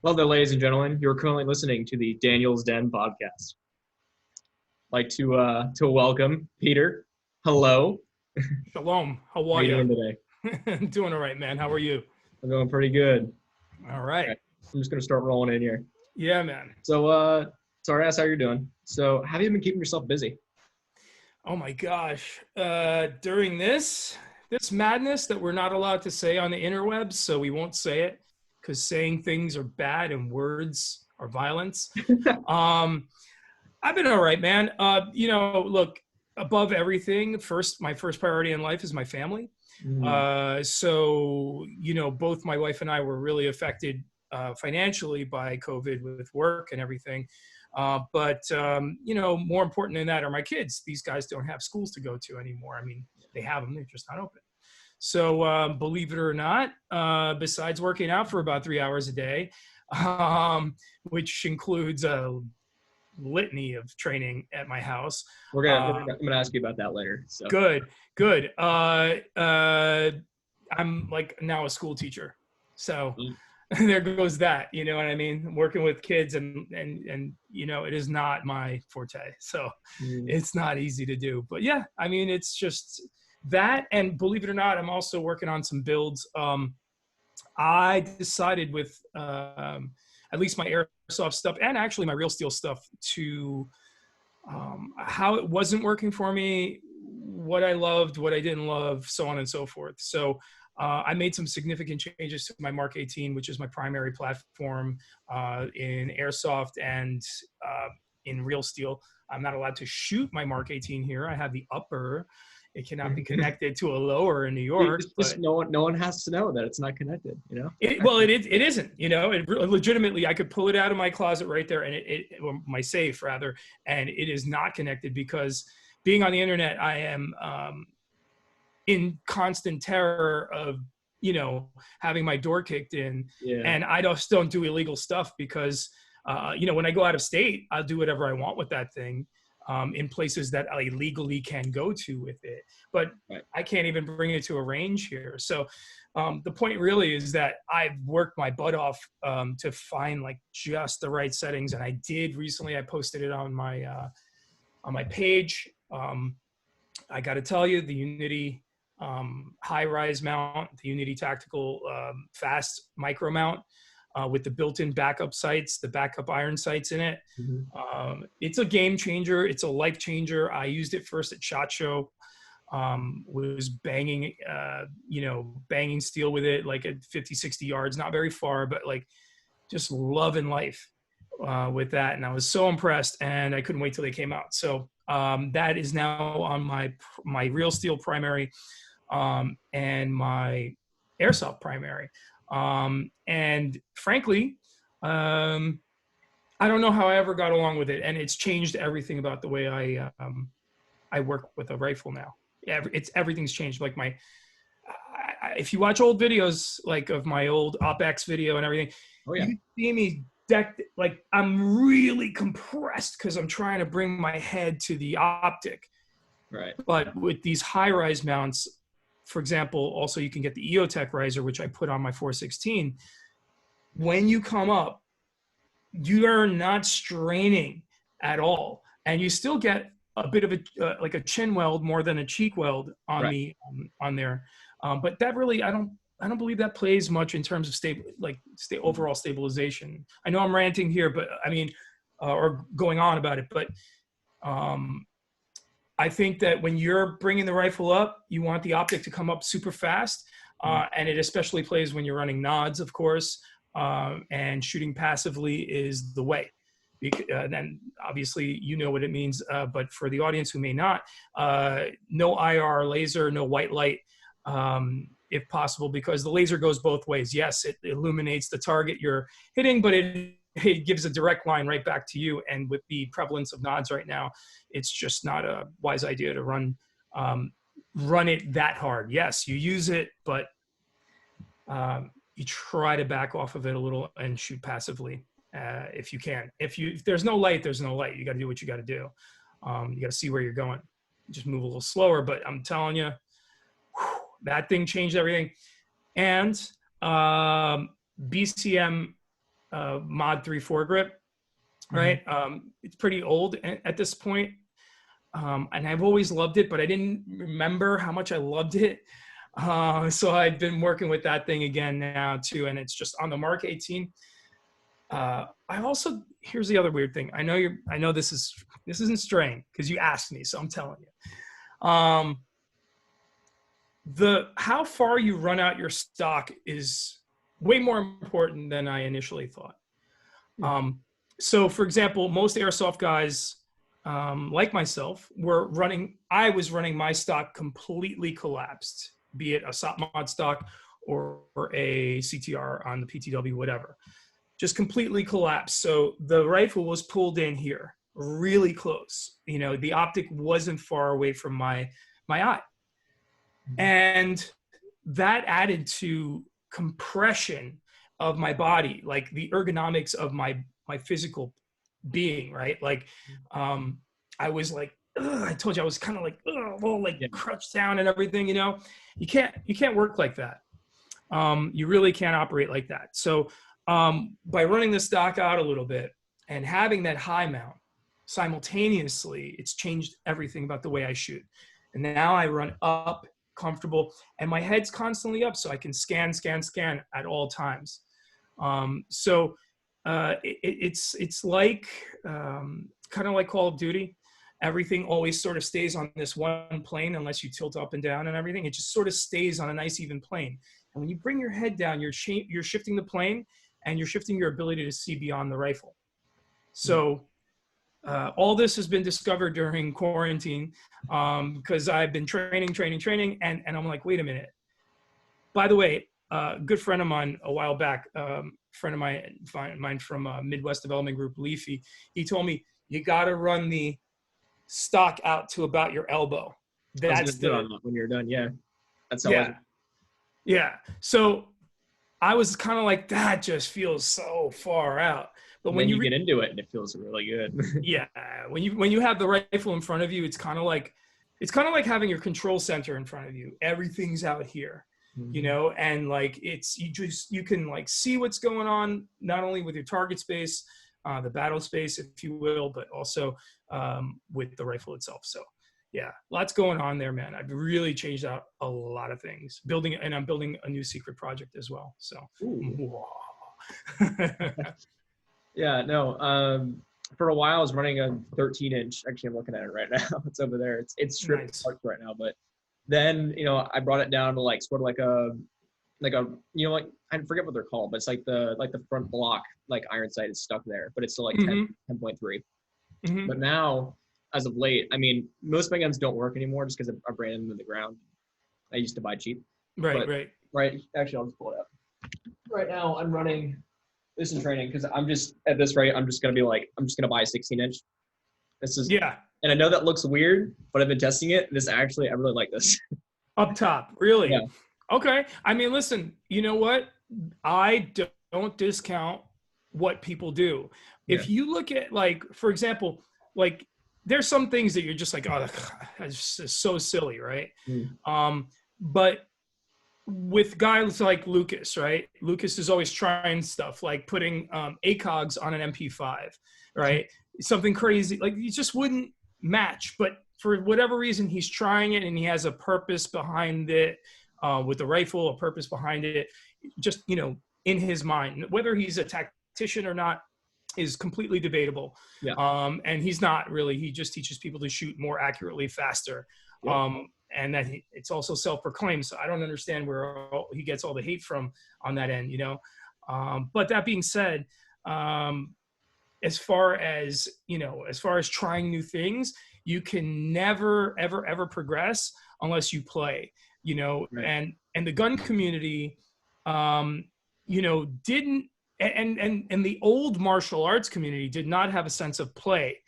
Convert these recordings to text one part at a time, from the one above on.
Well, there, ladies and gentlemen, you're currently listening to the Daniel's Den podcast. Like to welcome Peter. Hello. Shalom. How How are you you? doing today? Doing all right, man. How are you? I'm doing pretty good. All All right. right, I'm just gonna start rolling in here. Yeah, man. So, sorry, ask how you're doing. So, have you been keeping yourself busy? Oh my gosh. During this madness that we're not allowed to say on the interwebs, so we won't say it because saying things are bad and words are violence. Um, I've been all right, man. Look, above everything, my first priority in life is my family. Mm, Both my wife and I were really affected financially by COVID with work and everything. But more important than that are my kids. These guys don't have schools to go to anymore. I mean, they have them, they're just not open. So believe it or not, besides working out for about 3 hours a day, which includes a litany of training at my house. I'm gonna ask you about that later. So, Good, good. I'm like now a school teacher, so mm, there goes that. You know what I mean? Working with kids and it is not my forte, so mm, it's not easy to do. But yeah, I mean, it's just that, and believe it or not, I'm also working on some builds. I decided with at least my airsoft stuff and actually my real steel stuff to how it wasn't working for me, what I loved, what I didn't love, so on and so forth. So I made some significant changes to my Mark 18, which is my primary platform in airsoft and in real steel. I'm not allowed to shoot my Mark 18 here. I have the upper. It cannot be mm. connected to a lower in New York, Just but no one has to know that it's not connected. You know. it isn't, it legitimately, I could pull it out of my closet right there and or my safe rather, and it is not connected because being on the internet, I am in constant terror of, having my door kicked in, Yeah. and I just don't do illegal stuff because, when I go out of state, I'll do whatever I want with that thing. In places that I legally can go to with it, but Right. I can't even bring it to a range here. So the point really is that I've worked my butt off to find like just the right settings, and I did recently. I posted it on my page. I got to tell you, the Unity high-rise mount, the Unity tactical fast micro mount with the built-in backup sights, the backup iron sights in it. Mhm. It's a game changer. It's a life changer. I used it first at SHOT Show. Was banging, banging steel with it like at 50, 60 yards, not very far, but like just loving life with that. And I was so impressed, and I couldn't wait till they came out. So that is now on my real steel primary and my airsoft primary. And frankly, um, I don't know how I ever got along with it, and it's changed everything about the way I work with a rifle now. Everything's changed. Like if you watch old videos like of my old OpEx video and everything, Oh yeah. you see me decked like I'm really compressed because I'm trying to bring my head to the optic. Right. But with these high-rise mounts, for example, also you can get the EOTech riser, which I put on my 416. When you come up, you are not straining at all, and you still get a bit of a like a chin weld more than a cheek weld on Right. the on there. But that really, I don't believe that plays much in terms of overall stabilization. I know I'm ranting here, but I mean, or going on about it, but um, I think that when you're bringing the rifle up, you want the optic to come up super fast. Mm. And it especially plays when you're running nods, of course, and shooting passively is the way. Then obviously you know what it means, but for the audience who may not, no IR laser, no white light, if possible, because the laser goes both ways. Yes, it illuminates the target you're hitting, but it gives a direct line right back to you. And with the prevalence of nods right now, it's just not a wise idea to run it that hard. Yes, you use it, but you try to back off of it a little and shoot passively if you can. If there's no light, there's no light. You got to do what you got to do. You got to see where you're going. Just move a little slower. But I'm telling you, that thing changed everything. And BCM Mod 3 foregrip, right? It's pretty old at this point. And I've always loved it, but I didn't remember how much I loved it. So I've been working with that thing again now too, and it's just on the Mark 18. I also, here's the other weird thing. I know this isn't straying because you asked me, so I'm telling you. How far you run out your stock is way more important than I initially thought. So for example, most airsoft guys, like myself, I was running my stock completely collapsed, be it a SOP mod stock or a CTR on the PTW, whatever, just completely collapsed. So the rifle was pulled in here really close. The optic wasn't far away from my eye. And that added to compression of my body, like the ergonomics of my physical being, right? Like, I was like, I told you I was kind of like, all like crouched down and everything, you can't work like that. You really can't operate like that. So, by running the stock out a little bit and having that high mount simultaneously, it's changed everything about the way I shoot. And now I run up comfortable and my head's constantly up so I can scan at all times. So it's like kind of like Call of Duty. Everything always sort of stays on this one plane unless you tilt up and down and everything. It just sort of stays on a nice even plane. And when you bring your head down, you're shifting the plane and you're shifting your ability to see beyond the rifle. So all this has been discovered during quarantine because I've been training, and I'm like, wait a minute. By the way, a good friend of mine a while back, friend of mine from Midwest Development Group, Leafy, he told me, you got to run the stock out to about your elbow. That's when you're done. Yeah. That's how yeah. So I was kind of like, that just feels so far out. But when you get into it, and it feels really good. Yeah. When you have the rifle in front of you, it's kind of like having your control center in front of you. Everything's out here. And like you can like see what's going on, not only with your target space, the battle space, if you will, but also with the rifle itself. So yeah, lots going on there, man. I've really changed out a lot of things. I'm building a new secret project as well. So yeah, no. For a while I was running a 13-inch. Actually, I'm looking at it right now. It's over there. It's stripped apart right now, but then I brought it down to like sort of like a like I forget what they're called, but it's like the front block like iron sight is stuck there, but it's still like 10.3. But now, as of late, I mean, most of my guns don't work anymore just because I ran them in the ground. I used to buy cheap. Right. Actually, I'll just pull it up. Right now, I'm running this in training because I'm just at this rate. I'm just gonna buy a 16-inch. This is and I know that looks weird, but I've been testing it. I really like this. Up top, really? Yeah. Okay. I mean, listen, you know what? I don't discount what people do. If you look at, like, for example, like there's some things that you're just like, oh, that's just so silly, right? But with guys like Lucas, right? Lucas is always trying stuff like putting ACOGs on an MP5, right? Something crazy. Like you just wouldn't match, but for whatever reason, he's trying it and he has a purpose behind it. With the rifle, a purpose behind it, just, in his mind. Whether he's a tactician or not is completely debatable. And he's not really. He just teaches people to shoot more accurately, faster. And that it's also self-proclaimed. So I don't understand where he gets all the hate from on that end, But that being said, as far as trying new things, you can never, ever, ever progress unless you play. And the gun community, didn't, and the old martial arts community did not have a sense of play.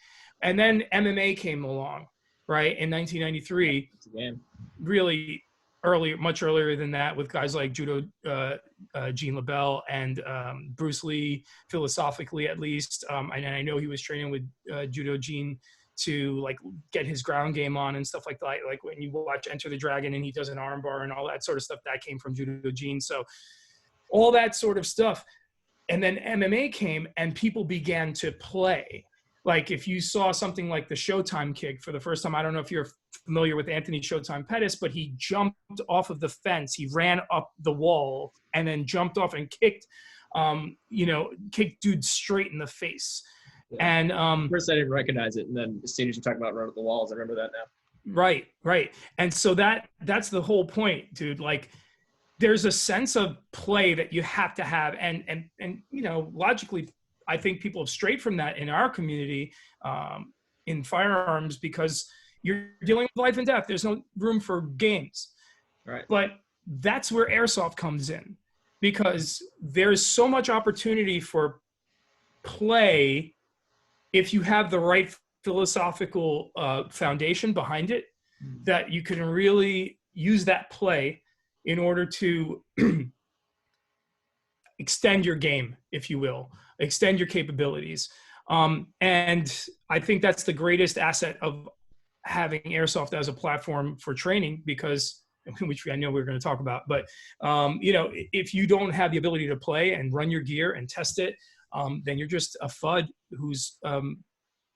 And then MMA came along, right, in 1993, really early, much earlier than that, with guys like Judo, Gene LaBelle and Bruce Lee, philosophically at least. And I know he was training with Judo Gene to like get his ground game on and stuff like that. Like when you watch Enter the Dragon and he does an arm bar and all that sort of stuff, that came from Judo Gene. So all that sort of stuff. And then MMA came and people began to play. Like if you saw something like the Showtime kick for the first time, I don't know if you're familiar with Anthony Showtime Pettis, but he jumped off of the fence. He ran up the wall and then jumped off and kicked, kicked dude straight in the face. Yeah. And first I didn't recognize it. And then as soon as you talk about running up the walls, I remember that now. Right. And so that's the whole point, dude. Like, there's a sense of play that you have to have. And logically, I think people have strayed from that in our community in firearms because you're dealing with life and death. There's no room for games. Right. But that's where airsoft comes in, because there's so much opportunity for play if you have the right philosophical foundation behind it, that you can really use that play in order to extend your game, if you will, extend your capabilities. And I think that's the greatest asset of having airsoft as a platform for training, because, which I know we're going to talk about, but if you don't have the ability to play and run your gear and test it, then you're just a FUD who's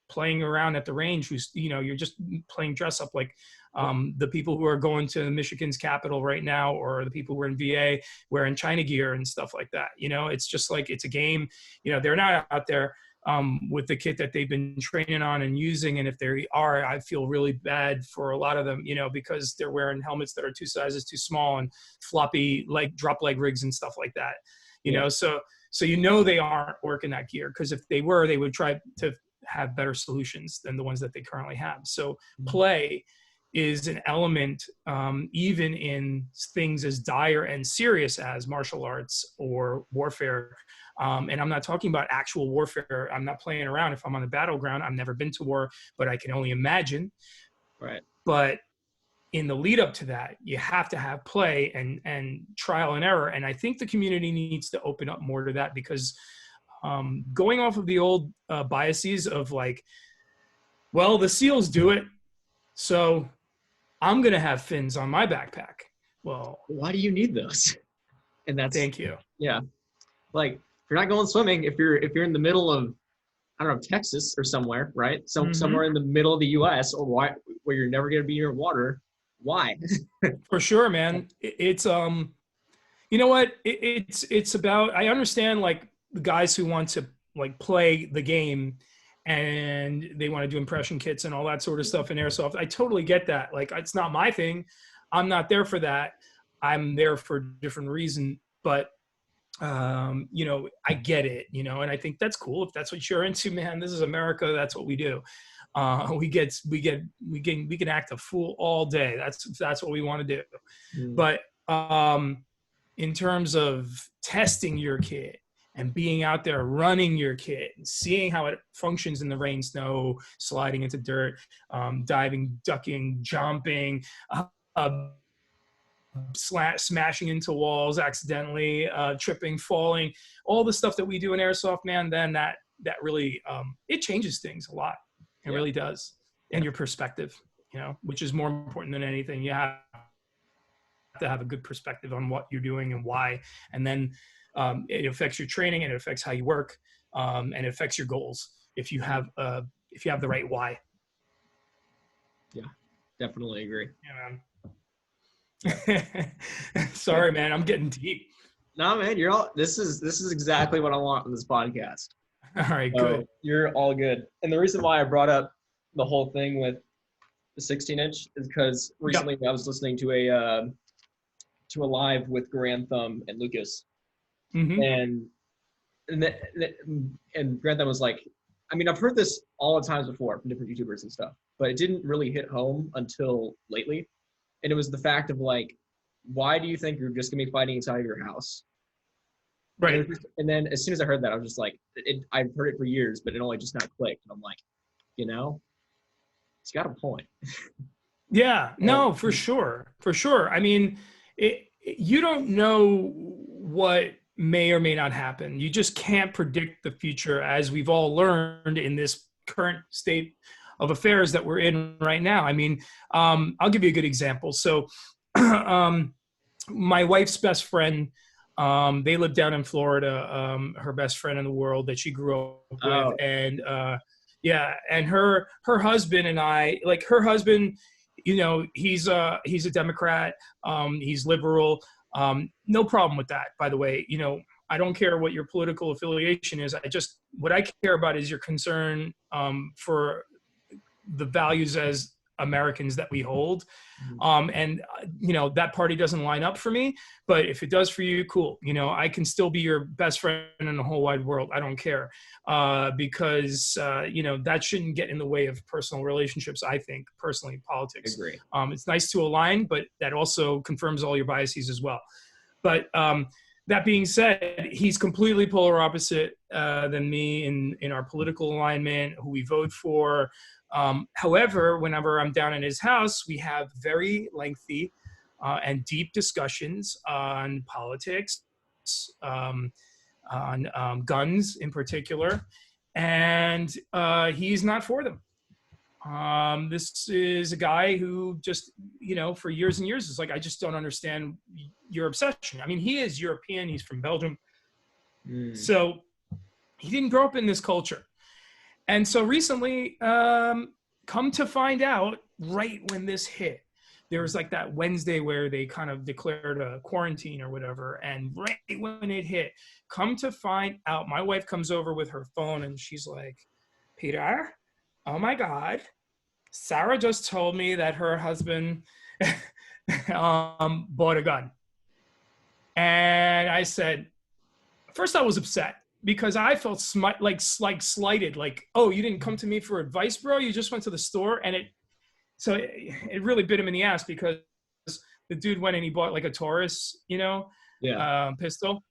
playing around at the range, who's, you're just playing dress up like the people who are going to Michigan's Capitol right now, or the people who are in VA wearing China gear and stuff like that. It's just like, it's a game. They're not out there with the kit that they've been training on and using. And if they are, I feel really bad for a lot of them, because they're wearing helmets that are 2 sizes too small and floppy, like drop leg rigs and stuff like that, so they aren't working that gear, because if they were, they would try to have better solutions than the ones that they currently have. So play is an element, even in things as dire and serious as martial arts or warfare. And I'm not talking about actual warfare. I'm not playing around. If I'm on the battleground, I've never been to war, but I can only imagine. Right. But in the lead up to that, you have to have play and trial and error. And I think the community needs to open up more to that, because going off of the old biases of like, well, the SEALs do it, so I'm going to have fins on my backpack. Well, why do you need those? And that's, thank you. Yeah. Like, if you're not going swimming, if you're in the middle of, I don't know, Texas or somewhere, right? Somewhere in the middle of the US, or where you're never going to be near water, why? For sure, man. It's you know what? It's about, I understand like the guys who want to like play the game and they want to do impression kits and all that sort of stuff in airsoft. I totally get that. Like, it's not my thing. I'm not there for that. I'm there for a different reason, but I get it, and I think that's cool. If that's what you're into, man, this is America. That's what we do. We can act a fool all day. That's what we want to do. But in terms of testing your kit and being out there running your kit and seeing how it functions in the rain, snow, sliding into dirt, diving, ducking, jumping, smashing into walls accidentally, tripping, falling, all the stuff that we do in airsoft, man, then that really, it changes things a lot. It really does. And your perspective, which is more important than anything. You have to have a good perspective on what you're doing and why. And then it affects your training, and it affects how you work, and it affects your goals if you have the right why. Yeah, definitely agree. Yeah, man. Sorry, man, I'm getting deep. No, man, this is exactly what I want in this podcast. All right, good. You're all good. And the reason why I brought up the whole thing with the 16-inch is because recently I was listening to a live with Grand Thumb and Lucas, and Grand Thumb was like, I mean, I've heard this all the times before from different YouTubers and stuff, but it didn't really hit home until lately. And it was the fact of like, why do you think you're just gonna be fighting inside of your house? Right. And then as soon as I heard that, I was just like, I've heard it for years, but it only just not clicked. And I'm like, it's got a point. Yeah, no, for sure. For sure. I mean, you don't know what may or may not happen. You just can't predict the future, as we've all learned in this current state of affairs that we're in right now. I mean, I'll give you a good example. So my wife's best friend They live down in Florida. Her best friend in the world that she grew up with, Oh, and yeah, and her husband and I, like her husband, he's a Democrat. He's liberal. No problem with that, by the way. I don't care what your political affiliation is. What I care about is your concern for the values as Americans that we hold. And that party doesn't line up for me, but if it does for you, cool. I can still be your best friend in the whole wide world. I don't care, because that shouldn't get in the way of personal relationships. I think personally, politics. I agree. It's nice to align, but that also confirms all your biases as well. But that being said, he's completely polar opposite than me in our political alignment, who we vote for. However, whenever I'm down in his house, we have very lengthy and deep discussions on politics, on guns in particular, and he's not for them. This is a guy who just, for years and years, is like, I just don't understand your obsession. I mean, he is European. He's from Belgium. So he didn't grow up in this culture. And so recently, come to find out, right when this hit, there was like that Wednesday where they kind of declared a quarantine or whatever. And right when it hit, come to find out, my wife comes over with her phone and she's like, Peter, oh my God, Sarah just told me that her husband bought a gun. And I said, first I was upset because I felt slighted, like, oh, you didn't come to me for advice, bro. You just went to the store. And it really bit him in the ass because the dude went and he bought like a Taurus, pistol.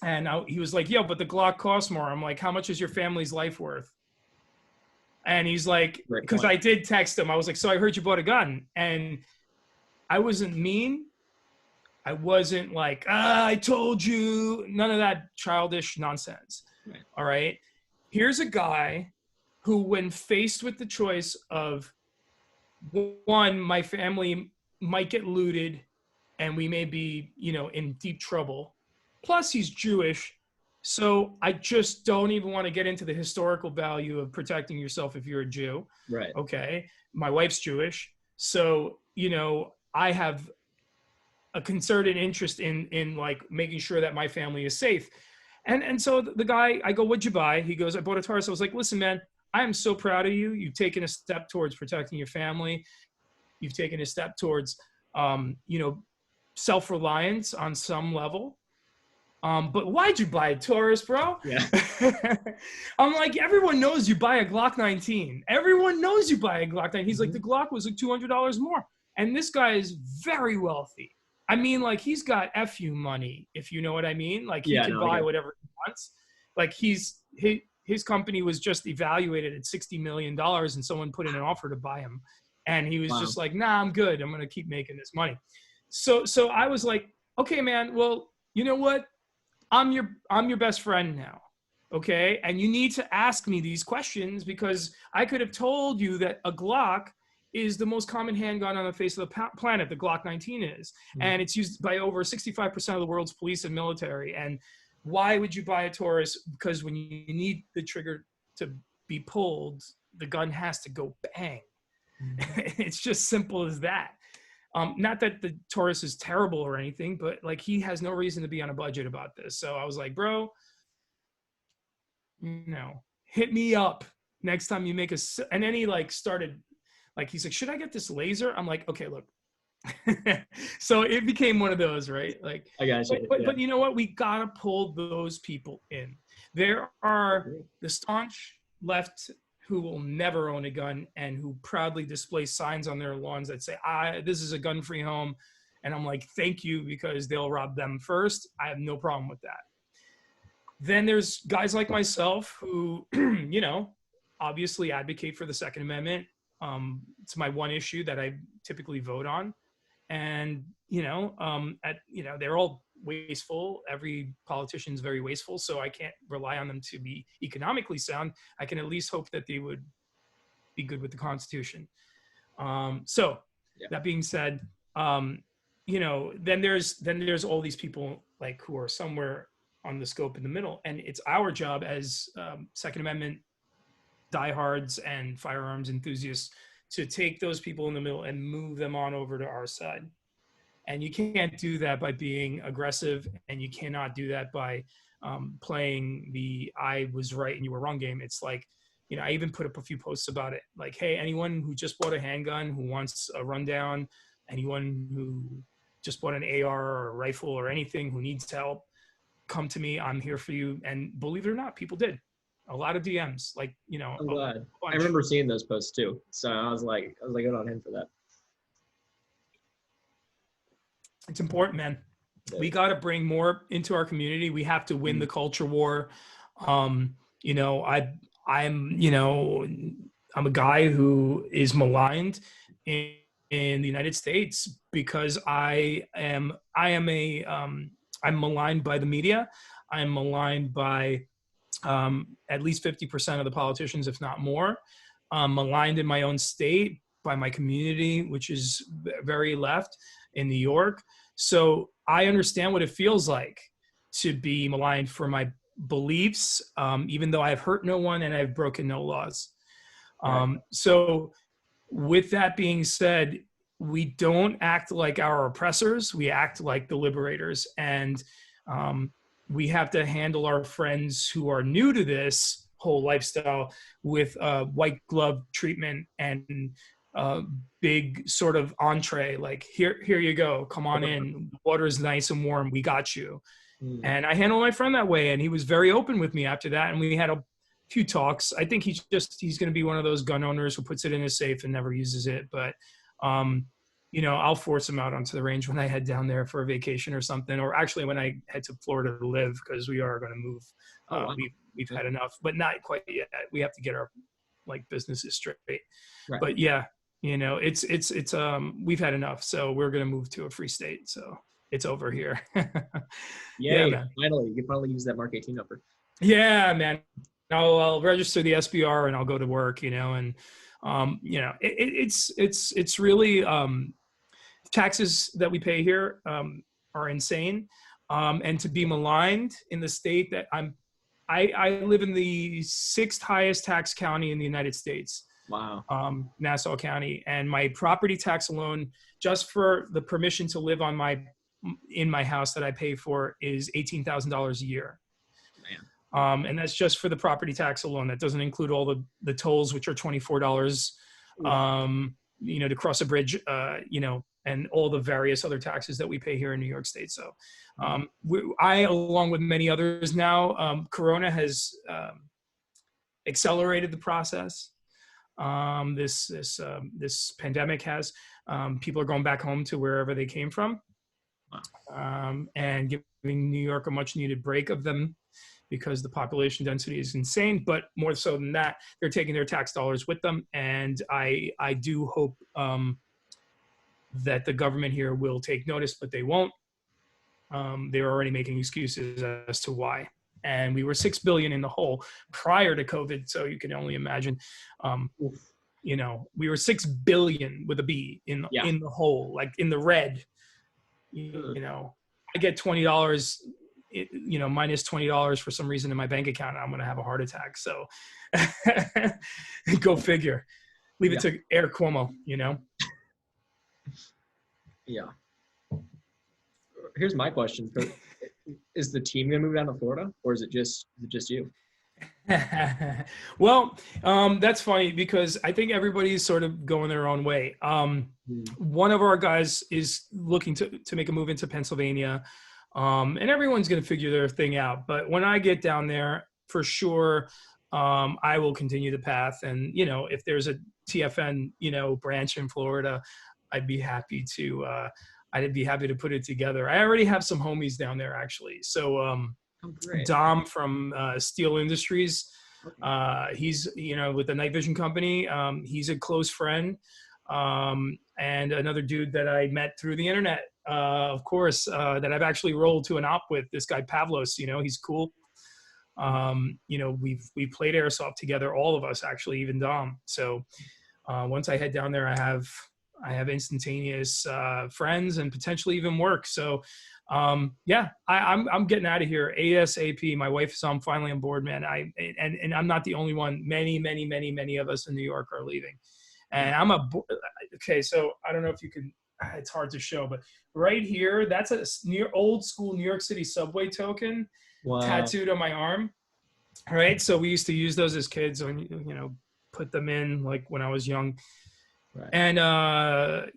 And he was like, yo, but the Glock costs more. I'm like, how much is your family's life worth? And he's like, because I did text him. I was like, so I heard you bought a gun. And I wasn't mean. I wasn't like, I told you. None of that childish nonsense. Right. All right. Here's a guy who, when faced with the choice of, one, my family might get looted and we may be, in deep trouble. Plus, he's Jewish. So I just don't even want to get into the historical value of protecting yourself if you're a Jew. Right. Okay. My wife's Jewish. So, I have a concerted interest in like making sure that my family is safe. And so the guy, I go, what'd you buy? He goes, I bought a Taurus. I was like, listen, man, I am so proud of you. You've taken a step towards protecting your family. You've taken a step towards, self-reliance on some level. But why'd you buy a Taurus, bro? Yeah. I'm like, everyone knows you buy a Glock 19. Everyone knows you buy a Glock 19. He's like, the Glock was like $200 more. And this guy is very wealthy. I mean, like, he's got FU money, if you know what I mean. Like, he can buy whatever he wants. Like, his company was just evaluated at $60 million, and someone put in an offer to buy him. And he was just like, nah, I'm good. I'm going to keep making this money. So I was like, okay, man, well, you know what? I'm your best friend now. Okay. And you need to ask me these questions because I could have told you that a Glock is the most common handgun on the face of the planet. The Glock 19 is, and it's used by over 65% of the world's police and military. And why would you buy a Taurus? Because when you need the trigger to be pulled, the gun has to go bang. It's just simple as that. Not that the Taurus is terrible or anything, but like, he has no reason to be on a budget about this. So I was like, bro, hit me up next time you make and then he like started, like, he's like, should I get this laser? I'm like, okay, look. So it became one of those, right? Like, I got you. But you know what? We gotta pull those people in. There are the staunch left who will never own a gun and who proudly display signs on their lawns that say, this is a gun-free home. And I'm like, thank you, because they'll rob them first. I have no problem with that. Then there's guys like myself who, obviously advocate for the Second Amendment. It's my one issue that I typically vote on. And, they're all wasteful. Every politician is very wasteful. So I can't rely on them to be economically sound. I can at least hope that they would be good with the Constitution. That being said, then there's all these people like who are somewhere on the scope in the middle. And it's our job as Second Amendment diehards and firearms enthusiasts to take those people in the middle and move them on over to our side. And you can't do that by being aggressive, and you cannot do that by playing the I was right and you were wrong game. It's like, you know, I even put up a few posts about it. Like, hey, anyone who just bought a handgun, who wants a rundown, anyone who just bought an AR or a rifle or anything, who needs help, come to me. I'm here for you. And believe it or not, people did. A lot of DMs, like, you know. I'm glad. I remember seeing those posts too. So I was like good on him for that. It's important, man. Yeah. We got to bring more into our community. We have to win the culture war. You know, I'm a guy who is maligned in the United States because I'm maligned by the media. I'm maligned by at least 50% of the politicians, if not more. Maligned in my own state by my community, which is very left in New York. So I understand what it feels like to be maligned for my beliefs, even though I've hurt no one and I've broken no laws. So with that being said, we don't act like our oppressors, we act like the liberators. And we have to handle our friends who are new to this whole lifestyle with white glove treatment and big sort of entree, like here you go, come on in, the water is nice and warm, we got you. And I handled my friend that way, and he was very open with me after that, and we had a few talks. I think he's going to be one of those gun owners who puts it in his safe and never uses it, but you know, I'll force him out onto the range when I head down there for a vacation or something, or actually when I head to Florida to live, because we are going to move. We've had enough, but not quite yet. We have to get our like businesses straight. Right. But yeah, you know, it's we've had enough, so we're going to move to a free state. So it's over here. Yeah, man. Finally, you can finally use that Mark 18 number. Yeah, man. I'll register the SBR and I'll go to work, you know, and you know, it's really taxes that we pay here are insane, and to be maligned in the state that I live in the 6th highest tax county in the United States. Wow. Nassau County, and my property tax alone, just for the permission to live in my house that I pay for, is $18,000 a year. Man. And that's just for the property tax alone. That doesn't include all the tolls, which are $24, you know, to cross a bridge, you know, and all the various other taxes that we pay here in New York State. So I, along with many others now, Corona has accelerated the process. This pandemic has. People are going back home to wherever they came from, and giving New York a much needed break of them, because the population density is insane. But more so than that, they're taking their tax dollars with them. And I do hope that the government here will take notice, but they won't. They're already making excuses as to why. And we were $6 billion in the hole prior to COVID, so you can only imagine. You know, we were $6 billion with a B in the hole, like in the red. You know, I get $20. You know, minus $20 for some reason in my bank account, I'm going to have a heart attack. So go figure. Leave it to Air Cuomo, you know? Yeah. Here's my question. Is the team going to move down to Florida, or is it just you? Well, that's funny, because I think everybody's sort of going their own way. One of our guys is looking to make a move into Pennsylvania. And everyone's going to figure their thing out. But when I get down there, for sure, I will continue the path. And, you know, if there's a TFN, you know, branch in Florida, I'd be happy to put it together. I already have some homies down there, actually. So Dom from Steel Industries, he's, you know, with the Night Vision company. He's a close friend. And another dude that I met through the internet, of course, that I've actually rolled to an op with, this guy Pavlos. You know, he's cool. You know, we've played airsoft together, all of us, actually, even Dom. So once I head down there, I have instantaneous friends and potentially even work. So Yeah, I'm getting out of here ASAP. My wife, so I'm finally on board, man. And I'm not the only one. Many of us in New York are leaving. And okay. So I don't know if you can, it's hard to show, but right here, that's a old school New York City subway token tattooed on my arm. Right. So we used to use those as kids when, put them in like when I was young. Right. And, I'm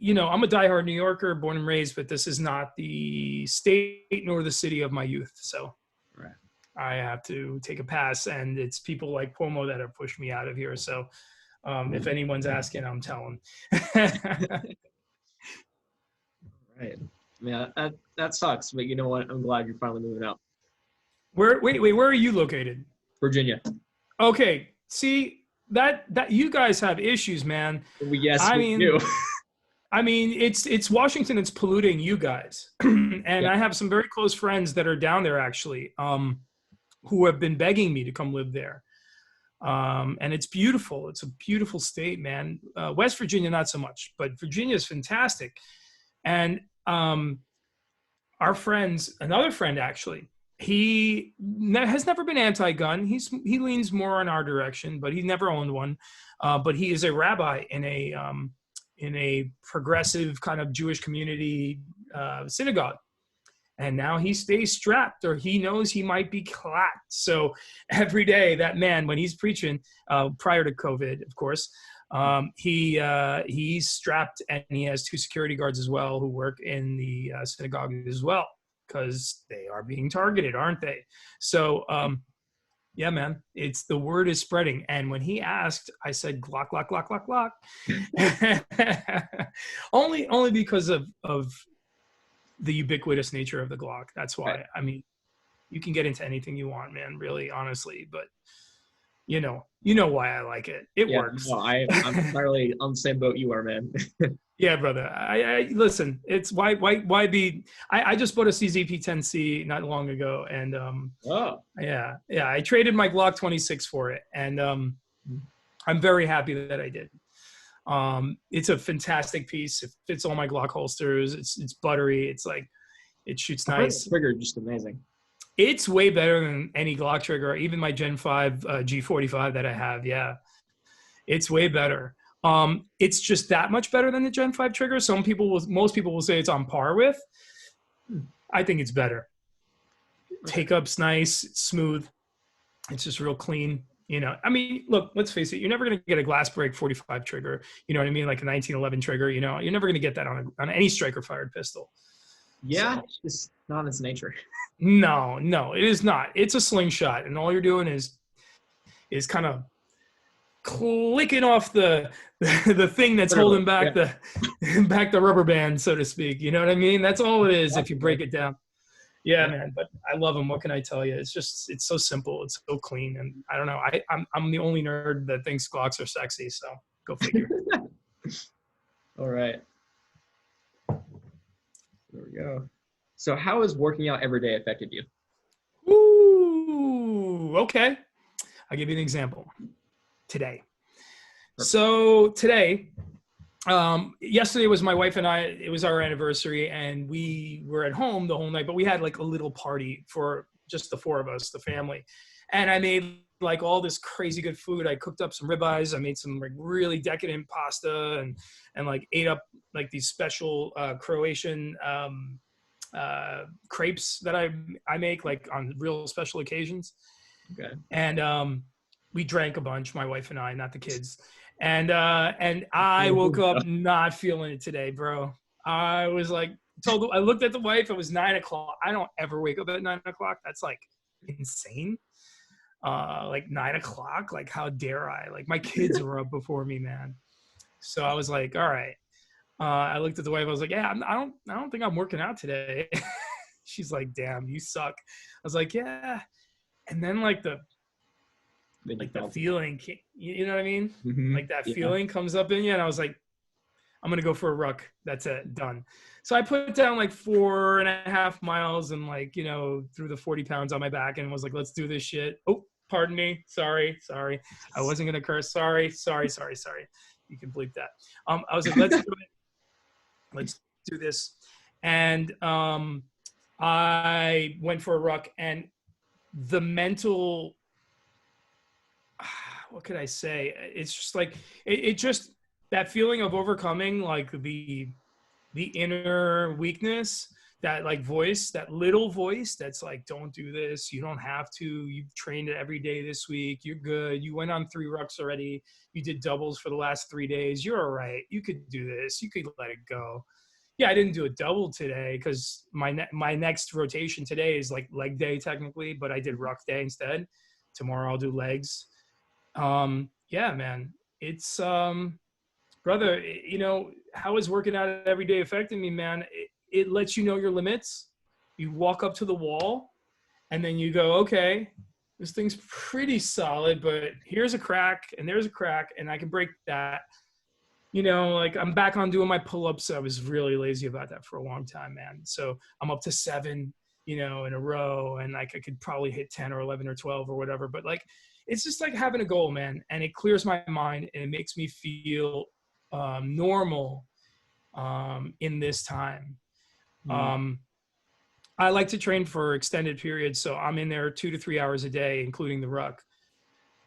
a diehard New Yorker, born and raised, but this is not the state nor the city of my youth. So right. I have to take a pass, and it's people like Cuomo that have pushed me out of here. So if anyone's asking, I'm telling. Right. Yeah, that sucks, but you know what? I'm glad you're finally moving out. Wait, where are you located? Virginia. Okay. See, that you guys have issues, man. Yes, we do. I mean, it's Washington. It's polluting you guys, and yeah. I have some very close friends that are down there actually, who have been begging me to come live there. And it's beautiful. It's a beautiful state, man. West Virginia, not so much, but Virginia is fantastic. And our friends, another friend actually, he has never been anti-gun. He leans more in our direction, but he never owned one. But he is a rabbi in a progressive kind of Jewish community synagogue. And now he stays strapped, or he knows he might be clapped. So every day, that man, when he's preaching, prior to COVID, of course, he's strapped, and he has 2 security guards as well who work in the synagogue as well, because they are being targeted, aren't they? So, yeah, man, the word is spreading. And when he asked, I said, Glock, Glock, Glock, Glock, Glock. only because of the ubiquitous nature of the Glock. That's why. I mean, you can get into anything you want, man, really, honestly, but you know why I like it. It works. No, I'm entirely on the same boat you are, man. Yeah, brother. I listen, it's why be, I just bought a CZP-10C not long ago, and yeah, I traded my Glock 26 for it, and I'm very happy that I did. It's a fantastic piece. It fits all my Glock holsters. It's buttery. It's like, it shoots nice. The trigger just amazing. It's way better than any Glock trigger, even my Gen 5 G45 that I have. Yeah, it's way better. It's just that much better than the Gen 5 trigger. Most people will say it's on par with. I think it's better. Take up's nice, it's smooth. It's just real clean. I mean, look, let's face it. You're never going to get a glass break 45 trigger. You know what I mean? Like a 1911 trigger. You're never going to get that on any striker fired pistol. Yeah, so, it's just not its nature. No, it is not. It's a slingshot, and all you're doing is kind of clicking off the thing that's holding back the rubber band, so to speak. You know what I mean? That's all it is if you break it down. Yeah, man. But I love them. What can I tell you? It's so simple. It's so clean, and I don't know. I'm the only nerd that thinks Glocks are sexy. So go figure. All right. There we go. So how has working out every day affected you? Ooh, okay. I'll give you an example. Today. Perfect. So today, yesterday was my wife and I, it was our anniversary, and we were at home the whole night, but we had like a little party for just the 4 of us, the family. And I made like all this crazy good food. I cooked up some ribeyes. I made some like really decadent pasta, and like ate up like these special Croatian crepes that I make like on real special occasions. Okay. And we drank a bunch, my wife and I, not the kids. And I woke up not feeling it today, bro. I was like, I looked at the wife, it was 9 o'clock. I don't ever wake up at 9 o'clock. That's like insane. Like 9 o'clock, like how dare I? Like my kids were up before me, man. So I was like, all right. I looked at the wife, I was like, yeah, I don't think I'm working out today. She's like, damn, you suck. I was like, yeah. And then like the feeling, you know what I mean? Mm-hmm. Like that feeling comes up in you, and I was like, I'm gonna go for a ruck. That's it, done. So I put down like 4.5 miles, and like, threw the 40 pounds on my back, and was like, let's do this shit. Oh, pardon me. Sorry. I wasn't gonna curse. Sorry. You can bleep that. I was like, let's do it. Let's do this. And I went for a ruck, and the mental, what could I say? It's just like, it just, that feeling of overcoming like the inner weakness, that like voice, that little voice that's like, don't do this, you don't have to, you've trained every day this week, you're good, you went on 3 rucks already, you did doubles for the last 3 days, you're all right, you could do this, you could let it go. Yeah, I didn't do a double today because my next rotation today is like leg day technically, but I did ruck day instead. Tomorrow I'll do legs. Yeah, man, it's brother, you know, how is working out every day affecting me, man? It lets you know your limits. You walk up to the wall and then you go, okay, this thing's pretty solid, but here's a crack and there's a crack and I can break that. You know, like I'm back on doing my pull-ups. I was really lazy about that for a long time, man. So I'm up to 7, you know, in a row, and like I could probably hit 10 or 11 or 12 or whatever. But like, it's just like having a goal, man, and it clears my mind and it makes me feel normal in this time. I like to train for extended periods, so I'm in there 2 to 3 hours a day, including the ruck.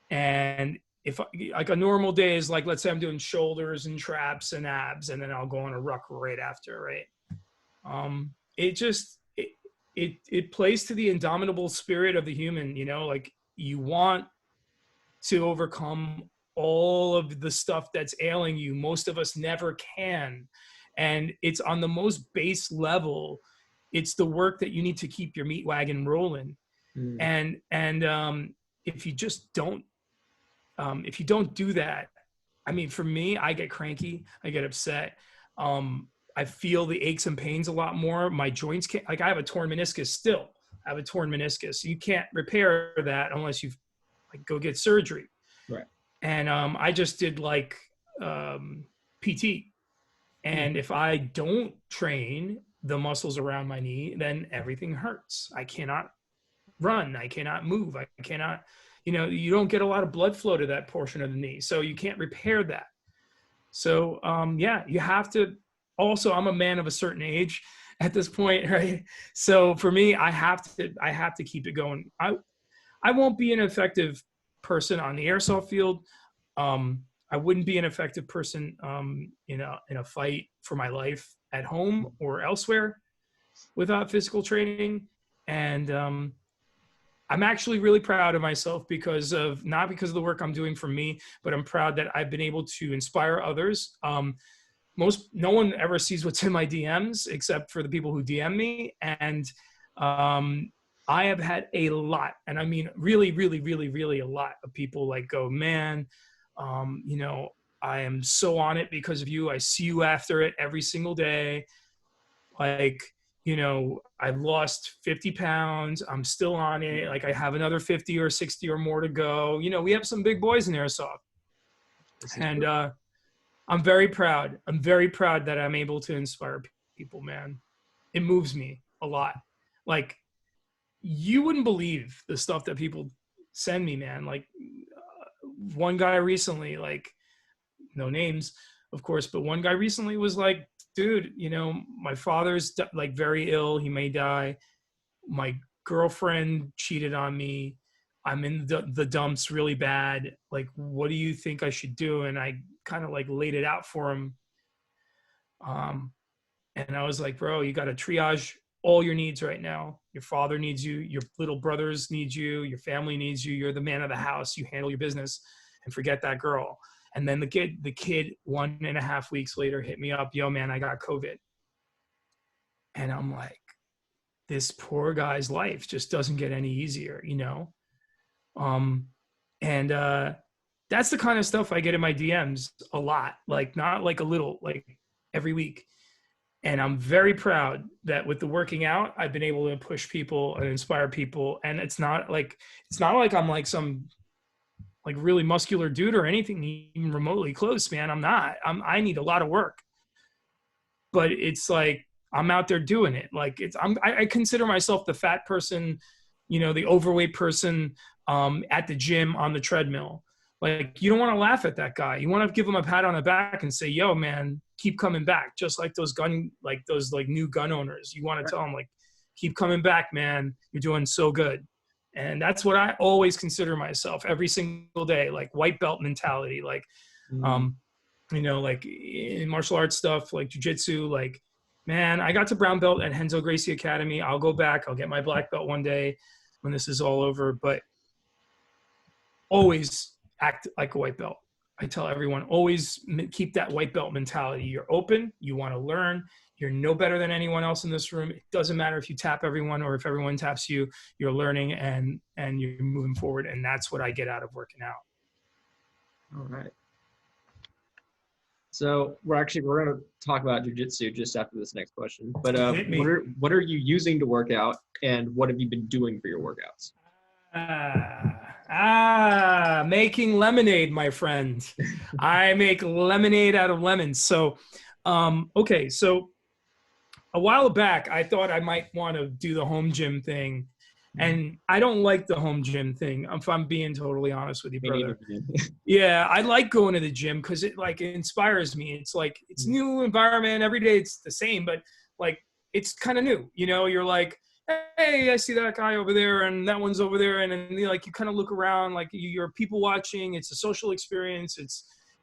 And if like a normal day is like, let's say I'm doing shoulders and traps and abs, and then I'll go on a ruck right after, right? It just it plays to the indomitable spirit of the human, you know, like you want to overcome all of the stuff that's ailing you. Most of us never can. And it's on the most base level. It's the work that you need to keep your meat wagon rolling. And if you just don't, if you don't do that, I mean, for me, I get cranky, I get upset. I feel the aches and pains a lot more. My joints can't, like I have a torn meniscus still. I have a torn meniscus. You can't repair that unless you like go get surgery. Right. And I just did like PT. And if I don't train the muscles around my knee, then everything hurts. I cannot run. I cannot move. I cannot, you know, you don't get a lot of blood flow to that portion of the knee. So you can't repair that. So yeah, you have to, also, I'm a man of a certain age at this point, right? So for me, I have to keep it going. I won't be an effective person on the airsoft field. I wouldn't be an effective person in a fight for my life at home or elsewhere without physical training. And I'm actually really proud of myself because of, not because of the work I'm doing for me, but I'm proud that I've been able to inspire others. No one ever sees what's in my DMs except for the people who DM me. And I have had a lot, and I mean, really, really, really, really a lot of people like go, man, you know, I am so on it because of you. I see you after it every single day. Like, you know, I've lost 50 pounds. I'm still on it. Like I have another 50 or 60 or more to go. You know, we have some big boys in airsoft. And I'm very proud. I'm very proud that I'm able to inspire people, man. It moves me a lot. Like, you wouldn't believe the stuff that people send me, man. Like one guy recently, like no names, of course, but one guy recently was like, dude, you know, my father's like very ill. He may die. My girlfriend cheated on me. I'm in the dumps really bad. Like, what do you think I should do? And I kind of like laid it out for him. And I was like, bro, you got to triage all your needs right now. Your father needs you. Your little brothers need you. Your family needs you. You're the man of the house. You handle your business and forget that girl. And then the kid 1.5 weeks later hit me up. Yo, man, I got COVID. And I'm like, this poor guy's life just doesn't get any easier, you know? And that's the kind of stuff I get in my DMs a lot, like not like a little, like every week. And I'm very proud that with the working out, I've been able to push people and inspire people. And it's not like I'm like some like really muscular dude or anything even remotely close, man. I'm not. I need a lot of work. But it's like I'm out there doing it. Like I consider myself the fat person, you know, the overweight person at the gym on the treadmill. Like, you don't want to laugh at that guy. You want to give him a pat on the back and say, yo, man, keep coming back. Just like those new gun owners. You want to tell them, like, keep coming back, man. You're doing so good. And that's what I always consider myself every single day, like white belt mentality. Like, you know, like in martial arts stuff, like jujitsu, like, man, I got to brown belt at Renzo Gracie Academy. I'll go back. I'll get my black belt one day when this is all over, but always act like a white belt. I tell everyone, always keep that white belt mentality. You're open. You want to learn. You're no better than anyone else in this room. It doesn't matter if you tap everyone or if everyone taps you. You're learning and you're moving forward. And that's what I get out of working out. All right. So we're going to talk about jiu-jitsu just after this next question. But what are you using to work out, and what have you been doing for your workouts? Making lemonade, my friend. I make lemonade out of lemons. So, okay. So a while back, I thought I might want to do the home gym thing. And I don't like the home gym thing, if I'm being totally honest with you, brother. Yeah, I like going to the gym because it like inspires me. It's like, it's new environment. Every day it's the same, but like, it's kind of new. You know, you're like, hey, I see that guy over there and that one's over there. And then like, you kind of look around, like you're people watching. It's a social experience.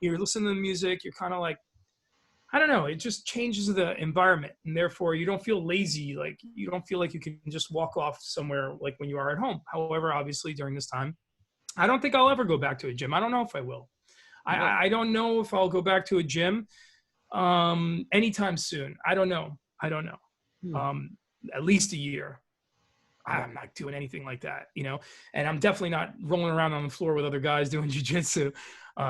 You're listening to the music. You're kind of like, I don't know. It just changes the environment. And therefore you don't feel lazy. Like you don't feel like you can just walk off somewhere like when you are at home. However, obviously during this time, I don't think I'll ever go back to a gym. I don't know if I will. I don't know if I'll go back to a gym anytime soon. I don't know. At least a year. I'm not doing anything like that, you know, and I'm definitely not rolling around on the floor with other guys doing jiu-jitsu,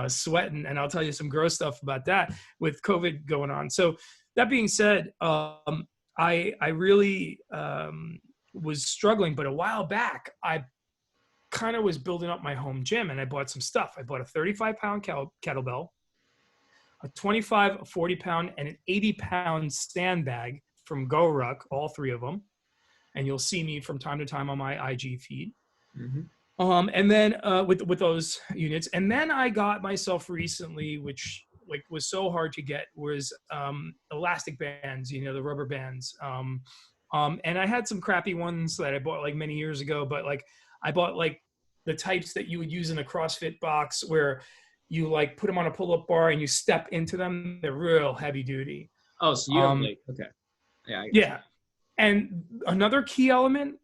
sweating. And I'll tell you some gross stuff about that with COVID going on. So that being said, I really was struggling, but a while back, I kind of was building up my home gym and I bought some stuff. I bought a 35-pound kettlebell, a 25, a 40-pound, and an 80-pound sandbag from GoRuck, all three of them. And you'll see me from time to time on my IG feed. And then with those units. And then I got myself recently, which like was so hard to get, was elastic bands, you know, the rubber bands. And I had some crappy ones that I bought like many years ago, but like I bought like the types that you would use in a CrossFit box where you like put them on a pull-up bar and you step into them. They're real heavy duty. Oh, so you have like, okay. Yeah. And another key element,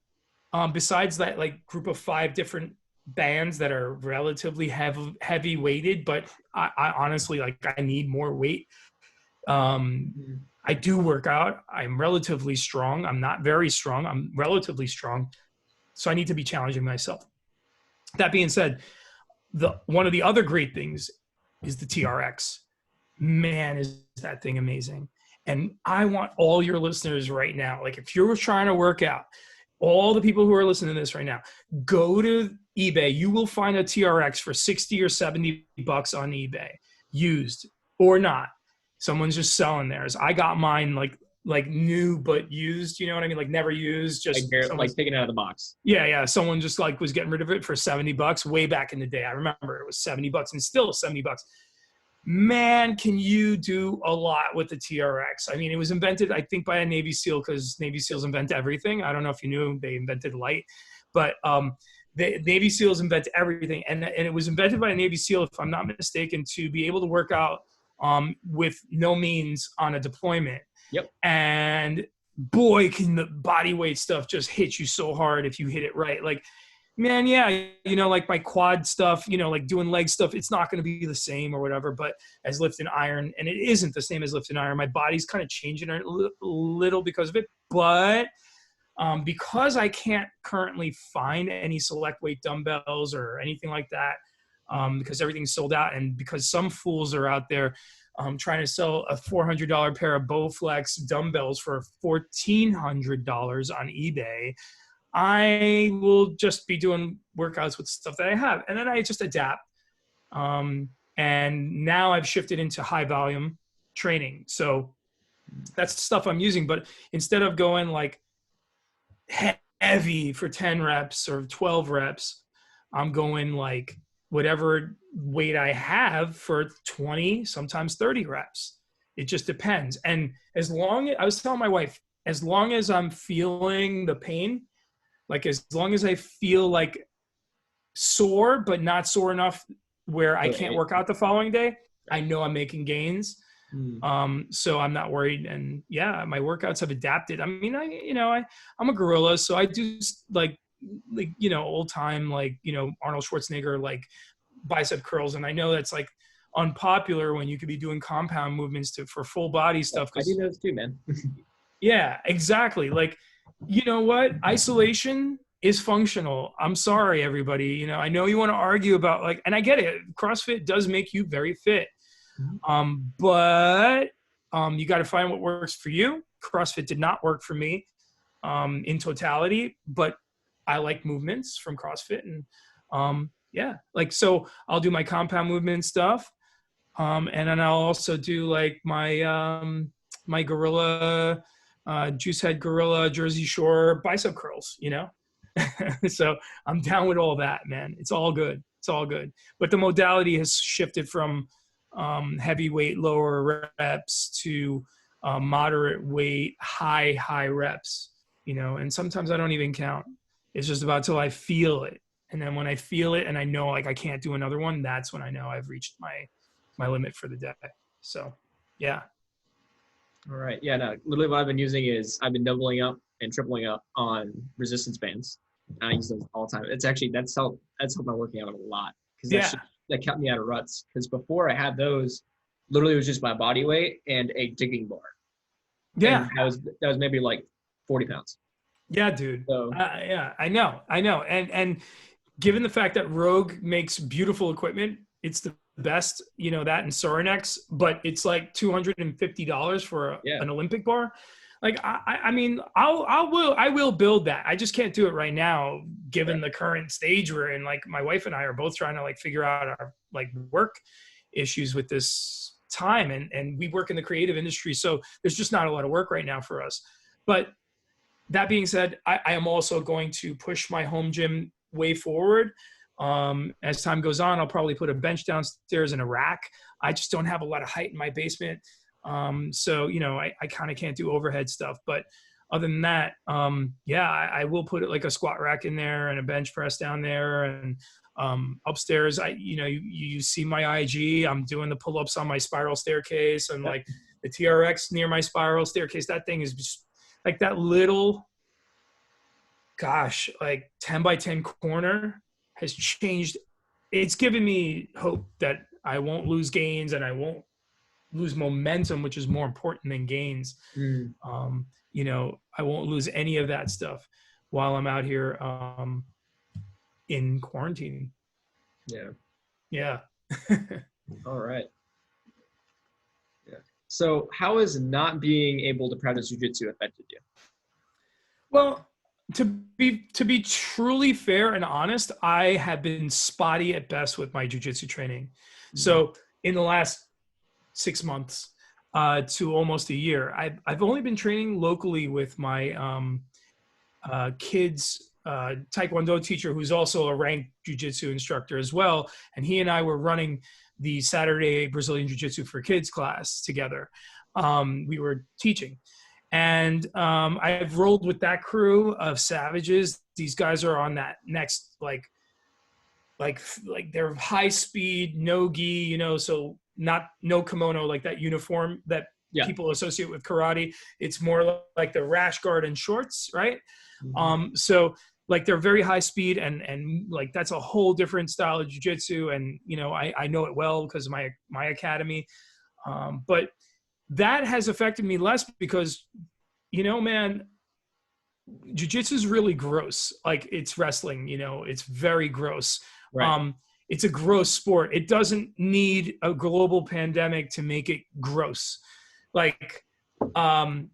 besides that like group of 5 different bands that are relatively heavy weighted, but I honestly, like I need more weight. I do work out. I'm relatively strong. I'm not very strong. I'm relatively strong. So I need to be challenging myself. That being said, one of the other great things is the TRX. Man, is that thing amazing. And I want all your listeners right now, like if you're trying to work out, all the people who are listening to this right now, go to eBay. You will find a TRX for 60 or 70 bucks on eBay, used or not. Someone's just selling theirs. I got mine like new but used, you know what I mean? Like never used, just like taken out of the box. Yeah. Someone just like was getting rid of it for 70 bucks way back in the day. I remember it was 70 bucks and still 70 bucks. Man, can you do a lot with the TRX? I mean, it was invented, I think, by a Navy SEAL because Navy SEALs invent everything. I don't know if you knew they invented light, but the Navy SEALs invent everything. And it was invented by a Navy SEAL, if I'm not mistaken, to be able to work out with no means on a deployment. Yep. And boy, can the body weight stuff just hit you so hard if you hit it right. Like, man, yeah, you know, like my quad stuff, you know, like doing leg stuff, it's not going to be the same or whatever, but as lifting iron, and it isn't the same as lifting iron. My body's kind of changing a little because of it, but because I can't currently find any select weight dumbbells or anything like that, because everything's sold out, and because some fools are out there trying to sell a $400 pair of Bowflex dumbbells for $1,400 on eBay, I will just be doing workouts with stuff that I have. And then I just adapt. And now I've shifted into high volume training. So that's the stuff I'm using. But instead of going like heavy for 10 reps or 12 reps, I'm going like whatever weight I have for 20, sometimes 30 reps. It just depends. And as long as I was telling my wife, as long as I'm feeling the pain, like as long as I feel like sore, but not sore enough where I can't work out the following day, I know I'm making gains. So I'm not worried. And yeah, my workouts have adapted. I mean, I'm a gorilla, so I do like, old time, like, Arnold Schwarzenegger, like bicep curls. And I know that's like unpopular when you could be doing compound movements for full body stuff. I do those too, man. Yeah, exactly. Like, you know what? Isolation is functional. I'm sorry, everybody. I know you want to argue about, like, and I get it. CrossFit does make you very fit. But you got to find what works for you. CrossFit did not work for me in totality, but I like movements from CrossFit. And yeah, like, so I'll do my compound movement stuff. And then I'll also do like my gorilla, juice head gorilla, Jersey Shore bicep curls, So I'm down with all that, man. It's all good. It's all good. But the modality has shifted from heavyweight, lower reps to moderate weight, high reps, and sometimes I don't even count. It's just about till I feel it. And then when I feel it and I know like I can't do another one, that's when I know I've reached my limit for the day. So, yeah. All right. Yeah, no, literally what I've been using is I've been doubling up and tripling up on resistance bands. I use those all the time. It's actually, that's helped my working out a lot. Because that kept me out of ruts. Because before I had those, literally it was just my body weight and a digging bar. Yeah. And that was maybe like 40 pounds. Yeah, dude. So, yeah, I know. And given the fact that Rogue makes beautiful equipment, it's the best, that and Sorinex, but it's like $250 for an Olympic bar. Like, I mean, I will build that. I just can't do it right now, given the current stage we're in. Like, my wife and I are both trying to like figure out our like work issues with this time. And we work in the creative industry. So there's just not a lot of work right now for us. But that being said, I am also going to push my home gym way forward. As time goes on, I'll probably put a bench downstairs and a rack. I just don't have a lot of height in my basement. So, I kind of can't do overhead stuff, but other than that, I will put it like a squat rack in there and a bench press down there. And, upstairs, you see my IG, I'm doing the pull-ups on my spiral staircase and like the TRX near my spiral staircase. That thing is just like that little, like 10 by 10 corner has changed. It's given me hope that I won't lose gains and I won't lose momentum, which is more important than gains. I won't lose any of that stuff while I'm out here in quarantine. Yeah. All right. Yeah. So how has not being able to practice jiu-jitsu affected you? Well, to be truly fair and honest, I have been spotty at best with my jiu-jitsu training. So in the last 6 months to almost a year, I've only been training locally with my kids Taekwondo teacher, who's also a ranked jiu-jitsu instructor as well. And he and I were running the Saturday Brazilian Jiu-Jitsu for Kids class together. We were teaching. And I've rolled with that crew of savages. These guys are on that next, like they're high speed, no gi, so no kimono, like that uniform that people associate with karate. It's more like the rash guard and shorts, right? So like they're very high speed and like that's a whole different style of jiu-jitsu. And, I know it well because of my academy. But that has affected me less because, man, jiu-jitsu is really gross. Like it's wrestling, it's very gross. Right. It's a gross sport. It doesn't need a global pandemic to make it gross. Like, I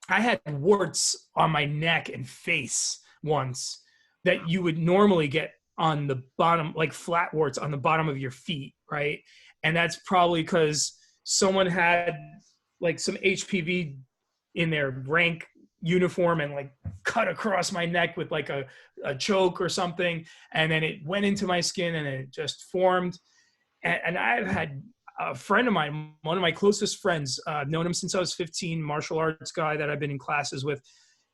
had warts on my neck and face once that you would normally get on the bottom, like flat warts on the bottom of your feet. Right. And that's probably because someone had like some HPV in their rank uniform and like cut across my neck with like a choke or something. And then it went into my skin and it just formed. And I've had a friend of mine, one of my closest friends, I've known him since I was 15, martial arts guy that I've been in classes with.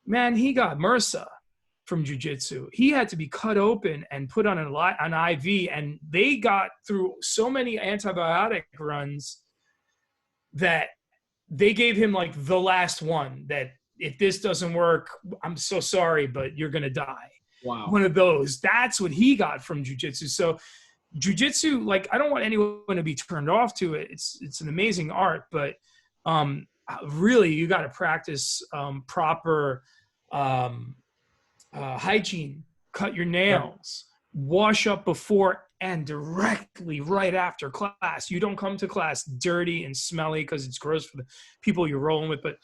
Man, he got MRSA from jiu-jitsu. He had to be cut open and put on an IV, and they got through so many antibiotic runs that they gave him like the last one, that if this doesn't work, I'm so sorry, but you're going to die. Wow. One of those. That's what he got from jiu-jitsu. So jiu-jitsu, like, I don't want anyone to be turned off to it. It's an amazing art, but really you got to practice proper hygiene, cut your nails, wash up before and directly right after class. You don't come to class dirty and smelly because it's gross for the people you're rolling with. But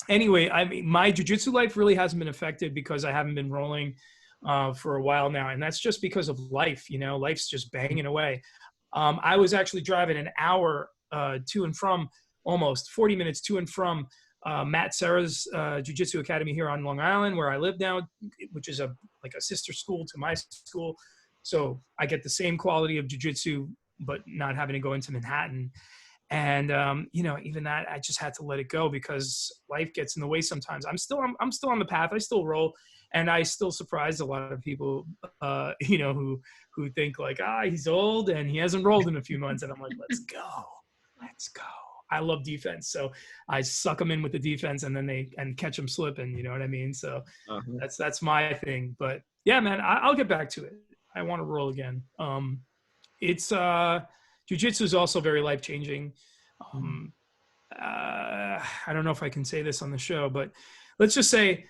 anyway, I mean, my jiu-jitsu life really hasn't been affected because I haven't been rolling for a while now. And that's just because of life, you know, life's just banging away. I was actually driving an hour to and from, almost 40 minutes to and from Matt Serra's Jiu-Jitsu Academy here on Long Island, where I live now, which is like a sister school to my school. So I get the same quality of jiu-jitsu, but not having to go into Manhattan. And you know, even that, I just had to let it go because life gets in the way sometimes. I'm still on the path. I still roll, and I still surprise a lot of people, you know, who think like, he's old and he hasn't rolled in a few months. And I'm like, let's go. I love defense, so I suck them in with the defense, and then catch them slipping. You know what I mean? So that's my thing. But yeah, man, I'll get back to it. I want to roll again. It's jiu-jitsu is also very life-changing. I don't know if I can say this on the show, but let's just say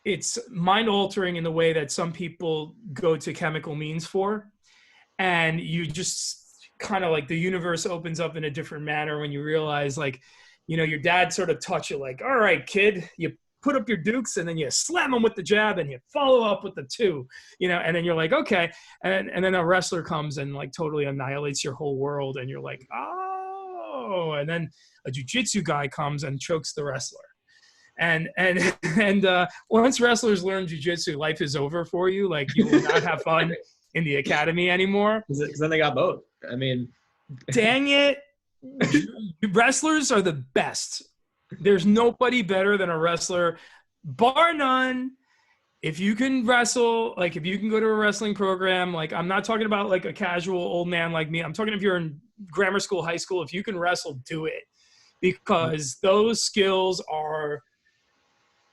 it's mind-altering in the way that some people go to chemical means for, and you just kind of like the universe opens up in a different manner when you realize, like, you know, your dad sort of taught you, like, all right, kid, you put up your dukes and then you slam them with the jab and you follow up with the two, you know, and then you're like, okay. And then a wrestler comes and like totally annihilates your whole world. And you're like, oh, and then a jiu-jitsu guy comes and chokes the wrestler. And once wrestlers learn jiu-jitsu, life is over for you. Like, you will not have fun in the academy anymore. Because then they got both. I mean, dang it. Wrestlers are the best. There's nobody better than a wrestler, bar none. If you can wrestle, like if you can go to a wrestling program, like I'm not talking about like a casual old man like me. I'm talking if you're in grammar school, high school, if you can wrestle, do it. Because those skills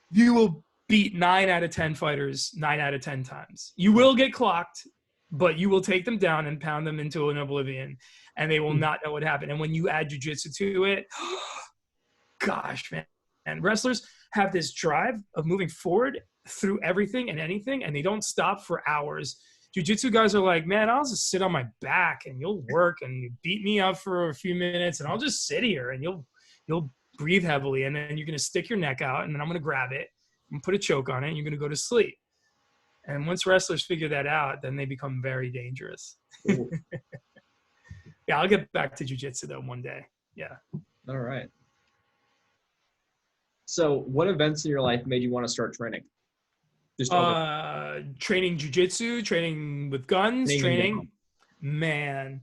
you will beat 9 out of 10 fighters 9 out of 10 times. You will get clocked, but you will take them down and pound them into an oblivion, and they will not know what happened. And when you add jiu-jitsu to it, gosh, man. And wrestlers have this drive of moving forward through everything and anything, and they don't stop for hours. Jiu-jitsu guys are like, man, I'll just sit on my back and you'll work and you beat me up for a few minutes and I'll just sit here and you'll breathe heavily, and then you're going to stick your neck out, and then I'm going to grab it and put a choke on it, and you're going to go to sleep. And once wrestlers figure that out, then they become very dangerous. Yeah, I'll get back to jiu-jitsu though one day. Yeah. All right. So what events in your life made you want to start training? Just training jiu-jitsu, training with guns, training. Man,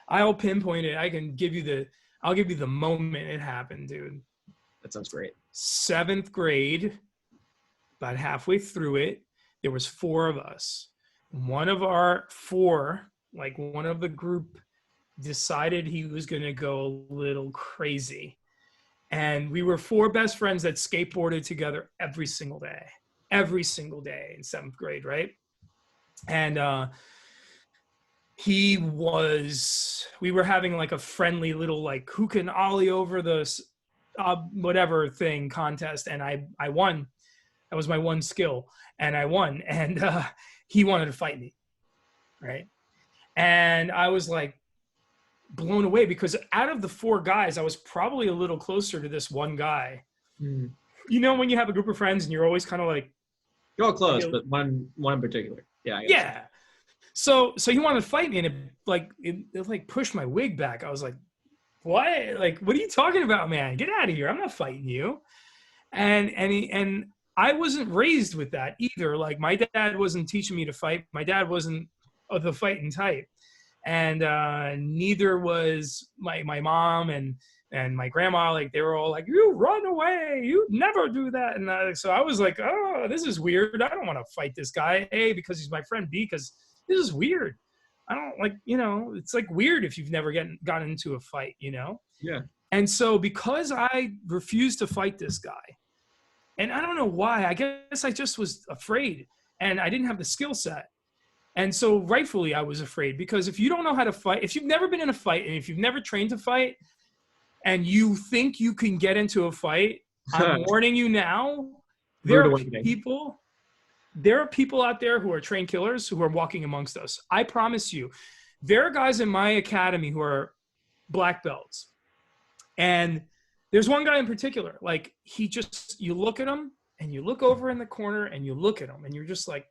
I'll pinpoint it. I'll give you the moment it happened, dude. That sounds great. 7th grade, about halfway through it, there was 4 of us. One of our 4, like one of the group, decided he was going to go a little crazy. And we were 4 best friends that skateboarded together every single day in 7th grade, right? And we were having like a friendly little, like, who can ollie over the whatever thing contest. And I won. That was my one skill. And I won. And he wanted to fight me, right? And I was like blown away because out of the 4 guys, I was probably a little closer to this one guy. You know, when you have a group of friends and you're always kind of like, you're all close, but one in particular. Yeah. Yeah. So he wanted to fight me, and it pushed my wig back. I was like, what? Like, what are you talking about, man? Get out of here. I'm not fighting you. And I wasn't raised with that either. Like, my dad wasn't teaching me to fight. My dad wasn't of the fighting type. and neither was my mom and my grandma. Like, they were all like, you run away, you never do that. And so I was like, oh, this is weird. I don't want to fight this guy. A, because he's my friend. B, because this is weird. I don't like, it's like weird if you've never gotten into a fight, Yeah. And so because I refused to fight this guy, and I don't know why, I guess I just was afraid and I didn't have the skill set. And so rightfully I was afraid, because if you don't know how to fight, if you've never been in a fight and if you've never trained to fight and you think you can get into a fight, I'm warning you now, there are people out there who are trained killers who are walking amongst us. I promise you, there are guys in my academy who are black belts. And there's one guy in particular, like, you look at him and you look over in the corner and you look at him and you're just like,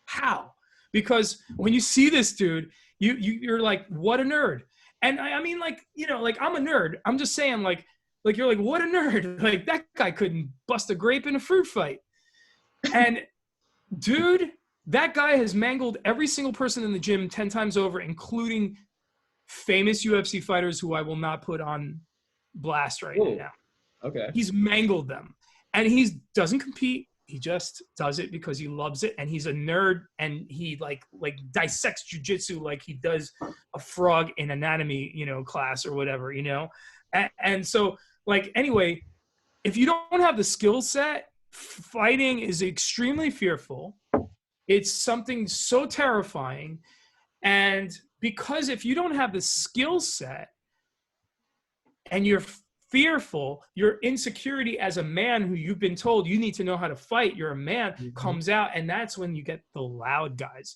how? Because when you see this dude, you're like, what a nerd. And I mean, like, like, I'm a nerd. I'm just saying, like you're like, what a nerd. Like, that guy couldn't bust a grape in a fruit fight. And dude, that guy has mangled every single person in the gym 10 times over, including famous UFC fighters who I will not put on blast right now. Okay. He's mangled them. And he doesn't compete. He just does it because he loves it. And he's a nerd, and he like dissects jujitsu like he does a frog in anatomy, class or whatever, And so, like, anyway, if you don't have the skill set, fighting is extremely fearful. It's something so terrifying. And because if you don't have the skill set and you're fearful, your insecurity as a man who you've been told you need to know how to fight, you're a man, comes out. And that's when you get the loud guys.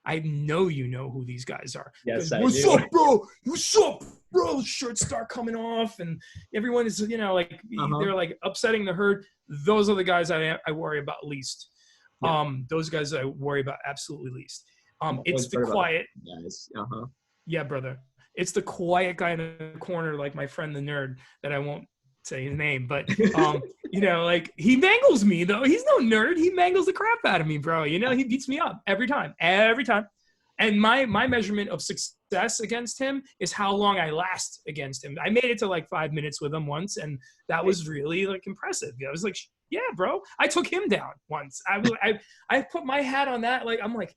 I know you know who these guys are. Yes, What's up, bro? What's up, bro? Shirts start coming off, and everyone is, like, they're like upsetting the herd. Those are the guys I worry about least. Yeah. Those guys I worry about absolutely least. It's the quiet. Yeah, brother. It's the quiet guy in the corner, like my friend the nerd, that I won't say his name, but like, he mangles me though. He's no nerd. He mangles the crap out of me, bro. He beats me up every time. And my measurement of success against him is how long I last against him. I made it to like 5 minutes with him once, and that was really like impressive. I was like, yeah, bro. I took him down once. I put my hat on that. Like, I'm like,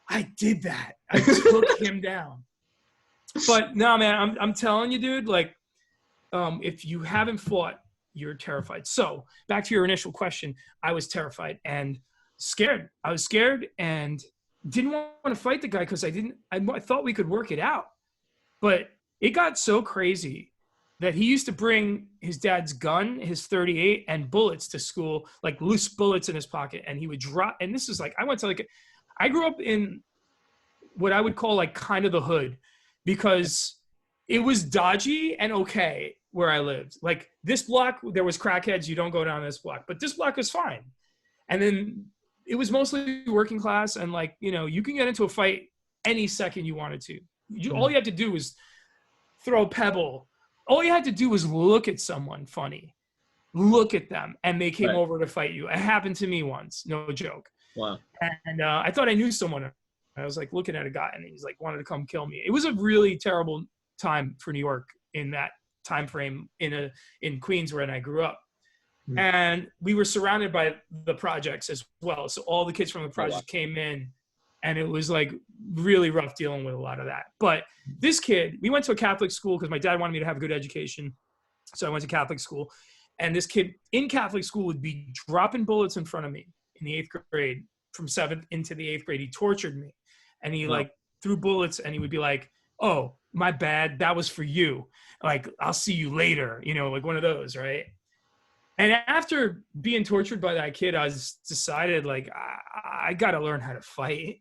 I did that. I took him down. But no, man, I'm telling you, dude, like, if you haven't fought, you're terrified. So back to your initial question, I was terrified and scared. I was scared and didn't want to fight the guy because I thought we could work it out. But it got so crazy that he used to bring his dad's gun, his .38, and bullets to school, like loose bullets in his pocket. And he would drop, and this is like, I grew up in what I would call like kind of the hood, because it was dodgy and okay where I lived. Like, this block, there was crackheads. You don't go down this block, but this block was fine. And then it was mostly working class. And like, you can get into a fight any second you wanted to. All you had to do was throw a pebble. All you had to do was look at someone funny, look at them, and they came over to fight you. It happened to me once. No joke. Wow. And I thought I knew someone. I was like looking at a guy, and he's like wanted to come kill me. It was a really terrible time for New York in that time frame in Queens, where I grew up. Mm-hmm. And we were surrounded by the projects as well. So all the kids from the project came in, and it was like really rough dealing with a lot of that. But this kid, we went to a Catholic school because my dad wanted me to have a good education. So I went to Catholic school, and this kid in Catholic school would be dropping bullets in front of me in the 8th grade, from 7th into the 8th grade. He tortured me. And he like threw bullets, and he would be like, oh, my bad. That was for you. Like, I'll see you later, like one of those. Right. And after being tortured by that kid, I decided like, I got to learn how to fight.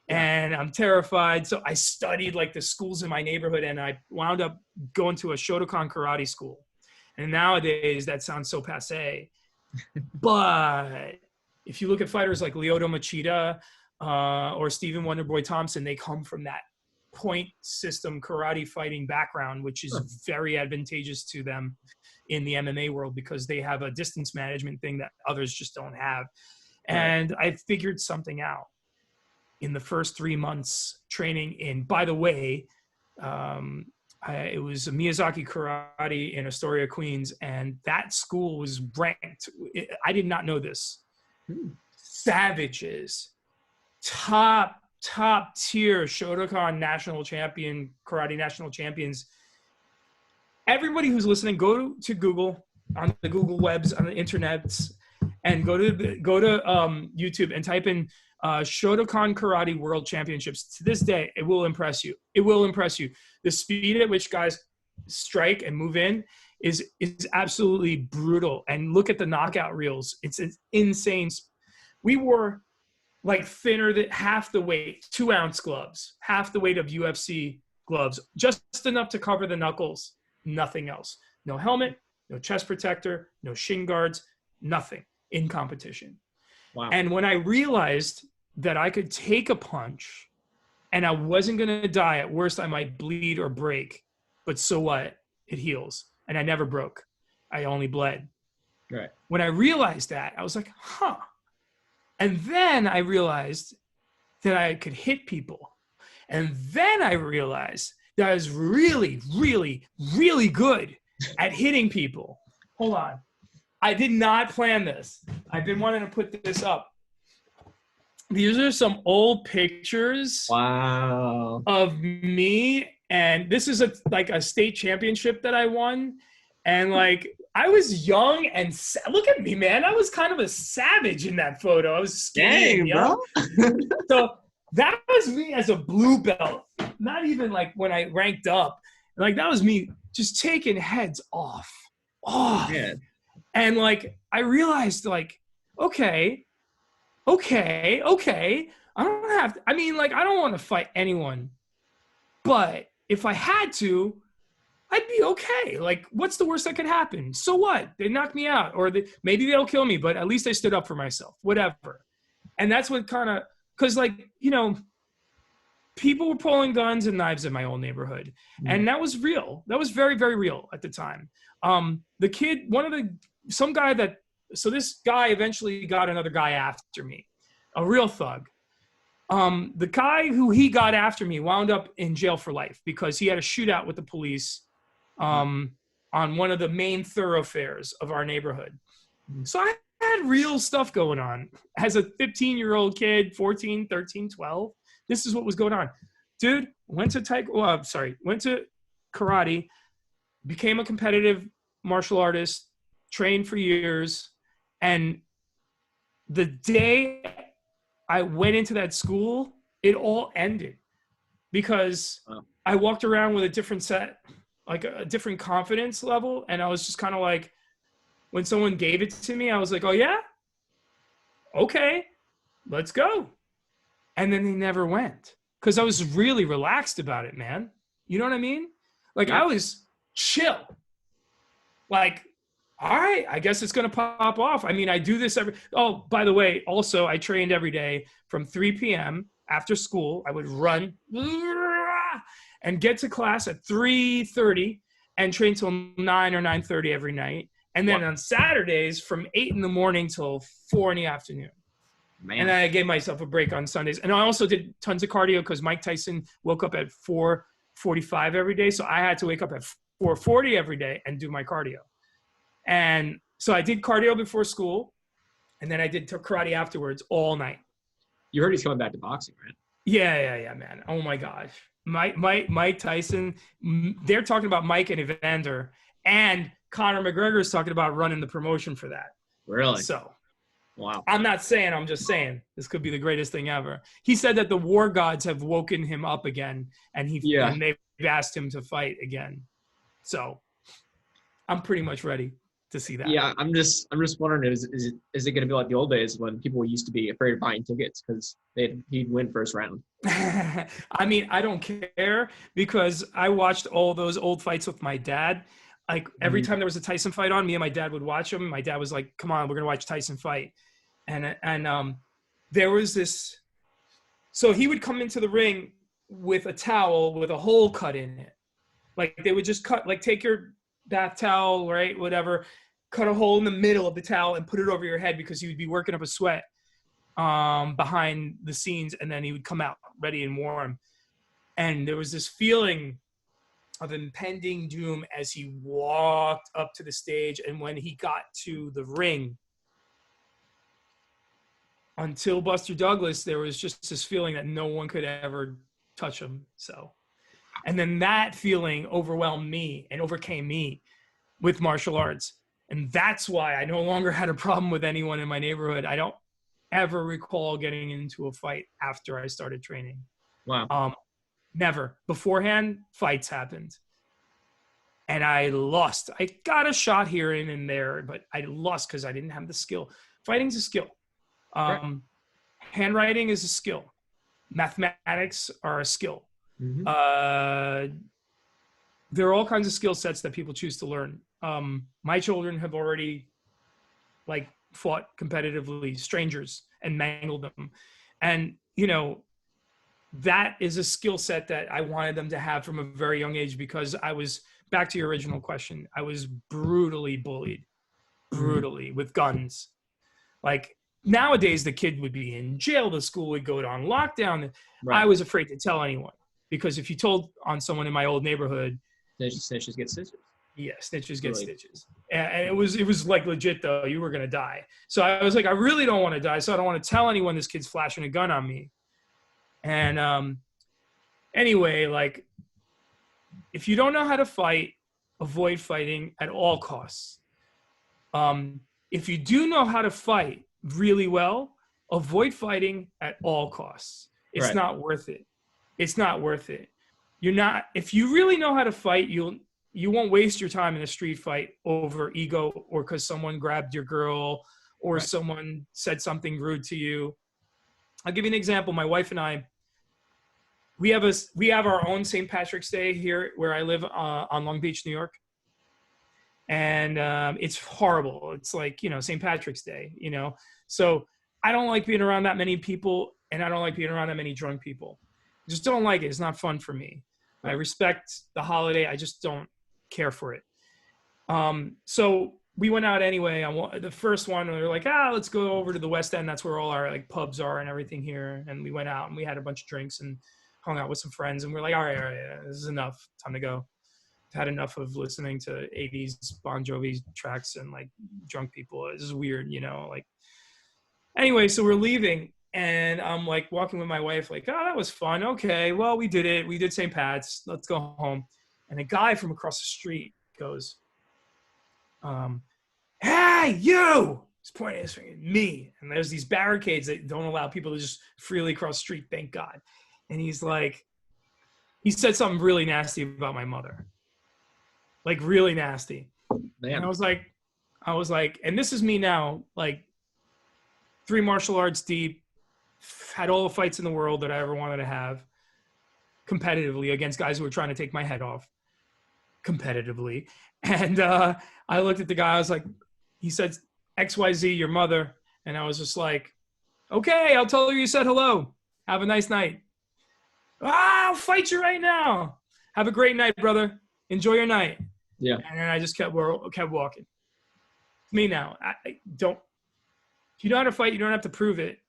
Yeah. And I'm terrified. So I studied like the schools in my neighborhood, and I wound up going to a Shotokan karate school. And nowadays that sounds so passe, but if you look at fighters like Lyoto Machida, or Stephen Wonderboy Thompson, they come from that point system karate fighting background, which is very advantageous to them in the MMA world, because they have a distance management thing that others just don't have. And I figured something out. in the first 3 months training in, by the way, it was a Miyazaki Karate in Astoria, Queens, and that school was ranked. I did not know this. Savages, top tier Shotokan national champion, karate national champions. Everybody who's listening, go to Google, on the Google webs, on the internets, and go to YouTube and type in Shotokan Karate World Championships. To this day, it will impress you. It will impress you. The speed at which guys strike and move in is absolutely brutal. And look at the knockout reels. It's insane. We wore like thinner than half the weight, 2-ounce gloves, half the weight of UFC gloves, just enough to cover the knuckles, nothing else. No helmet, no chest protector, no shin guards, nothing in competition. Wow. And when I realized that I could take a punch and I wasn't going to die, at worst I might bleed or break, but so what? It heals. And I never broke. I only bled. Right. When I realized that, I was like, huh. And then I realized that I could hit people. And then I realized that I was really, really, really good at hitting people. Hold on. I did not plan this. I've been wanting to put this up. These are some old pictures of me. And this is like a state championship that I won. And like, I was young and look at me, man. I was kind of a savage in that photo. I was skinny and young. So that was me as a blue belt. Not even like when I ranked up. Like that was me just taking heads off. Man. And like, I realized like, okay. I don't have to, I mean, like, I don't want to fight anyone, but if I had to, I'd be okay. Like, what's the worst that could happen? So what? They knock me out, or maybe they'll kill me, but at least I stood up for myself, whatever. And that's what kind of, because like, you know, people were pulling guns and knives in my old neighborhood. And that was real. That was very, very real at the time. The kid, so this guy eventually got another guy after me, a real thug. The guy who he got after me wound up in jail for life because he had a shootout with the police on one of the main thoroughfares of our neighborhood. So I had real stuff going on. As a 15-year-old kid, 14, 13, 12, this is what was going on. Dude, went to karate, became a competitive martial artist, trained for years. And the day I went into that school, it all ended because I walked around with a different a different confidence level. And I was just kind of like, when someone gave it to me, I was like, oh yeah? Okay, let's go. And then they never went because I was really relaxed about it, man. You know what I mean? Like I was chill. Like, all right, I guess it's going to pop off. I mean, I do this oh, by the way, also I trained every day from 3 p.m. after school. I would run and get to class at 3:30 and train till 9 or 9:30 every night. And then on Saturdays from 8 in the morning till 4 in the afternoon. Man. And then I gave myself a break on Sundays. And I also did tons of cardio because Mike Tyson woke up at 4:45 every day. So I had to wake up at 4:40 every day and do my cardio. And so I did cardio before school, and then I did karate afterwards all night. You heard he's coming back to boxing, right? Yeah, man. Oh my gosh. Mike Tyson, they're talking about Mike and Evander, and Conor McGregor is talking about running the promotion for that. Really? So, wow. I'm not saying, I'm just saying this could be the greatest thing ever. He said that the war gods have woken him up again, and and they've asked him to fight again. So I'm pretty much ready to see that. Yeah, I'm just wondering, is it going to be like the old days when people used to be afraid of buying tickets because he'd win first round? I mean, I don't care because I watched all those old fights with my dad. Like every time there was a Tyson fight on, me and my dad would watch them. My dad was like, "Come on, we're gonna watch Tyson fight," and there was this. So he would come into the ring with a towel with a hole cut in it. Like they would just take your bath towel, right? Whatever, cut a hole in the middle of the towel and put it over your head because you would be working up a sweat. behind the scenes, and then he would come out ready and warm. And there was this feeling of impending doom as he walked up to the stage. And when he got to the ring, until Buster Douglas, there was just this feeling that no one could ever touch him. So, and then that feeling overwhelmed me and overcame me with martial arts. And that's why I no longer had a problem with anyone in my neighborhood. I don't ever recall getting into a fight after I started training. Wow. Never. Beforehand, fights happened. And I lost. I got a shot here and there, but I lost because I didn't have the skill. Fighting's a skill. Right. Handwriting is a skill. Mathematics are a skill. Mm-hmm. There are all kinds of skill sets that people choose to learn. My children have already fought competitively strangers and mangled them. And, that is a skill set that I wanted them to have from a very young age, because I was, back to your original question, I was brutally bullied, with guns. Like, nowadays, the kid would be in jail, the school would go on lockdown. Right. I was afraid to tell anyone, because if you told on someone in my old neighborhood, snitches get stitches. Yeah, snitches get stitches. And it was like legit though. You were gonna die. So I was like, I really don't want to die. So I don't want to tell anyone this kid's flashing a gun on me. And anyway, like, if you don't know how to fight, avoid fighting at all costs. If you do know how to fight really well, avoid fighting at all costs. It's not worth it. It's not worth it. If you really know how to fight, you won't waste your time in a street fight over ego, or because someone grabbed your girl, or someone said something rude to you. I'll give you an example. My wife and I, we have our own St. Patrick's Day here where I live on Long Beach, New York. And it's horrible. It's like, St. Patrick's Day, So I don't like being around that many people, and I don't like being around that many drunk people. I just don't like it. It's not fun for me. I respect the holiday. I just don't care for it. So we went out anyway. The first one, we were like, let's go over to the West End. That's where all our pubs are and everything here. And we went out and we had a bunch of drinks and hung out with some friends. And we're like, all right, this is enough. Time to go. I've had enough of listening to 80s Bon Jovi tracks and drunk people. This is weird, Anyway, so we're leaving. And I'm walking with my wife, that was fun. Okay, well, we did it. We did St. Pat's. Let's go home. And a guy from across the street goes, hey, you! He's pointing his finger at me. And there's these barricades that don't allow people to just freely cross the street, thank God. And he's like, he said something really nasty about my mother. Really nasty. Man. And I was like, and this is me now, 3 martial arts deep, had all the fights in the world that I ever wanted to have competitively against guys who were trying to take my head off competitively. And I looked at the guy, I was like, he said, XYZ, your mother. And I was just like, okay, I'll tell her you said hello. Have a nice night. I'll fight you right now. Have a great night, brother. Enjoy your night. Yeah. And then I just kept walking. It's me now. I don't, if you know how to fight, you don't have to prove it.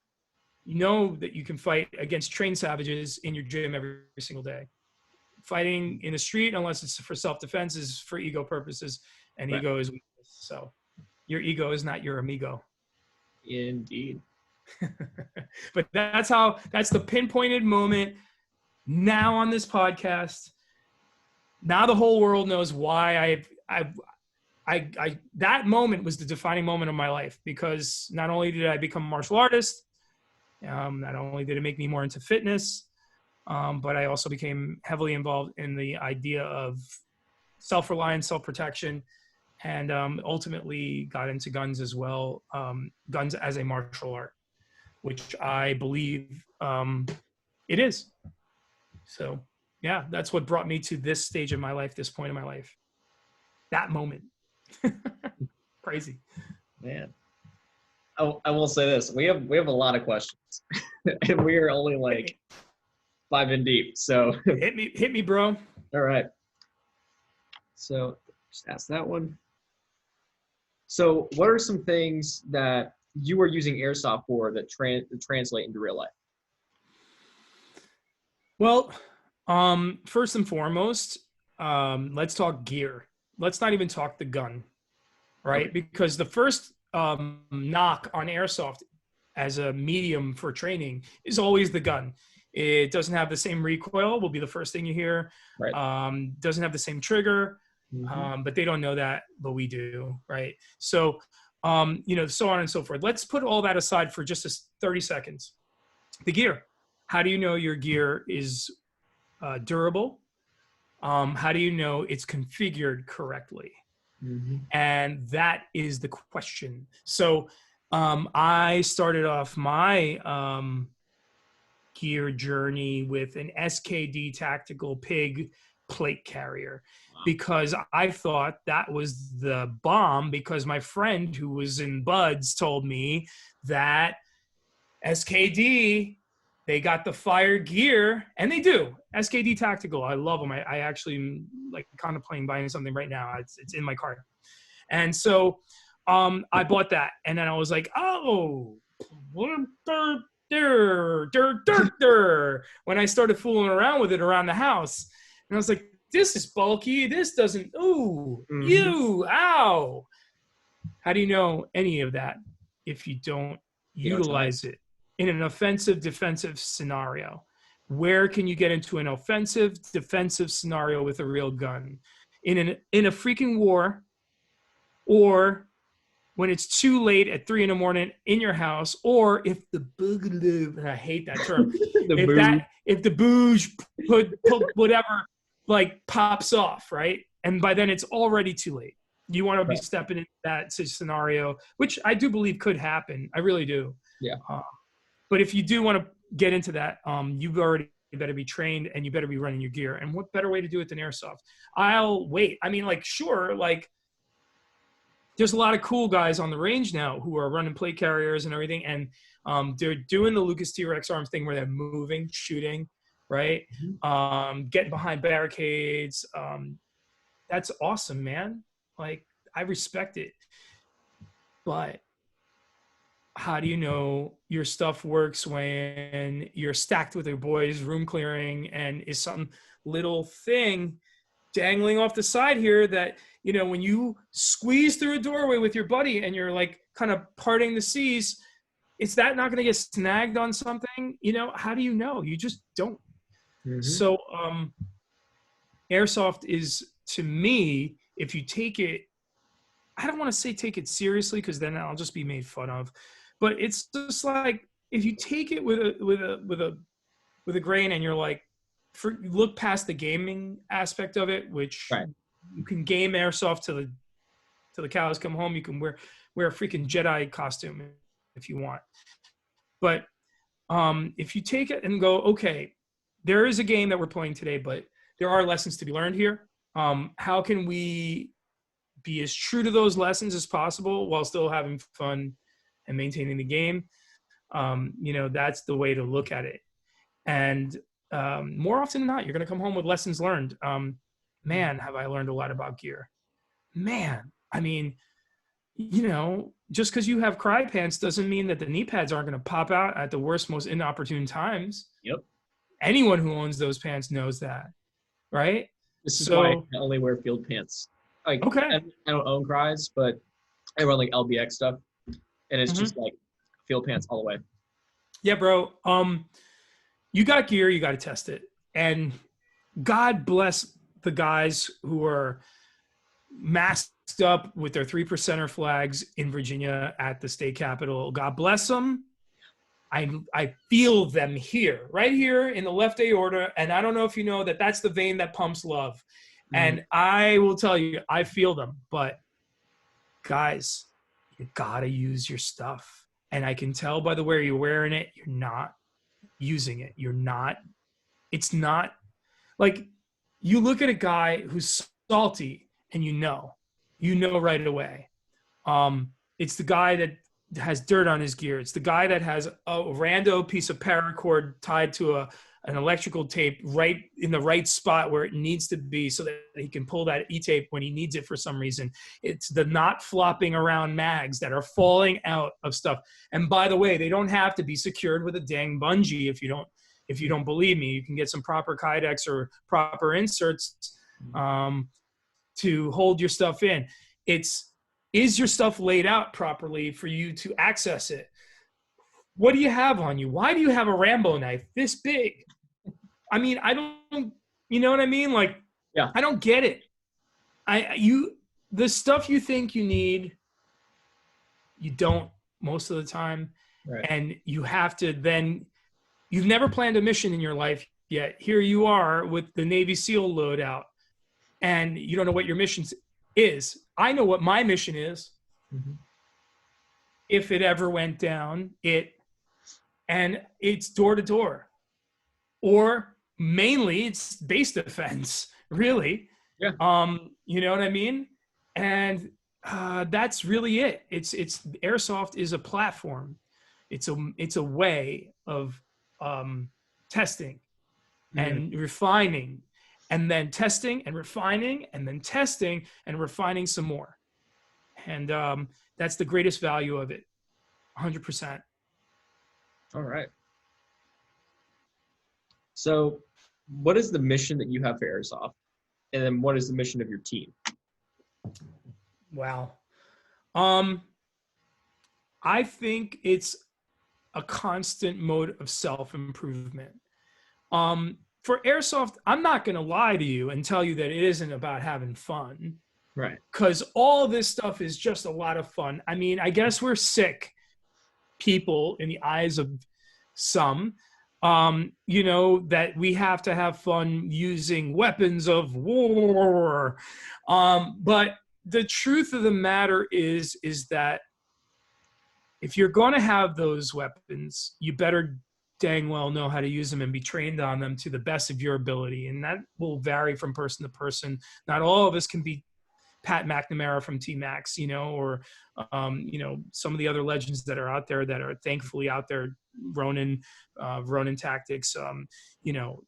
You know that you can fight against trained savages in your gym every single day. Fighting in the street, unless it's for self-defense, is for ego purposes, and ego is weakness. So your ego is not your amigo. Indeed. But that's the pinpointed moment now on this podcast. Now the whole world knows why that moment was the defining moment of my life, because not only did I become a martial artist, not only did it make me more into fitness, but I also became heavily involved in the idea of self-reliance, self-protection, and ultimately got into guns as well, guns as a martial art, which I believe it is. So, yeah, that's what brought me to this stage of my life, this point in my life, that moment. Crazy. Man. I will say this: we have a lot of questions, and we are only 5 in deep. So hit me, bro. All right. So just ask that one. So, what are some things that you were using airsoft for that translate into real life? Well, first and foremost, let's talk gear. Let's not even talk the gun, right? Okay. Because the first knock on airsoft as a medium for training is always the gun. It doesn't have the same recoil, will be the first thing you hear. Right. Doesn't have the same trigger, Mm-hmm. but they don't know that, but we do, right? So, so on and so forth. Let's put all that aside for just 30 seconds. The gear. How do you know your gear is durable? How do you know it's configured correctly? Mm-hmm. And that is the question. So I started off my gear journey with an SKD Tactical Pig plate carrier Wow. because I thought that was the bomb, because my friend who was in Buds told me that SKD, they got the fire gear, and they do. SKD Tactical, I love them. I actually am like contemplating buying something right now. It's in my cart. And so I bought that, and then I was like, oh, when I started fooling around with it around the house. And I was like, this is bulky. This doesn't, ooh, ow. How do you know any of that if you don't utilize it in an offensive defensive scenario? Where can you get into an offensive defensive scenario with a real gun? In a freaking war, or when it's too late at 3 a.m. in your house, or if the boogaloo, I hate that term, if the booge put whatever like pops off, right? And by then it's already too late. You want to be stepping into that scenario, which I do believe could happen. I really do. Yeah. But if you do want to get into that, you've already better be trained, and you better be running your gear. And what better way to do it than airsoft? I'll wait. I mean, like, sure, like, there's a lot of cool guys on the range now who are running plate carriers and everything, and they're doing the Lucas T-Rex arms thing where they're moving, shooting, right? Getting behind barricades. That's awesome, man. Like, I respect it. But how do you know your stuff works when you're stacked with your boys, room clearing, and is some little thing dangling off the side here that, when you squeeze through a doorway with your buddy and you're like kind of parting the seas, is that not going to get snagged on something? How do you know? You just don't. So airsoft is, to me, if you take it, I don't want to say take it seriously, because then I'll just be made fun of, but it's just like, if you take it with a grain, and you're like, look past the gaming aspect of it, which you can game airsoft till the cows come home. You can wear a freaking Jedi costume if you want. But if you take it and go, okay, there is a game that we're playing today, but there are lessons to be learned here. How can we be as true to those lessons as possible while still having fun and maintaining the game? That's the way to look at it. And more often than not, you're going to come home with lessons learned. Man, have I learned a lot about gear. Man, I mean, just because you have cry pants doesn't mean that the knee pads aren't going to pop out at the worst, most inopportune times. Yep. Anyone who owns those pants knows that, right? This is why I only wear field pants. Like, okay. I don't own cries, but I run like LBX stuff, and it's just like field pants all the way. Yeah, bro. You got gear, you got to test it. And God bless the guys who are masked up with their 3%er flags in Virginia at the state capitol. God bless them. I feel them here, right here in the left aorta. And I don't know if you know that that's the vein that pumps love. And I will tell you, I feel them. But guys, you got to use your stuff. And I can tell by the way you're wearing it, you're not using it. It's not like, you look at a guy who's salty and you know right away. It's the guy that has dirt on his gear. It's the guy that has a rando piece of paracord tied to a an electrical tape right in the right spot where it needs to be so that he can pull that E-tape when he needs it for some reason. It's the not flopping around mags that are falling out of stuff. And by the way, they don't have to be secured with a dang bungee. If you don't believe me, you can get some proper Kydex or proper inserts to hold your stuff in. Is your stuff laid out properly for you to access it? What do you have on you? Why do you have a Rambo knife this big? I mean, I don't, you know what I mean? Like, yeah, I don't get it. The stuff you think you need, you don't most of the time. right. And you have to then, you've never planned a mission in your life yet. Here you are with the Navy SEAL loadout, and you don't know what your mission is. I know what my mission is. Mm-hmm. If it ever went down, and it's door to door, or mainly it's base defense, really. Yeah. You know what I mean? And that's really it. It's airsoft is a platform. It's a way of testing and refining, and then testing and refining, and then testing and refining some more. And that's the greatest value of it, 100%. All right. So what is the mission that you have for airsoft? And then what is the mission of your team? Wow. I think it's a constant mode of self-improvement. For airsoft, I'm not going to lie to you and tell you that it isn't about having fun. Right. Because all this stuff is just a lot of fun. I mean, I guess we're sick people in the eyes of some, you know, that we have to have fun using weapons of war. But the truth of the matter is that if you're going to have those weapons, you better dang well know how to use them and be trained on them to the best of your ability. And that will vary from person to person. Not all of us can be Pat McNamara from T-Max, you know, or, you know, some of the other legends that are out there that are thankfully out there, Ronin Tactics, you know,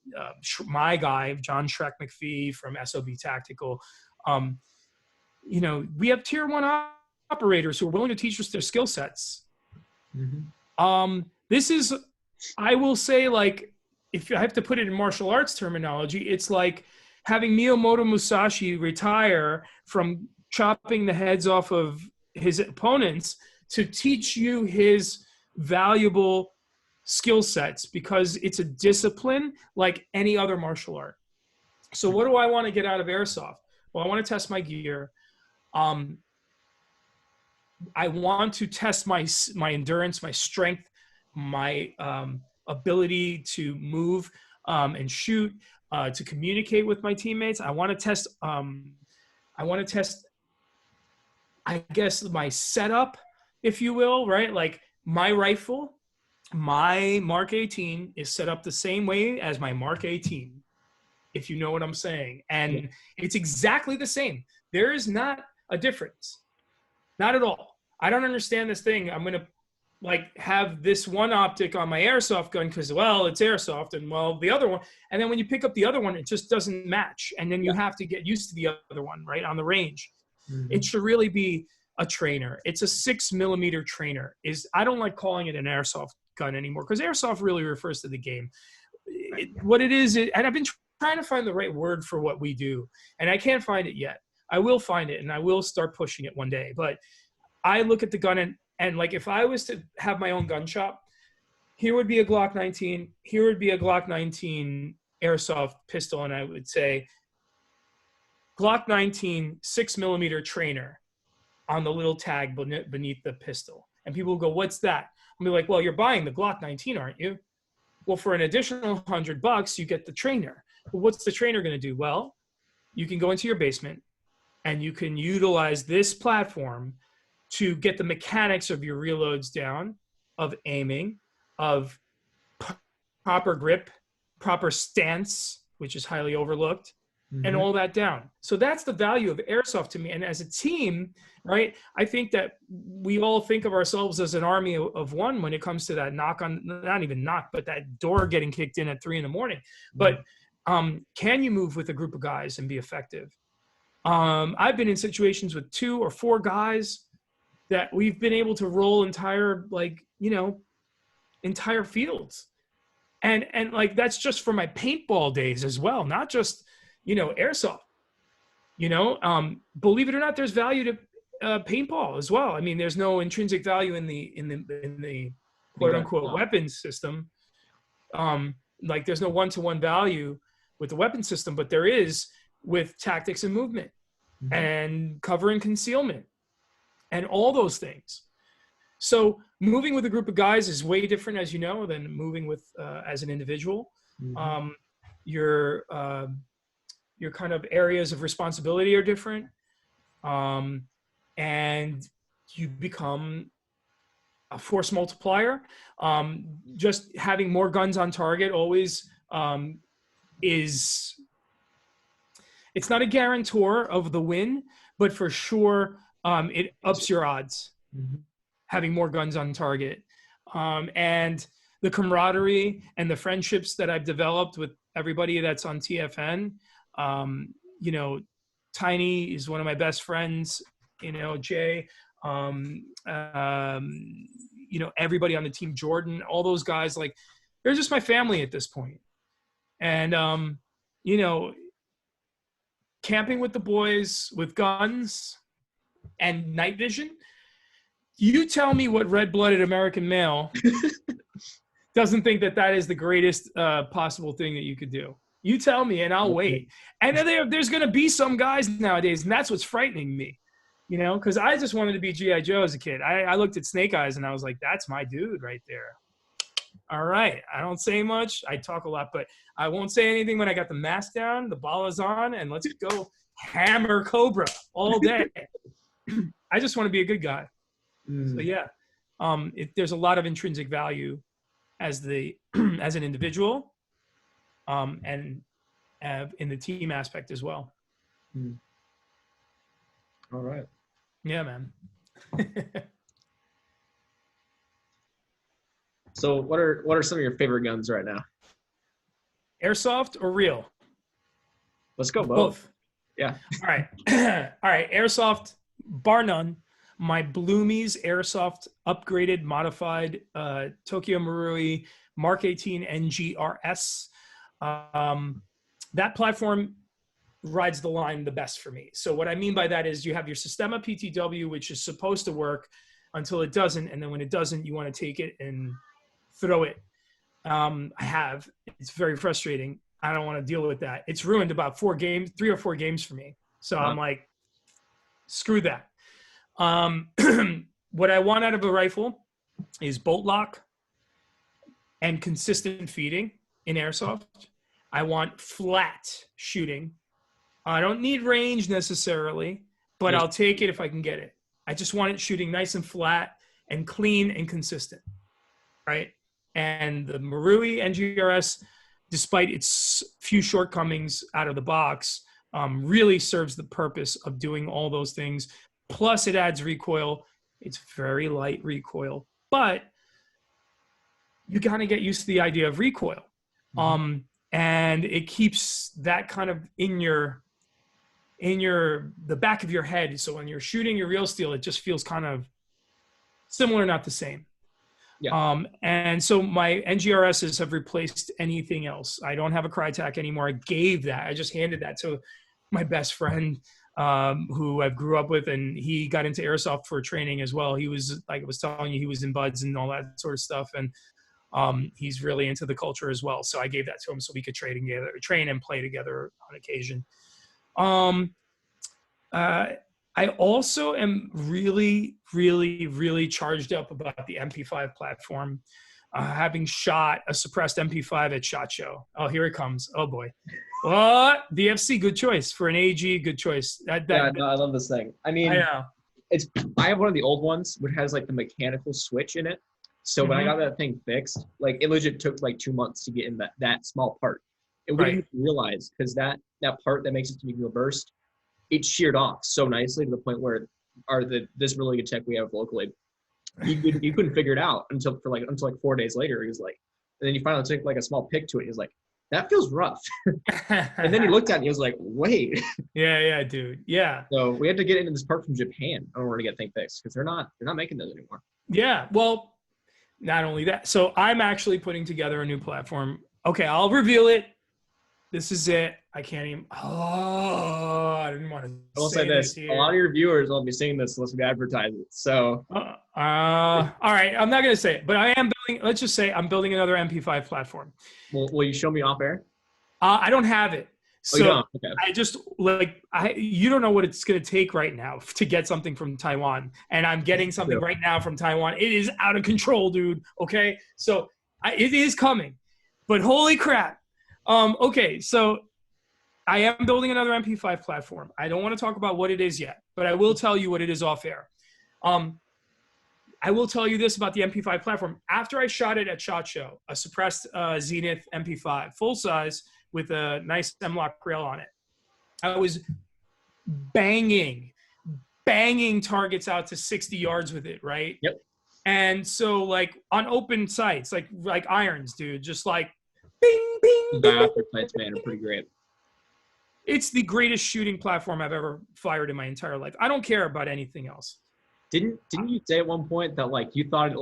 my guy, John Shrek McPhee from SOB Tactical. You know, we have tier 1 operators who are willing to teach us their skill sets. Mm-hmm. This is, I will say, like, if I have to put it in martial arts terminology, it's like having Miyamoto Musashi retire from chopping the heads off of his opponents to teach you his valuable skill sets, because it's a discipline like any other martial art. So what do I want to get out of airsoft? Well, I want to test my gear. I want to test my endurance, my strength, my ability to move and shoot, to communicate with my teammates. I want to test. I guess my setup, if you will, right? Like my rifle, my Mark 18 is set up the same way as my Mark 18, if you know what I'm saying. And it's exactly the same. There is not a difference. Not at all. I don't understand this thing. I'm going to like have this one optic on my airsoft gun because, well, it's airsoft, and well, the other one. And then when you pick up the other one, it just doesn't match. And then you have to get used to the other one, right, on the range. Mm-hmm. It should really be a trainer. It's a 6mm trainer. I don't like calling it an airsoft gun anymore, because airsoft really refers to the game. What it is, and I've been trying to find the right word for what we do, and I can't find it yet. I will find it, and I will start pushing it one day. But I look at the gun, and like if I was to have my own gun shop, here would be a Glock 19, here would be a Glock 19 airsoft pistol, and I would say Glock 19 6mm trainer on the little tag beneath the pistol. And people will go, what's that? I'll be like, well, you're buying the Glock 19, aren't you? Well, for an additional $100, you get the trainer. Well, what's the trainer going to do? Well, you can go into your basement and you can utilize this platform to get the mechanics of your reloads down, of aiming, of proper grip, proper stance, which is highly overlooked, and all that down. So that's the value of airsoft to me. And as a team, right, I think that we all think of ourselves as an army of one when it comes to that not even knock, but that door getting kicked in at 3 a.m. But can you move with a group of guys and be effective? I've been in situations with 2 or 4 guys that we've been able to roll entire fields. And like, that's just for my paintball days as well, not just, airsoft. Believe it or not, there's value to paintball as well. I mean, there's no intrinsic value in the quote unquote weapons system. Like, there's no one-to-one value with the weapon system, but there is with tactics and movement and cover and concealment and all those things. So moving with a group of guys is way different, as you know, than moving with as an individual. Your kind of areas of responsibility are different, and you become a force multiplier. Just having more guns on target always it's not a guarantor of the win, but for sure it ups your odds. Having more guns on target, and the camaraderie and the friendships that I've developed with everybody that's on TFN. Tiny is one of my best friends, Jay, everybody on the team, Jordan, all those guys, like, they're just my family at this point. And, camping with the boys with guns and night vision. You tell me what red-blooded American male doesn't think that is the greatest possible thing that you could do. You tell me, and I'll wait. And then there's going to be some guys nowadays, and that's what's frightening me, because I just wanted to be G.I. Joe as a kid. I looked at Snake Eyes, and I was like, that's my dude right there. All right. I don't say much. I talk a lot, but I won't say anything when I got the mask down, the ball is on, and let's go hammer Cobra all day. I just want to be a good guy. So yeah, there's a lot of intrinsic value as an individual, and in the team aspect as well. All right. Yeah, man. So what are some of your favorite guns right now? Airsoft or real? Let's go both. Yeah. All right. All right. Airsoft, bar none. My Bloomies Airsoft upgraded, modified Tokyo Marui Mark 18 NGRS. That platform rides the line the best for me. So what I mean by that is you have your Sistema PTW, which is supposed to work until it doesn't. And then when it doesn't, you want to take it and throw it. It's very frustrating. I don't want to deal with that. It's ruined about 3 or 4 games for me. So I'm like, screw that. What I want out of a rifle is bolt lock and consistent feeding in airsoft. I want flat shooting. I don't need range necessarily, but I'll take it if I can get it. I just want it shooting nice and flat and clean and consistent, right? And the Marui NGRS, despite its few shortcomings out of the box, really serves the purpose of doing all those things. Plus, it adds recoil. It's very light recoil, but you kind of get used to the idea of recoil. And it keeps that kind of in the back of your head. So when you're shooting your real steel, it just feels kind of similar, not the same. Yeah. And so my NGRSs have replaced anything else. I don't have a Crytac anymore. I just handed that to my best friend, who I grew up with, and he got into airsoft for training as well. He was, like I was telling you, he was in Buds and all that sort of stuff. And he's really into the culture as well. So I gave that to him so we could train and play together on occasion. I also am really, really, really charged up about the MP5 platform. Having shot a suppressed MP5 at SHOT Show. Oh, here it comes. Oh boy. What? VFC, good choice. For an AG, good choice. I love this thing. I mean, I have one of the old ones which has like the mechanical switch in it. So when I got that thing fixed, like it legit took like 2 months to get in that small part. And we didn't realize, because that part that makes it to make a burst, it sheared off so nicely to the point where this really good tech we have locally, you couldn't figure it out until 4 days later. He was like, and then you finally took like a small pick to it. He was like, that feels rough. And then he looked at it and he was like, wait. Yeah, dude. Yeah. So we had to get into this part from Japan in order to get things fixed, because they're not making those anymore. Yeah. Well, not only that. So I'm actually putting together a new platform. Okay, I'll reveal it. This is it. I can't even. Oh, I didn't want to. I will say this: a lot of your viewers won't be seeing this unless we advertise it. So. All right. I'm not going to say it, but I am building. Let's just say I'm building another MP5 platform. Will you show me off air? I don't have it. So okay. I just you don't know what it's going to take right now to get something from Taiwan, and I'm getting something right now from Taiwan. It is out of control, dude. Okay, so it is coming, but holy crap. Okay, so I am building another MP5 platform. I don't want to talk about what it is yet, but I will tell you what it is off air. I will tell you this about the MP5 platform. After I shot it at SHOT Show, a suppressed Zenith MP5, full size, with a nice M-Lock rail on it, I was banging targets out to 60 yards with it, right? Yep. And so, like, on open sites, like irons, dude, just like, bing, bing, the bing, diopter sights, man, are pretty great. It's the greatest shooting platform I've ever fired in my entire life. I don't care about anything else. Didn't you say at one point that like you thought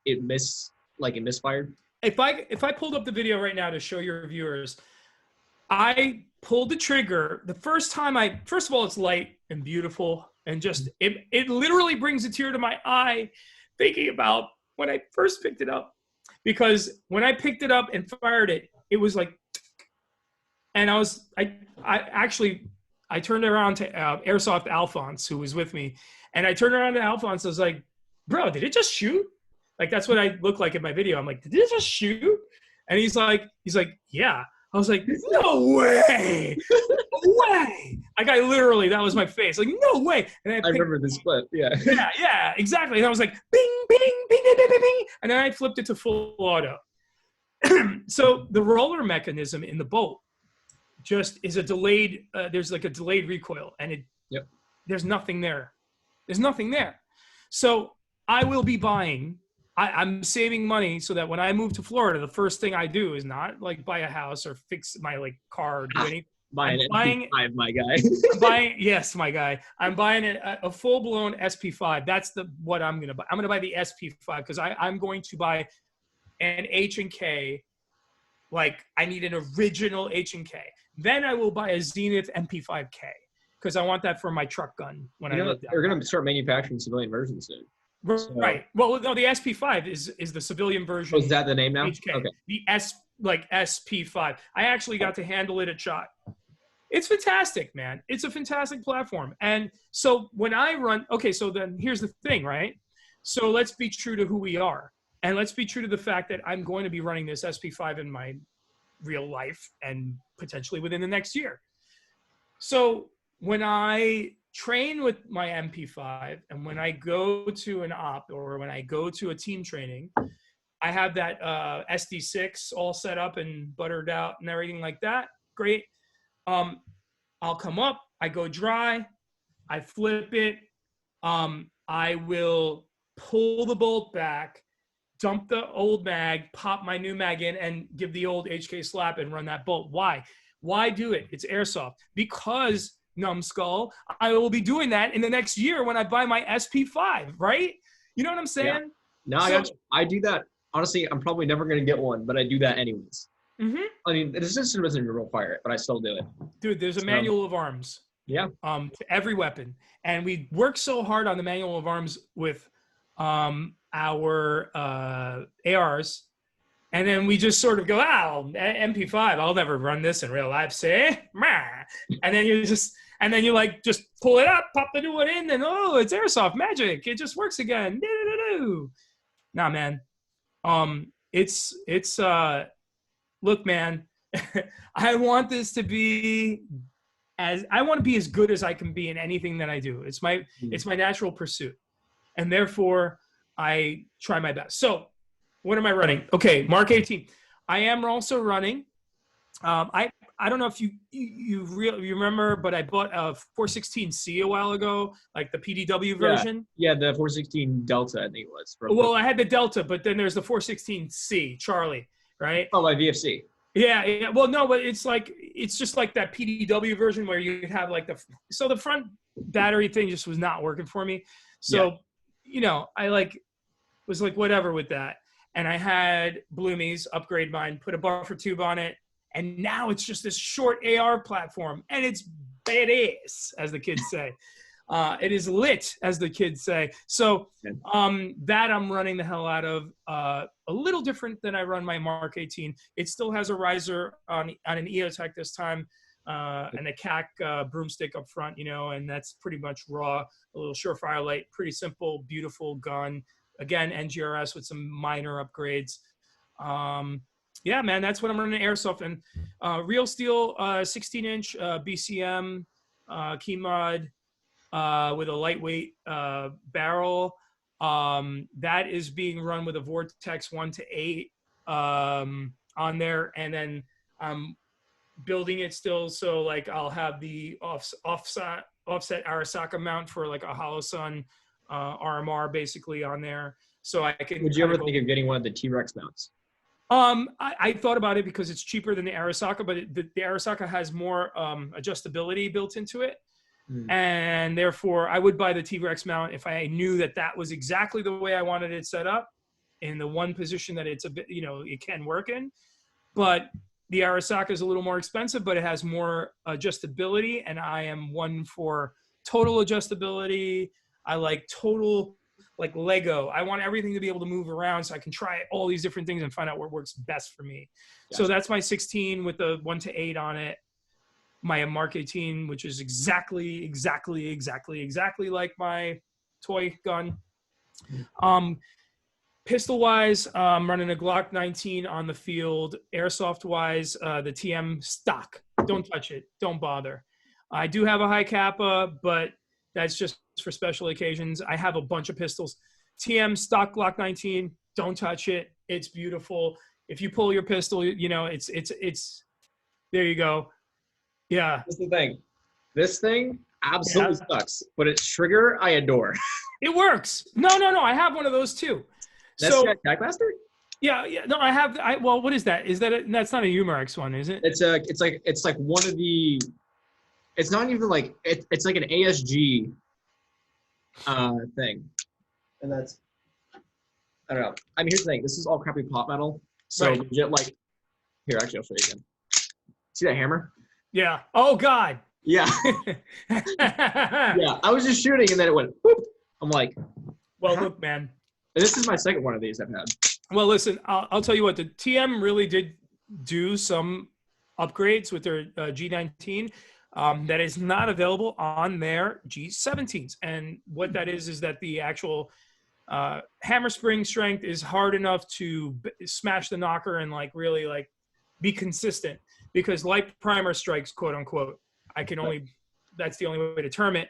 it misfired? If I pulled up the video right now to show your viewers, I pulled the trigger. The first time first of all, it's light and beautiful, and just it literally brings a tear to my eye thinking about when I first picked it up, because when I picked it up and fired it, it was like, and I turned around to Airsoft Alphonse, who was with me, and I turned around to Alphonse. I was like, bro, did it just shoot? Like, that's what I look like in my video. I'm like, did it just shoot? And he's like, yeah. I was like, no way, no way. Like, I literally, that was my face. Like, no way. And I remember this clip. Yeah. Yeah, exactly. And I was like, bing, bing, bing, bing, bing, bing, bing. And then I flipped it to full auto. So the roller mechanism in the bolt just is a delayed, there's like a delayed recoil, and there's nothing there. There's nothing there. So I will be buying, I'm saving money so that when I move to Florida, the first thing I do is not like buy a house or fix my like car or do anything. My guy. Yes, my guy. I'm buying a full-blown SP5. That's what I'm going to buy. I'm going to buy the SP5 because I'm going to buy an H&K. Like, I need an original H&K. Then I will buy a Zenith MP5K because I want that for my truck gun when I live down. They're going to start manufacturing civilian versions soon. Right. Well, no, the SP5 is the civilian version. Oh, is that the name now? HK. Okay. The SP5. I actually got to handle it at SHOT. It's fantastic, man. It's a fantastic platform. And so when I run, okay, so then here's the thing, right? So let's be true to who we are. And let's be true to the fact that I'm going to be running this SP5 in my real life and potentially within the next year. So when I train with my MP5 and when I go to an op or when I go to a team training, I have that SD6 all set up and buttered out and everything like that. Great. I'll come up, I go dry, I flip it. I will pull the bolt back, dump the old mag, pop my new mag in, and give the old HK slap and run that bolt. Why? Why do it? It's airsoft. Because, numbskull, I will be doing that in the next year when I buy my SP5, right? You know what I'm saying? Yeah. No, I do that. Honestly, I'm probably never going to get one, but I do that anyways. Mm-hmm. I mean, the system doesn't require it, but I still do it. Dude, there's a manual of arms. Yeah. To every weapon. And we work so hard on the manual of arms with our ARs. And then we just sort of go, MP5, I'll never run this in real life, say. And then you like just pull it up, pop the new one in, and oh, it's airsoft magic. It just works again. Nah, man. Look, man, I want this to be I want to be as good as I can be in anything that I do. It's my natural pursuit. And therefore I try my best. So what am I running? Okay, Mark 18. I am also running. I I don't know if you remember, but I bought a 416C a while ago, like the PDW version. Yeah, the 416 Delta, I think it was. Well, I had the Delta, but then there's the 416C, Charlie, right? Oh, by VFC. Yeah, yeah. Well, no, but it's just like that PDW version where you have like the front battery thing just was not working for me. So, I was like whatever with that. And I had Bloomies upgrade mine, put a buffer tube on it, and now it's just this short AR platform, and it's badass, as the kids say. It is lit, as the kids say. So that I'm running the hell out of. A little different than I run my Mark 18. It still has a riser on an EOTech this time, and a CAC broomstick up front, and that's pretty much raw. A little Surefire light, pretty simple, beautiful gun. Again, NGRS with some minor upgrades. Yeah, man, that's what I'm running airsoft. And Real Steel 16-inch BCM key mod with a lightweight barrel. That is being run with a Vortex 1-8 on there. And then I'm building it still. So like I'll have the offset Arasaka mount for like a Hollow Sun RMR basically on there. So I can. Would you ever think of getting one of the T-Rex mounts? I thought about it because it's cheaper than the Arasaka, but the Arasaka has more adjustability built into it. And therefore I would buy the T-Rex mount if I knew that was exactly the way I wanted it set up in the one position that it's a bit, it can work in. But the Arasaka is a little more expensive, but it has more adjustability, and I am one for total adjustability. I like total, like Lego. I want everything to be able to move around so I can try all these different things and find out what works best for me. Gotcha. So that's my 16 with the 1-8 on it. My Mark 18, which is exactly like my toy gun. Pistol-wise, I'm running a Glock 19 on the field. Airsoft-wise, the TM stock. Don't touch it. Don't bother. I do have a high Kappa, but that's just for special occasions. I have a bunch of pistols. TM stock Glock 19. Don't touch it. It's beautiful. If you pull your pistol, it's there you go. Yeah. That's the thing. This thing absolutely sucks, but its trigger I adore. It works. No. I have one of those too. That's so Jackmaster? Yeah. No, I have. Well, what is that? Is that that's not a Umarex one, is it? It's like one of the. It's not even like it's like an ASG thing, and that's. I don't know. I mean, here's the thing. This is all crappy pop metal. So right. Legit, like, here, actually, I'll show you again. See that hammer? Yeah. Oh God. Yeah. Yeah. I was just shooting, and then it went. Whoop. I'm like. Well, look, man. And this is my second one of these I've had. Well, listen. I'll tell you what. The TM really did do some upgrades with their G19 that is not available on their G17s. And what that is that the actual hammer spring strength is hard enough to smash the knocker and like really like be consistent, because light primer strikes, quote unquote, that's the only way to term it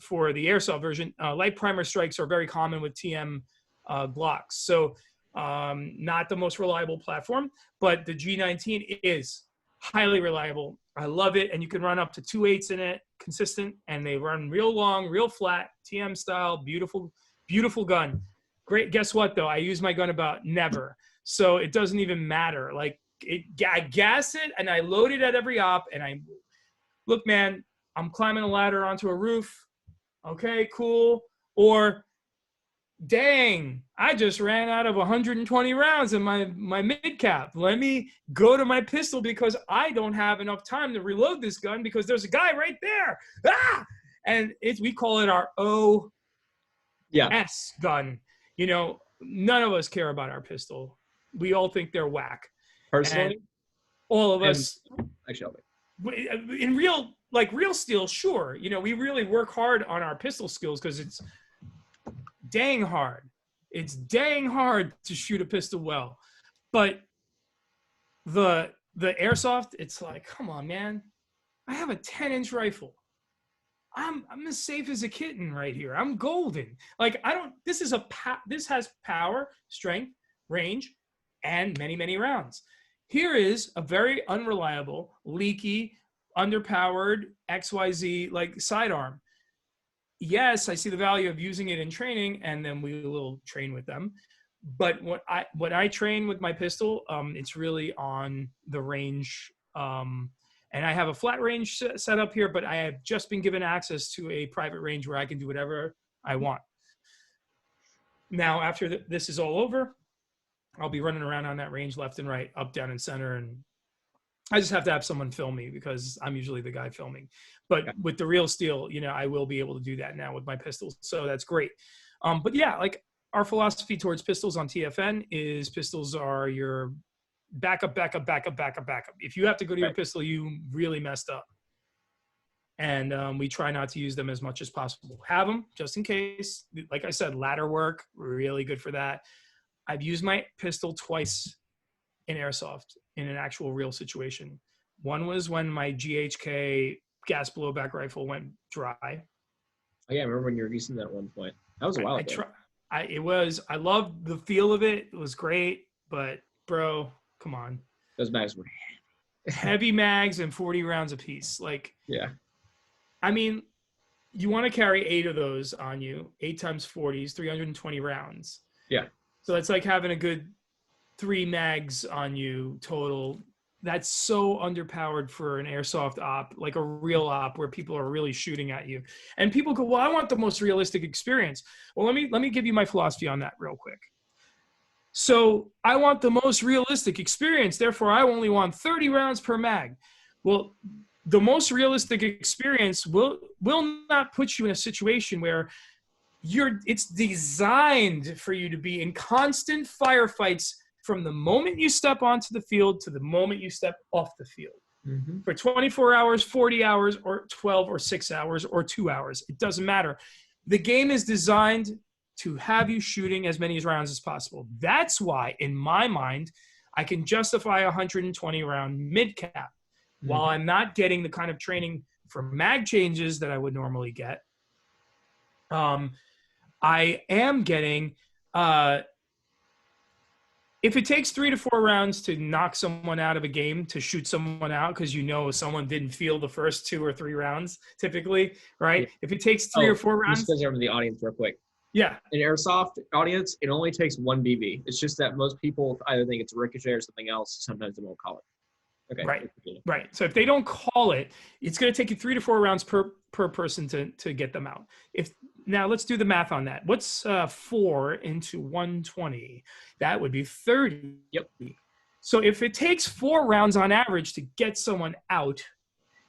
for the airsoft version. Light primer strikes are very common with TM Glocks. So not the most reliable platform, but the G19 is highly reliable. I love it. And you can run up to 2/8 in it, consistent, and they run real long, real flat, TM style, beautiful, beautiful gun. Great. Guess what though? I use my gun about never. So it doesn't even matter. Like I gas it and I load it at every op, and look, man, I'm climbing a ladder onto a roof. Okay, cool. Or dang, I just ran out of 120 rounds in my mid cap. Let me go to my pistol because I don't have enough time to reload this gun because there's a guy right there. Ah! And we call it our OS gun. None of us care about our pistol. We all think they're whack. Personally, and all of us. Actually, in real steel, sure. We really work hard on our pistol skills because it's dang hard. It's dang hard to shoot a pistol well. But the airsoft, it's like, come on, man. I have a 10-inch rifle. I'm as safe as a kitten right here. I'm golden. Like this has power, strength, range, and many, many rounds. here is a very unreliable, leaky, underpowered XYZ like sidearm. Yes, I see the value of using it in training, and then we will train with them. But when I train with my pistol, it's really on the range. And I have a flat range set up here, but I have just been given access to a private range where I can do whatever I want. Now, after this is all over, I'll be running around on that range left and right, up, down, and center. And I just have to have someone film me because I'm usually the guy filming. But with the real steel, you know, I will be able to do that now with my pistols. So that's great. But yeah, like our philosophy towards pistols on TFN is pistols are your backup, backup, backup, backup, backup. If you have to go to your pistol, you really messed up. And we try not to use them as much as possible. Have them just in case. Like I said, ladder work, really good for that. I've used my pistol twice in airsoft in an actual real situation. One was when my GHK gas blowback rifle went dry. Oh, yeah, I remember when you were using that at one point. That was a while ago. I loved the feel of it. It was great, but bro, come on. Those mags were heavy mags and 40 rounds a piece. Like, yeah. I mean, you want to carry 8 of those on you, 8 times 40s, 320 rounds. Yeah. So it's like having a good 3 mags on you total. That's so underpowered for an airsoft op, like a real op where people are really shooting at you. And people go, well, I want the most realistic experience. Well, let me give you my philosophy on that real quick. So I want the most realistic experience. Therefore, I only want 30 rounds per mag. Well, the most realistic experience will not put you in a situation where it's designed for you to be in constant firefights from the moment you step onto the field to the moment you step off the field. Mm-hmm. For 24 hours, 40 hours, or 12 or 6 hours or 2 hours. It doesn't matter. The game is designed to have you shooting as many rounds as possible. That's why, in my mind, I can justify a 120 round mid cap. Mm-hmm. While I'm not getting the kind of training for mag changes that I would normally get, I am getting, if it takes 3 to 4 rounds to knock someone out of a game, to shoot someone out because you know someone didn't feel the first 2 or 3 rounds, typically, right? Yeah. If it takes 3 or 4 rounds. Just over the audience real quick. Yeah. In airsoft audience, it only takes 1 BB. It's just that most people either think it's a ricochet or something else. Sometimes they won't call it. Okay. Right. So if they don't call it, it's going to take you 3 to 4 rounds per person to get them out. Now let's do the math on that. What's 4 into 120? That would be 30. Yep. So if it takes 4 rounds on average to get someone out,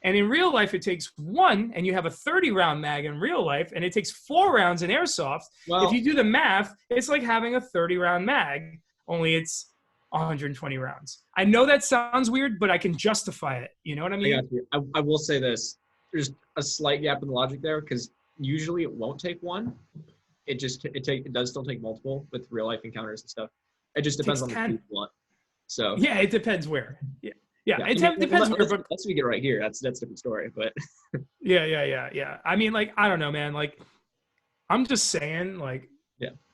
and in real life it takes 1, and you have a 30 round mag in real life, and it takes 4 rounds in airsoft, if you do the math, it's like having a 30 round mag, only it's 120 rounds. I know that sounds weird, but I can justify it. You know what I mean? I got you. I will say this. There's a slight gap in the logic there because usually it won't take 1. It does still take multiple with real life encounters and stuff. It just depends on the people you want. So yeah, it depends where. Yeah. It depends where. But let's we get right here. That's a different story. But yeah. I mean, like, I don't know, man. Like, I'm just saying, like,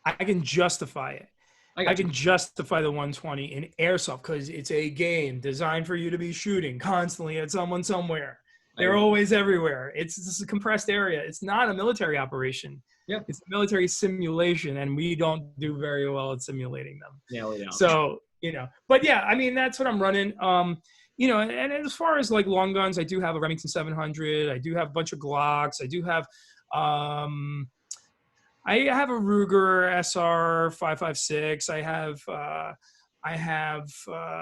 I can justify it. I can justify the 120 in airsoft because it's a game designed for you to be shooting constantly at someone somewhere. They're always everywhere. It's a compressed area. It's not a military operation. Yeah. It's a military simulation, and we don't do very well at simulating them. Yeah, we don't. So, but yeah, I mean, that's what I'm running. And as far as like long guns, I do have a Remington 700. I do have a bunch of Glocks. I do have, I have a Ruger SR 5.56. I have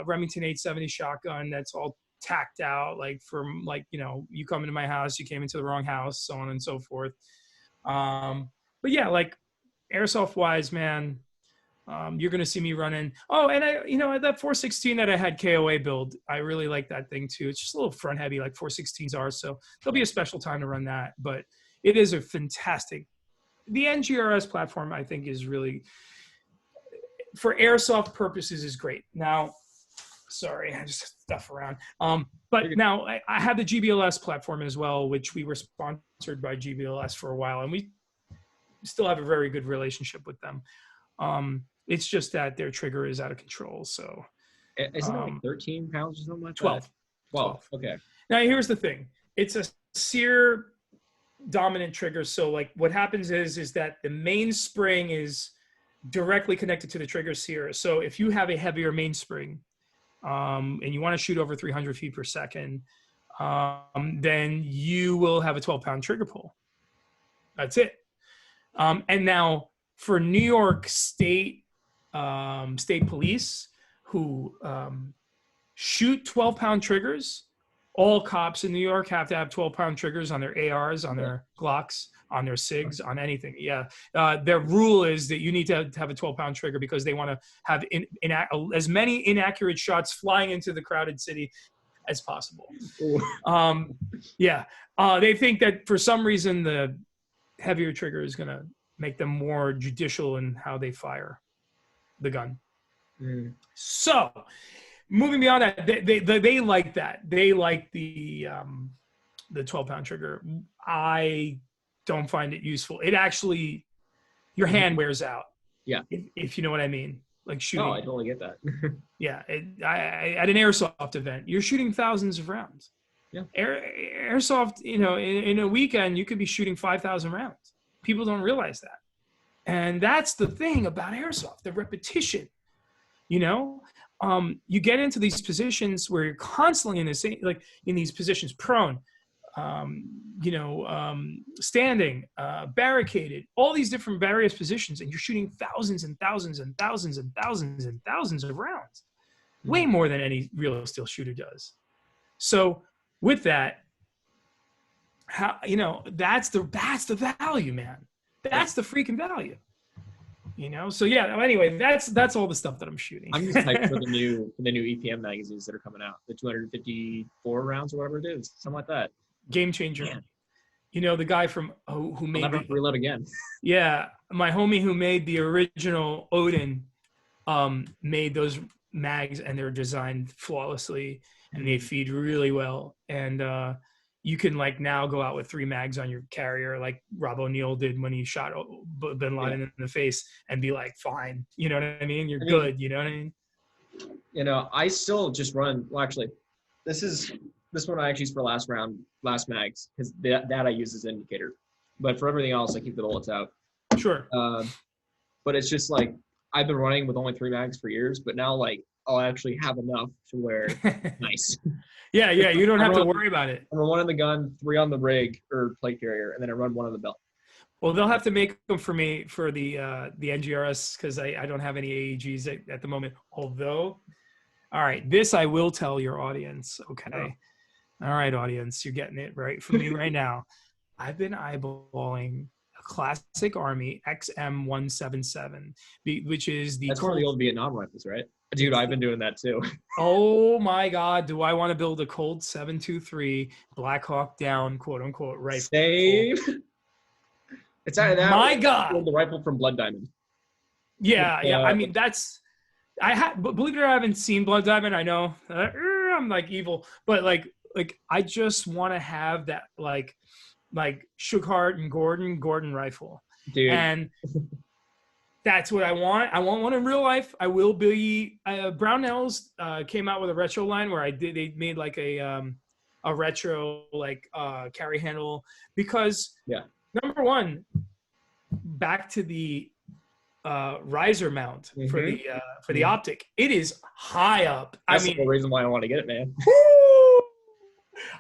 Remington 870 shotgun that's all tacked out, like from like, you come into my house, you came into the wrong house, so on and so forth. But yeah, like airsoft wise, man, you're going to see me running. Oh, and that 416 that I had KOA build, I really like that thing too. It's just a little front heavy like 416s are. So there'll be a special time to run that, but it is a fantastic, the NGRS platform, I think, is really, for airsoft purposes, is great. Now, sorry, I just stuff around. But now I have the GBLS platform as well, which we were sponsored by GBLS for a while, and we still have a very good relationship with them. It's just that their trigger is out of control. So Isn't it like 13 pounds or something like 12. that? 12. Okay. Now, here's the thing. It's a sear dominant trigger. So like what happens is that the mainspring is directly connected to the trigger sear. So if you have a heavier mainspring and you want to shoot over 300 feet per second, then you will have a 12-pound trigger pull. That's it. And now for New York State police who shoot 12-pound triggers, all cops in New York have to have 12-pound triggers on their ARs, on their Glocks, on their SIGs, on anything. Yeah. Their rule is that you need to have a 12-pound trigger because they want to have as many inaccurate shots flying into the crowded city as possible. They think that for some reason the heavier trigger is going to make them more judicial in how they fire the gun. So moving beyond that, they like that. They like the 12-pound trigger. I don't find it useful. It actually, your hand wears out. Yeah. If you know what I mean. Like shooting. Oh, I totally get that. Yeah. At an airsoft event, you're shooting thousands of rounds. Yeah. Airsoft, in a weekend, you could be shooting 5,000 rounds. People don't realize that. And that's the thing about airsoft, the repetition. You get into these positions where you're constantly in these positions, prone, standing, barricaded, all these different various positions, and you're shooting thousands and thousands and thousands and thousands and thousands of rounds, way more than any real steel shooter does. So with that, that's the value, man. That's the freaking value. So yeah. Anyway, that's all the stuff that I'm shooting. I'm just hyped for the new EPM magazines that are coming out. The 254 rounds or whatever it is, something like that. Game changer. Man. The guy from who made I'll never reload again. Yeah, my homie who made the original Odin made those mags, and they're designed flawlessly, and they feed really well. And you can now go out with 3 mags on your carrier, like Rob O'Neill did when he shot Bin Laden in the face, and be like, fine. You know what I mean? You're good. You know what I mean? I still just run. Well, actually, this one I actually use for last mags, because that I use as an indicator. But for everything else, I keep the bullets out. Sure. But it's just I've been running with only 3 mags for years, but now I'll actually have enough to where nice. Yeah, you don't have to worry about it. I run 1 on the gun, 3 on the rig or plate carrier, and then I run 1 on the belt. Well, they'll have to make them for me for the NGRS, because I don't have any AEGs at the moment. Although, all right, this I will tell your audience. Okay. Oh. All right, audience, you're getting it right from me right now. I've been eyeballing a classic Army XM177, which is that's one of the old Vietnam rifles, right? Dude, I've been doing that too. Oh my God, do I want to build a Colt 723 Black Hawk Down, quote unquote, rifle? Same. It's out of that. My God, the rifle from Blood Diamond. Yeah. I mean, believe it or not, I haven't seen Blood Diamond. I know I'm evil, but I just want to have that like Shughart and Gordon rifle, dude. And that's what I want. I want one in real life. I will be. Brownells came out with a retro line where they made a retro carry handle, because number one, back to the riser mount for the optic. It is high up. That's the reason why I want to get it, man.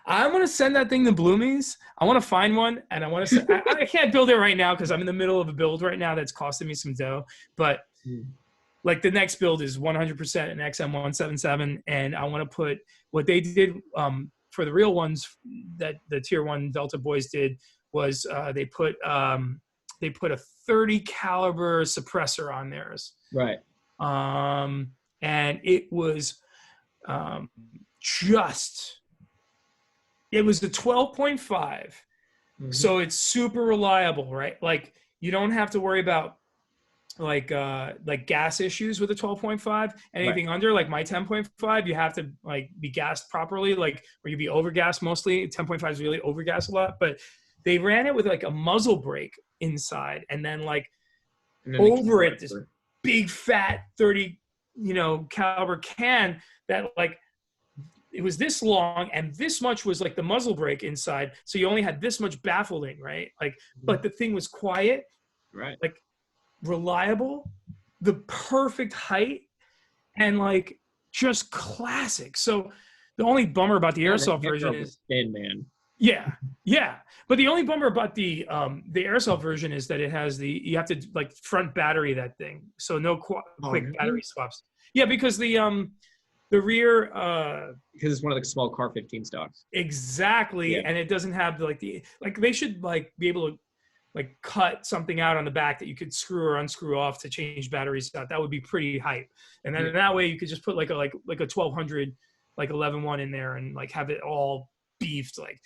I'm gonna send that thing to Bloomies. I want to find one, and I want to. I can't build it right now because I'm in the middle of a build right now that's costing me some dough. But the next build is 100% an XM177, and I want to put what they did for the real ones that the Tier 1 Delta boys did was they put a 30 caliber suppressor on theirs. Right. And it was it was the 12.5. So it's super reliable, right? You don't have to worry about gas issues with a 12.5. Anything under my 10.5, you have to be gassed properly, where you be overgassed mostly. 10.5 is really overgassed a lot, but they ran it with a muzzle brake inside, and then over it this big fat 30 caliber can that like it was this long and this much was like the muzzle brake inside. So you only had this much baffling, right? Like, but the thing was quiet, right? Like reliable, the perfect height, and like just classic. So the only bummer about the airsoft version is man. Yeah. But the only bummer about the airsoft version is that it has you have to like front battery that thing. So no quick battery swaps. Yeah, because the rear because it's one of the small car 15 stocks. Exactly. Yeah. And it doesn't have they should like be able to like cut something out on the back that you could screw or unscrew off to change batteries out. That would be pretty hype. And then that way you could just put like a 1200 like 11.1 in there and like have it all beefed, like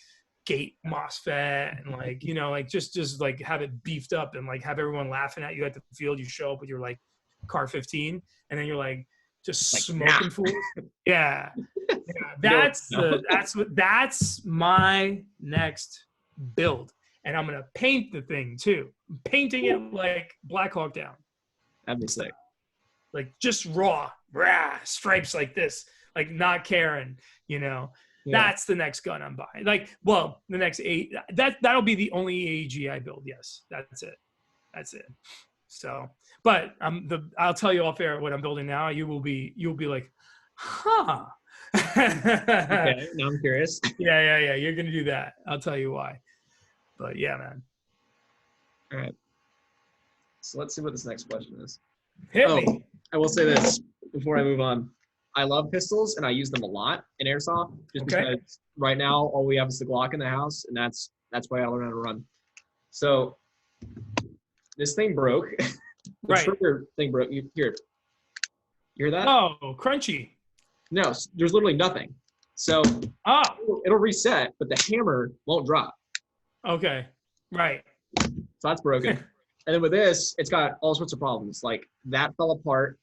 gate MOSFET and like like just like have it beefed up and like have everyone laughing at you at the field. You show up with your like car 15 and then you're like just like, smoking fools. Yeah. That's my next build. And I'm gonna paint the thing too. I'm painting it like Black Hawk Down. That'd be sick. Like just raw stripes like this, like not caring, Yeah. That's the next gun I'm buying. Like, well, the next that'll be the only AEG I build. Yes, that's it. So, but I'll tell you off air what I'm building now. You'll be like, huh? Okay, now I'm curious. Yeah. You're gonna do that. I'll tell you why. But yeah, man. All right. So let's see what this next question is. Hit me. I will say this before I move on. I love pistols and I use them a lot in airsoft just because right now all we have is the Glock in the house and that's why I learned how to run. So this thing broke. The trigger thing broke. You hear that? Oh, crunchy. No, there's literally nothing. So it'll reset, but the hammer won't drop. Okay. Right. So that's broken. And then with this, it's got all sorts of problems. Like that fell apart.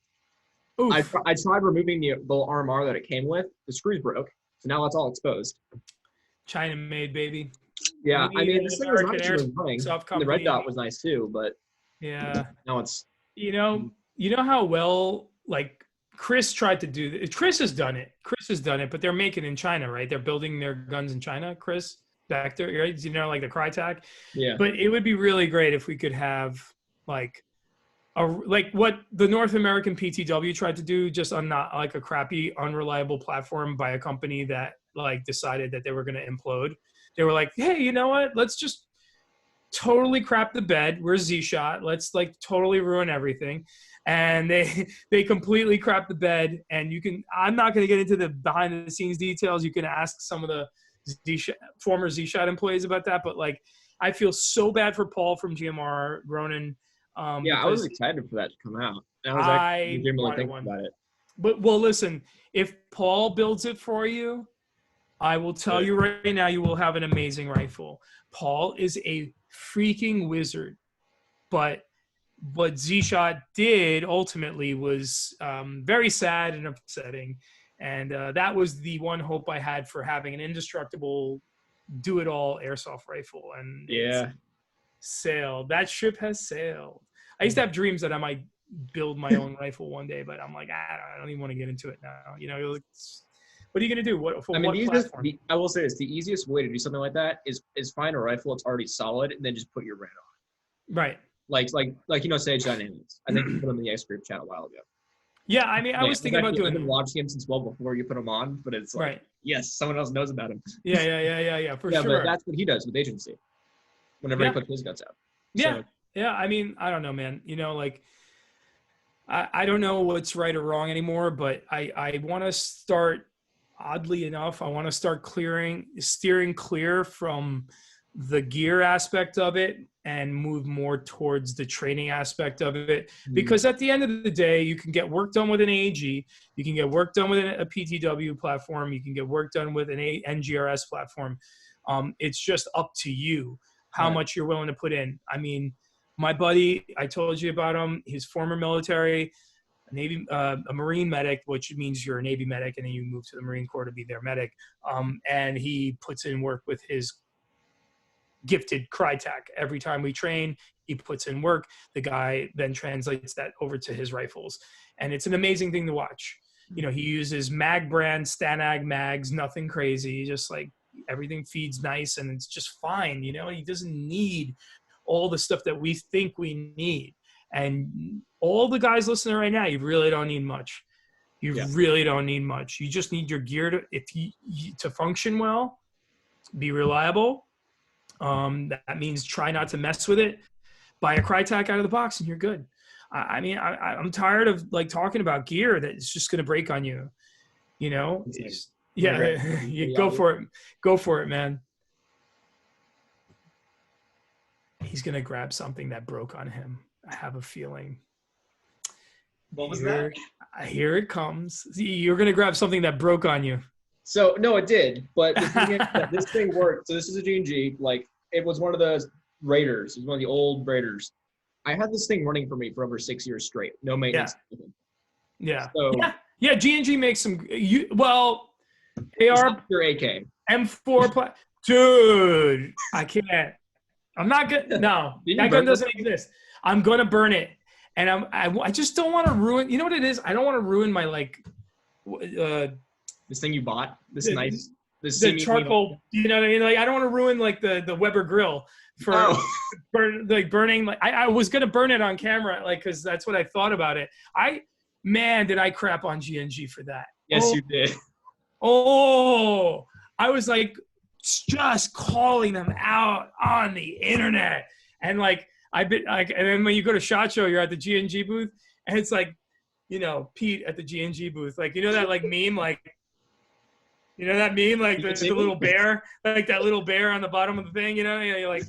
I tried removing the RMR that it came with. The screws broke. So now it's all exposed. China made, baby. Yeah. I mean, this thing was actually running. The red dot was nice too, but yeah. Now it's. You know how well, like, Chris tried to do this. Chris has done it, but they're making in China, right? They're building their guns in China, Chris Vector, right? Like the Crytek. Yeah. But it would be really great if we could have like what the North American PTW tried to do, just on not like a crappy, unreliable platform by a company that like decided that they were going to implode. They were like, hey, you know what? Let's just totally crap the bed. We're Z-Shot. Let's like totally ruin everything. And they completely crap the bed. And I'm not going to get into the behind the scenes details. You can ask some of the former Z-Shot employees about that. But like, I feel so bad for Paul from GMR, Ronan. I was excited for that to come out. I was legitimately thinking about it. But well, listen, if Paul builds it for you, I will tell you right now, you will have an amazing rifle. Paul is a freaking wizard. But what Z-Shot did ultimately was very sad and upsetting. And that was the one hope I had for having an indestructible, do-it-all airsoft rifle. And it's sailed. That ship has sailed. I used to have dreams that I might build my own rifle one day, but I'm like, I don't even want to get into it now. What are you going to do? I will say this: the easiest way to do something like that is find a rifle that's already solid and then just put your brand on it. Right. Like Sage Dynamics. I think you put them in the X group chat a while ago. Yeah, I mean, I was thinking about doing. I've been watching him since well before you put him on, but it's like, yes, someone else knows about him. Yeah, for sure. But that's what he does with agency. Whenever he puts his guts out. Yeah. I mean, I don't know, man. I don't know what's right or wrong anymore, but I want to start. Oddly enough, I want to start steering clear from the gear aspect of it and move more towards the training aspect of it. Because at the end of the day, you can get work done with an AEG, you can get work done with a PTW platform, you can get work done with an NGRS platform. It's just up to you how much you're willing to put in. I mean, my buddy, I told you about him, his former military, a Marine medic, which means you're a Navy medic and then you move to the Marine Corps to be their medic. And he puts in work with his gifted Crytac. Every time we train, he puts in work. The guy then translates that over to his rifles. And it's an amazing thing to watch. You know, he uses Mag brand, Stanag mags, nothing crazy, just like everything feeds nice and it's just fine. You know, he doesn't need all the stuff that we think we need. And all the guys listening right now, you really don't need much. You really don't need much. You just need your gear to function well, be reliable. That means try not to mess with it. Buy a Crytac out of the box and you're good. I mean, I'm tired of like talking about gear that is just going to break on you. You know, you go for it. Go for it, man. He's going to grab something that broke on him. I have a feeling. What was that? Here it comes. You're going to grab something that broke on you. So, no, it did. But the thing is that this thing worked. So this is a G&G. Like, it was one of the Raiders. It was one of the old Raiders. I had this thing running for me for over 6 years straight. No maintenance. Yeah. So, yeah. G&G makes some. They are your AK. M4. Dude, I can't. I'm not good. No, that gun doesn't exist. I'm going to burn it. And I just don't want to ruin. You know what it is? I don't want to ruin my this thing you bought. This charcoal. You know what I mean? Like I don't want to ruin like the Weber grill for burning. Like I was gonna burn it on camera, like because that's what I thought about it. Did I crap on G&G for that? Yes, you did. Oh, I was like just calling them out on the internet and like. And then when you go to SHOT Show, you're at the G&G booth, and it's like, you know, Pete at the G&G booth, like you know that like meme, like you know that meme, like the little bear, like that little bear on the bottom of the thing, you know, you're like,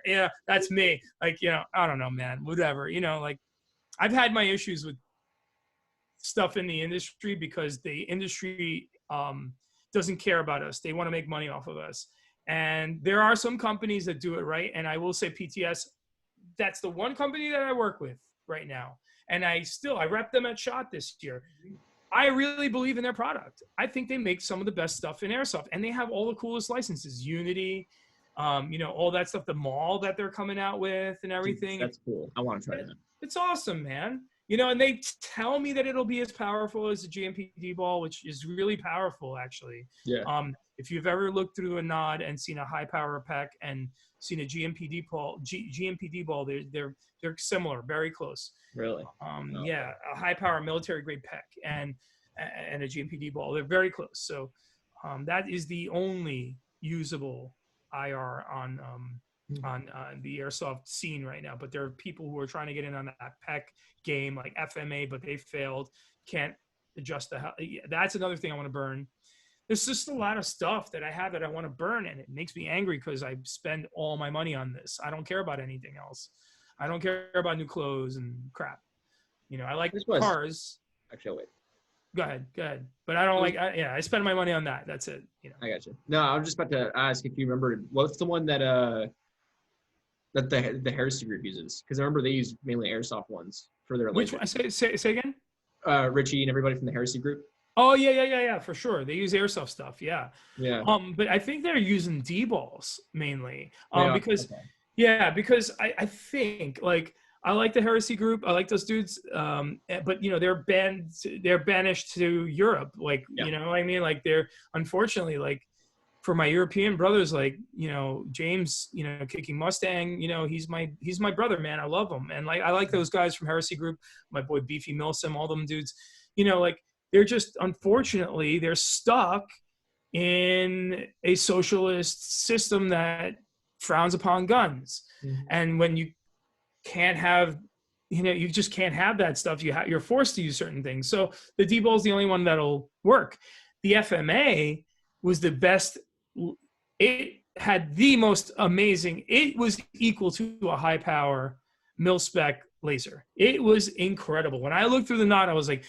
yeah, that's me. Like you know, I don't know, man, whatever, you know, like I've had my issues with stuff in the industry because the industry doesn't care about us. They want to make money off of us. And there are some companies that do it right. And I will say PTS, that's the one company that I work with right now. And I rep them at SHOT this year. I really believe in their product. I think they make some of the best stuff in airsoft. And they have all the coolest licenses, Unity, you know, all that stuff, the mall that they're coming out with and everything. That's cool. I want to try that. It's awesome, man. You know, and they tell me that it'll be as powerful as the GMPD ball, which is really powerful, actually. Yeah. If you've ever looked through a NOD and seen a high power PEC and seen a GMPD ball, they're similar, very close. Really? Yeah, a high power military grade PEC and a GMPD ball, they're very close. So that is the only usable IR on the airsoft scene right now. But there are people who are trying to get in on that PEC game, like FMA, but they failed. Can't adjust that's another thing I want to burn. There's just a lot of stuff that I have that I want to burn, and it makes me angry because I spend all my money on this. I don't care about anything else. I don't care about new clothes and crap. You know, I like cars. Actually, wait. Go ahead. But I don't I spend my money on that. That's it. You know. I got you. No, I was just about to ask if you remember what's the one that the Heresy group uses, because I remember they use mainly airsoft ones for their. Which one? Say again. Richie and everybody from the Heresy group. Oh yeah, for sure. They use airsoft stuff, yeah. But I think they're using D-balls mainly, because I think like I like the Heresy group. I like those dudes, but you know they're banished to Europe. Like you know what I mean? Like they're unfortunately like for my European brothers, like you know James, you know kicking Mustang, you know he's my brother, man. I love him, and like I like those guys from Heresy group. My boy Beefy Milsim, all them dudes, you know like. They're just, unfortunately, they're stuck in a socialist system that frowns upon guns. Mm-hmm. And when you can't have, you know, you just can't have that stuff. You're forced to use certain things. So the D-ball is the only one that'll work. The FMA was the best. It had the most amazing, it was equal to a high power mil-spec laser. It was incredible. When I looked through the NOD, I was like,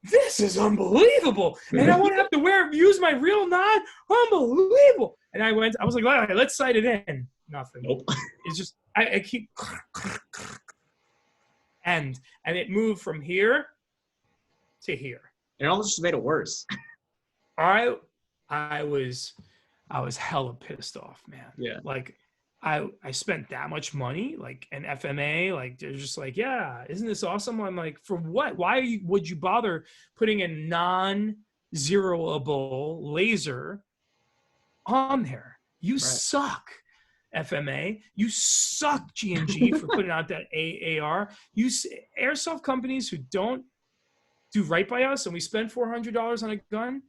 this is unbelievable. And I want to have to use my real NOD. Unbelievable. And I was like, all right, let's sight it in. Nothing. Nope. It's just, I keep, and it moved from here to here. It almost just made it worse. I I was hella pissed off, man. Yeah. Like I spent that much money, like an FMA, like they're just like, yeah, isn't this awesome? I'm like, for what? Why would you bother putting a non-zeroable laser on there? You Right. suck, FMA. You suck, G&G, for putting out that AR. You airsoft companies who don't do right by us, and we spend $400 on a gun,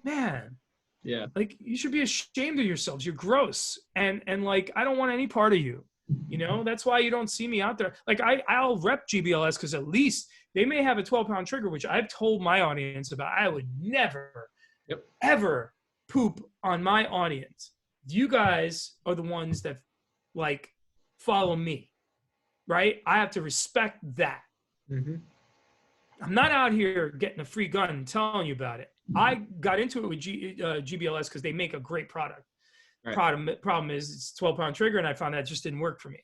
man. Yeah. Like, you should be ashamed of yourselves. You're gross, and like, I don't want any part of you. You know, that's why you don't see me out there. Like, I'll rep GBLS because at least they may have a 12-pound trigger, which I've told my audience about. I would never, ever poop on my audience. You guys are the ones that like follow me, right? I have to respect that. Mm-hmm. I'm not out here getting a free gun and telling you about it. I got into it with GBLS because they make a great product. Right. Problem is it's 12-pound trigger, and I found that just didn't work for me.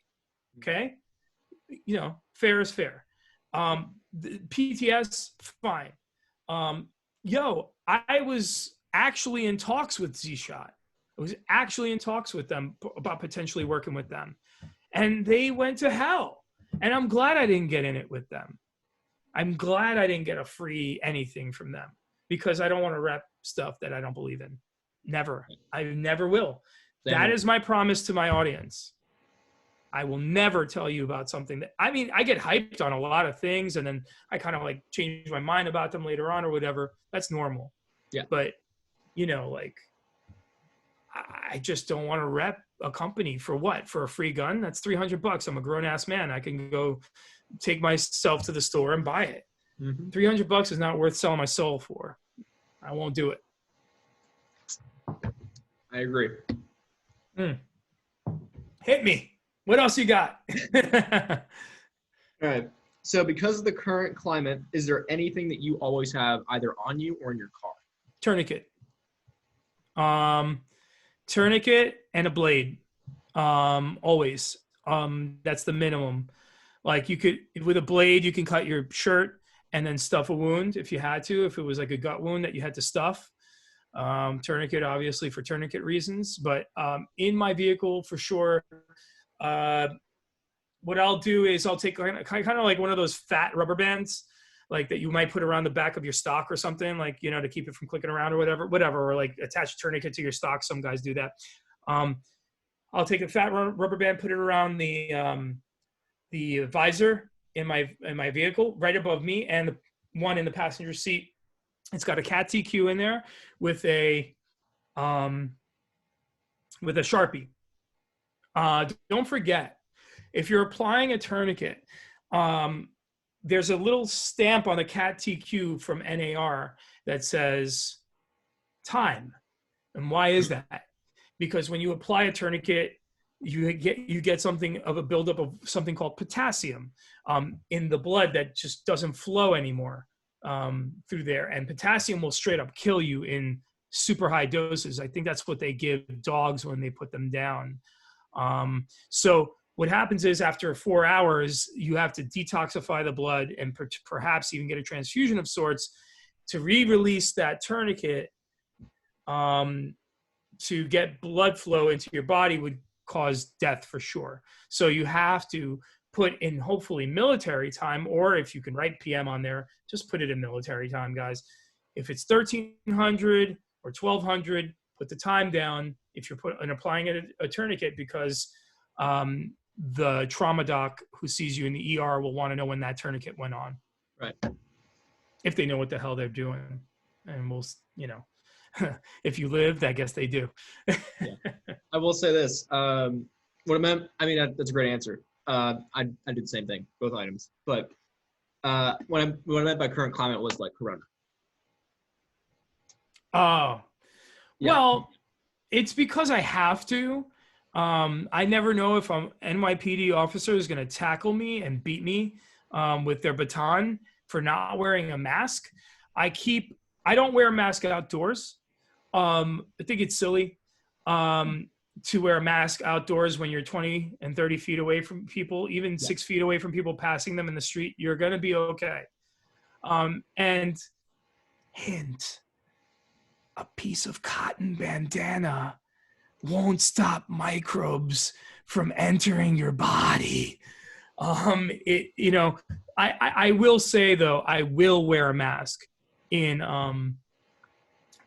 Okay, you know, fair is fair. The PTS, fine. I was actually in talks with Z-Shot. I was actually in talks with them about potentially working with them, and they went to hell. And I'm glad I didn't get in it with them. I'm glad I didn't get a free anything from them, because I don't want to rep stuff that I don't believe in. Never. I never will. That is my promise to my audience. I will never tell you about something that, I mean, I get hyped on a lot of things, and then I kind of like change my mind about them later on or whatever. That's normal. Yeah. But, you know, like, I just don't want to rep a company for what? For a free gun? That's $300. I'm a grown ass man. I can go take myself to the store and buy it. Mm-hmm. $300 is not worth selling my soul for. I won't do it. I agree. Hit me. What else you got? All right. So because of the current climate, is there anything that you always have either on you or in your car? Tourniquet. Tourniquet and a blade. Always. That's the minimum. Like, you could, with a blade, you can cut your shirt and then stuff a wound if you had to, if it was like a gut wound that you had to stuff. Tourniquet, obviously, for tourniquet reasons. But in my vehicle, for sure, what I'll do is I'll take kind of like one of those fat rubber bands, like that you might put around the back of your stock or something, like, you know, to keep it from clicking around or whatever, or like attach a tourniquet to your stock. Some guys do that. I'll take a fat rubber band, put it around the visor in my vehicle, right above me, and the one in the passenger seat. It's got a Cat TQ in there with a Sharpie. Don't forget, if you're applying a tourniquet, there's a little stamp on the Cat TQ from NAR that says time. And why is that? Because when you apply a tourniquet, you get something of a buildup of something called potassium in the blood that just doesn't flow anymore through there. And potassium will straight up kill you in super high doses. I think that's what they give dogs when they put them down. So what happens is, after 4 hours, you have to detoxify the blood and perhaps even get a transfusion of sorts to re-release that tourniquet. To get blood flow into your body would cause death for sure. So you have to put in, hopefully, military time, or if you can write PM on there, just put it in military time, guys. If it's 1300 or 1200, put the time down if you're applying a tourniquet, because the trauma doc who sees you in the ER will want to know when that tourniquet went on. Right. If they know what the hell they're doing. And we'll, you know, if you lived, I guess they do. Yeah. I will say this. What I meant, I mean, that's a great answer. I did the same thing, both items. But what I meant by current climate was like Corona. Oh. Yeah. Well, it's because I have to. I never know if an NYPD officer is going to tackle me and beat me with their baton for not wearing a mask. I don't wear a mask outdoors. I think it's silly to wear a mask outdoors when you're 20 and 30 feet away from people, even 6 feet away from people passing them in the street. You're going to be okay. And hint, a piece of cotton bandana won't stop microbes from entering your body. I will say though, I will wear a mask in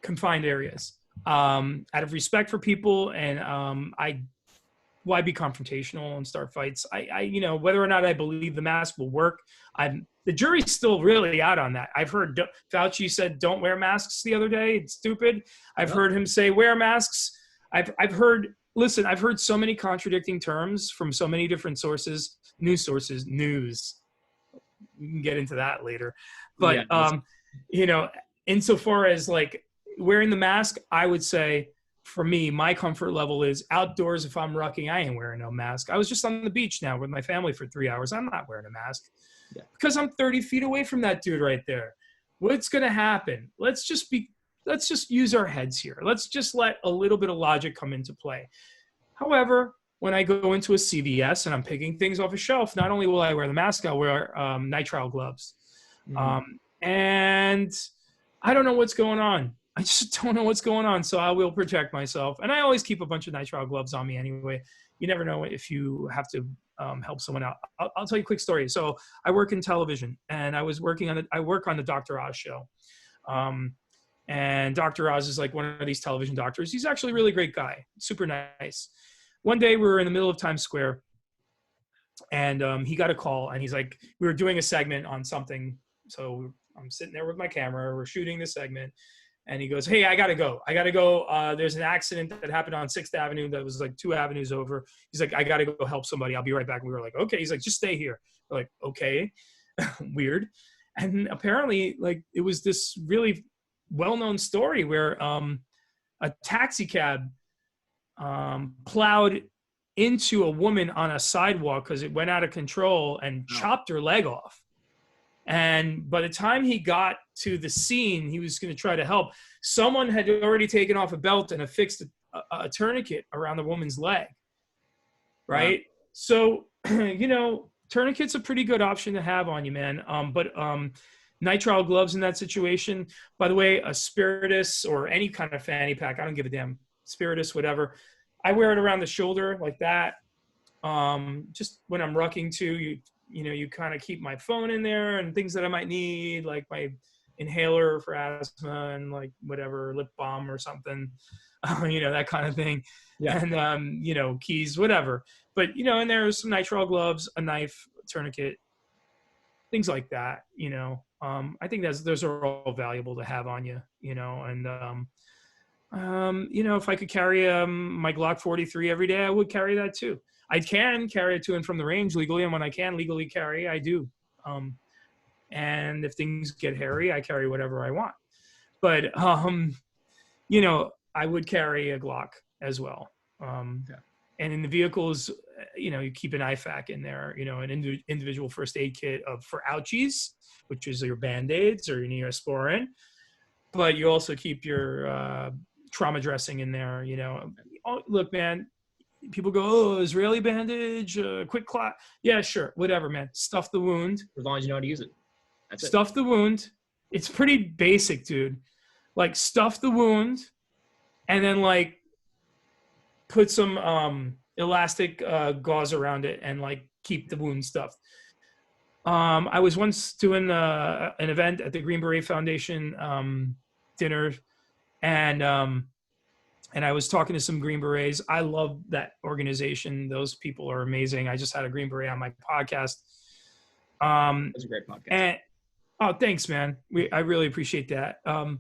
confined areas out of respect for people, and why be confrontational and start fights? Whether or not I believe the mask will work, the jury's still really out on that. I've heard Fauci said don't wear masks the other day. It's stupid. I've heard him say wear masks. I've heard so many contradicting terms from so many different sources, news. We can get into that later. But, insofar as like wearing the mask, I would say for me, my comfort level is outdoors. If I'm rucking, I ain't wearing no mask. I was just on the beach now with my family for 3 hours. I'm not wearing a mask because I'm 30 feet away from that dude right there. What's going to happen? Let's just use our heads here. Let's just let a little bit of logic come into play. However, when I go into a CVS and I'm picking things off a shelf, not only will I wear the mask, I'll wear nitrile gloves. And I don't know what's going on. I just don't know what's going on. So I will protect myself. And I always keep a bunch of nitrile gloves on me anyway. You never know if you have to help someone out. I'll tell you a quick story. So I work in television, and I work on the Dr. Oz show. And Dr. Oz is like one of these television doctors. He's actually a really great guy, super nice. One day we were in the middle of Times Square, and he got a call, and he's like, we were doing a segment on something. So I'm sitting there with my camera, we're shooting the segment, and he goes, hey, I gotta go. There's an accident that happened on 6th Avenue that was like 2 avenues over. He's like, I gotta go help somebody. I'll be right back. And we were like, okay. He's like, just stay here. We're like, okay. Weird. And apparently, like, it was this really well-known story where a taxi cab plowed into a woman on a sidewalk because it went out of control and chopped her leg off. And by the time he got to the scene, he was going to try to help. Someone had already taken off a belt and affixed a tourniquet around the woman's leg. Right? Wow. So, tourniquet's a pretty good option to have on you, man. But nitrile gloves in that situation. By the way, a Spiritus or any kind of fanny pack, I don't give a damn. Spiritus, whatever. I wear it around the shoulder like that. Just when I'm rucking too, you kind of keep my phone in there and things that I might need, like my inhaler for asthma and like whatever, lip balm or something, that kind of thing. Yeah. And, keys, whatever. But, and there's some nitrile gloves, a knife, a tourniquet, things like that, I think those are all valuable to have on you, and, if I could carry my Glock 43 every day, I would carry that too. I can carry it to and from the range legally, and when I can legally carry, I do. And if things get hairy, I carry whatever I want. But, I would carry a Glock as well. And in the vehicles, you keep an IFAK in there, an individual first aid kit for ouchies, which is your Band-Aids or your Neosporin. But you also keep your trauma dressing in there, Look, man, people go, oh, Israeli bandage, quick clot. Yeah, sure, whatever, man. Stuff the wound. As long as you know how to use it. That's stuff it. The wound. It's pretty basic, dude. Like, stuff the wound, and then, like, put some elastic gauze around it and, like, keep the wound stuffed. I was once doing an event at the Green Beret Foundation dinner, and I was talking to some Green Berets. I love that organization. Those people are amazing. I just had a Green Beret on my podcast. That's a great podcast. And, oh, thanks, man. I really appreciate that. I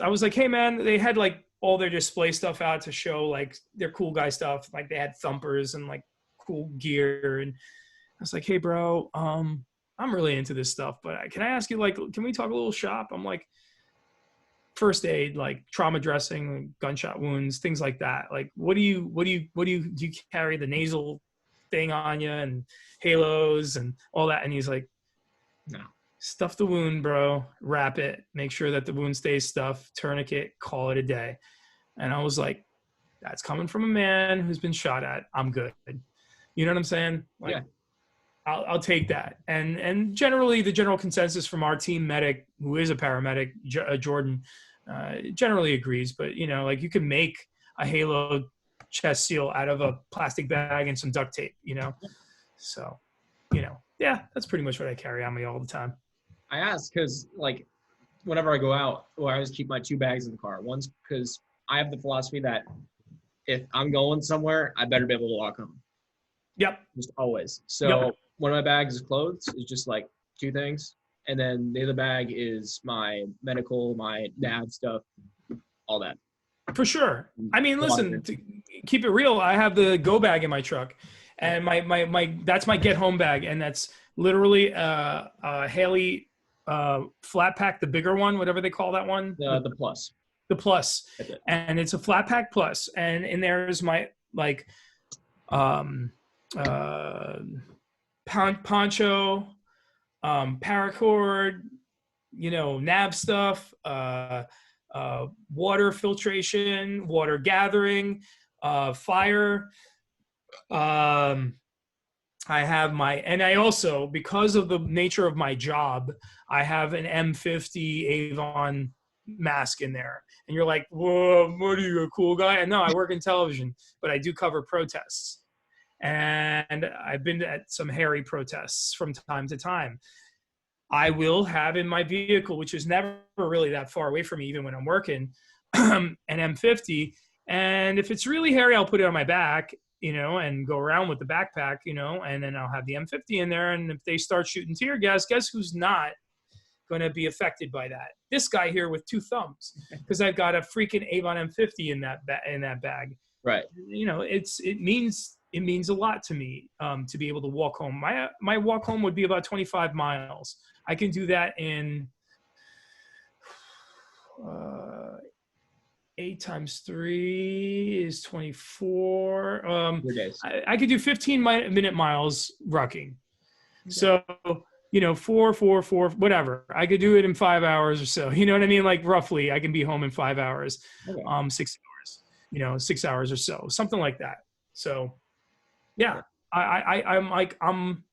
was like, hey, man, they had like all their display stuff out to show like their cool guy stuff. Like they had thumpers and like cool gear. And I was like, hey, bro, I'm really into this stuff, but can I ask you, like, can we talk a little shop? I'm like, first aid, like trauma dressing, gunshot wounds, things like that. Like, do you carry the nasal thing on you and halos and all that? And he's like, no, stuff the wound, bro, wrap it, make sure that the wound stays stuffed, tourniquet, call it a day. And I was like, that's coming from a man who's been shot at. I'm good. You know what I'm saying? Like, yeah. I'll take that. And generally the general consensus from our team medic, who is a paramedic, Jordan, generally agrees, but you know, like you can make a Halo chest seal out of a plastic bag and some duct tape, you know? So, you know, yeah, that's pretty much what I carry on me all the time. I ask because like whenever I go out, well, I always keep my 2 bags in the car. One's because I have the philosophy that if I'm going somewhere, I better be able to walk home. Yep. Just always. So Yep. one of my bags is clothes. It's just like 2 things. And then the other bag is my medical, my nav stuff, all that. For sure. I mean, listen, to keep it real, I have the go bag in my truck, and my that's my get home bag, and that's literally a Haley flat pack, the bigger one, whatever they call that one. The plus. The plus. And it's a flat pack plus, and in there is my like poncho, paracord, you know, nav stuff, water filtration, water gathering, fire. I have and I also, because of the nature of my job, I have an M50 Avon mask in there. And you're like, whoa, what are you, a cool guy? And no, I work in television, but I do cover protests. And I've been at some hairy protests from time to time. I will have in my vehicle, which is never really that far away from me, even when I'm working, an M50. And if it's really hairy, I'll put it on my back, you know, and go around with the backpack, you know, and then I'll have the M50 in there. And if they start shooting tear gas, guess who's not going to be affected by that? This guy here with 2 thumbs, because I've got a freaking Avon M50 in that bag. Right. You know, it means a lot to me to be able to walk home. My walk home would be about 25 miles. I can do that in 8 times 3 is 24. I could do 15-minute miles rucking. Okay. So, you know, 4, whatever. I could do it in 5 hours or so. You know what I mean? Like roughly, I can be home in 5 hours, okay. 6 hours. You know, 6 hours or so, something like that. So, yeah, I'm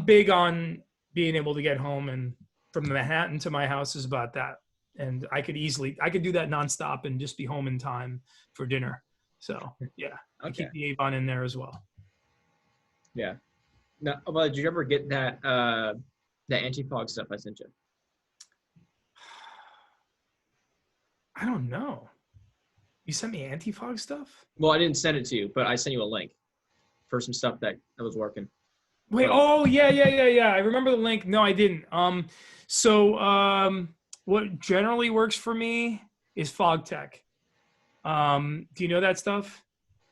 big on being able to get home, and from Manhattan to my house is about that. And I could do that nonstop and just be home in time for dinner. So yeah, I keep the Avon in there as well. Yeah. Now, well, did you ever get that anti-fog stuff I sent you? I don't know. You sent me anti-fog stuff? Well, I didn't send it to you, but I sent you a link for some stuff that was working. Wait, oh yeah. I remember the link. No, I didn't. What generally works for me is Fog Tech. Do you know that stuff?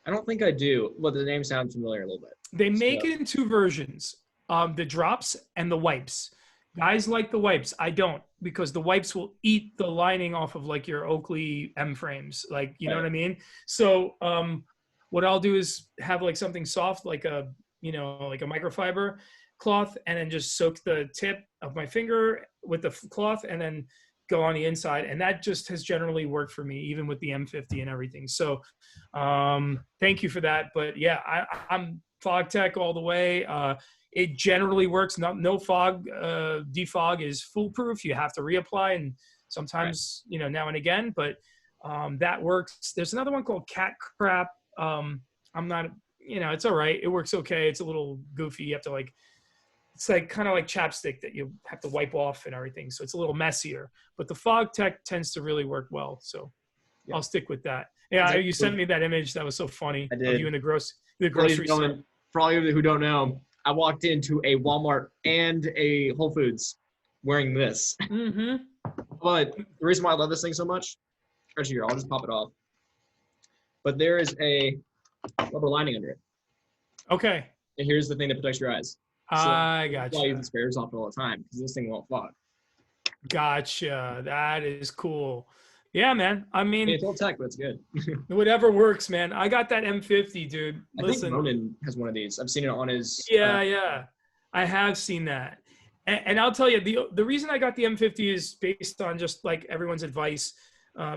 I don't think I do. Well, the name sounds familiar a little bit. They make it in 2 versions, the drops and the wipes. Guys like the wipes. I don't, because the wipes will eat the lining off of like your Oakley M frames. Like, you know what I mean? So what I'll do is have like something soft, like a microfiber cloth, and then just soak the tip of my finger with the cloth and then go on the inside. And that just has generally worked for me, even with the M50 and everything. So thank you for that. But yeah, I'm Fog Tech all the way. It generally works. No fog. Defog is foolproof. You have to reapply, and sometimes, you know, now and again, but that works. There's another one called Cat Crap. I'm not, you know, it's all right. It works okay. It's a little goofy. You have to it's like kind of like chapstick that you have to wipe off and everything. So it's a little messier, but the Fog Tech tends to really work well. So I'll stick with that. Yeah. You sent me that image. That was so funny. I did. Of you in the grocery store. For all of you who don't know, I walked into a Walmart and a Whole Foods wearing this. Mm-hmm. But the reason why I love this thing so much, actually, here, I'll just pop it off. But there is a rubber lining under it. Okay. And here's the thing that protects your eyes. So I gotcha. That's why I use the spares off all the time, because this thing won't fog. Gotcha. That is cool. Yeah, man. I mean, it's old tech, but it's good. Whatever works, man. I got that M50, dude. I think Ronan has one of these. I've seen it on his. Yeah. I have seen that. And I'll tell you, the reason I got the M50 is based on just like everyone's advice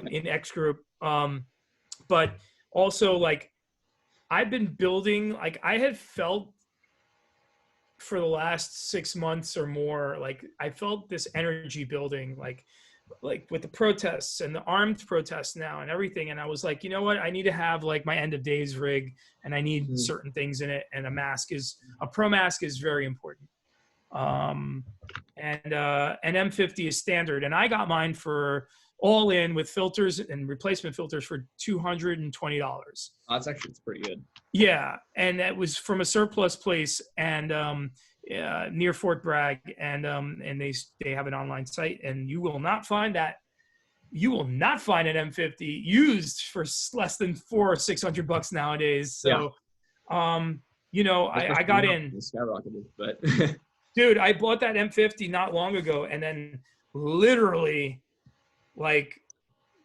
in X group. But also, like, I've been building, like, I had felt for the last 6 months or more, like, I felt this energy building, like, like with the protests and the armed protests now and everything. And I was like, you know what? I need to have like my end of days rig, and I need certain things in it. And a pro mask is very important. And an M50 is standard. And I got mine for all in with filters and replacement filters for $220. Oh, it's pretty good. Yeah. And that was from a surplus place, and near Fort Bragg, and they have an online site, and you will not find an M50 used for less than $400 or $600 nowadays. So, I got in. Skyrocketed, but dude, I bought that M50 not long ago, and then literally, like,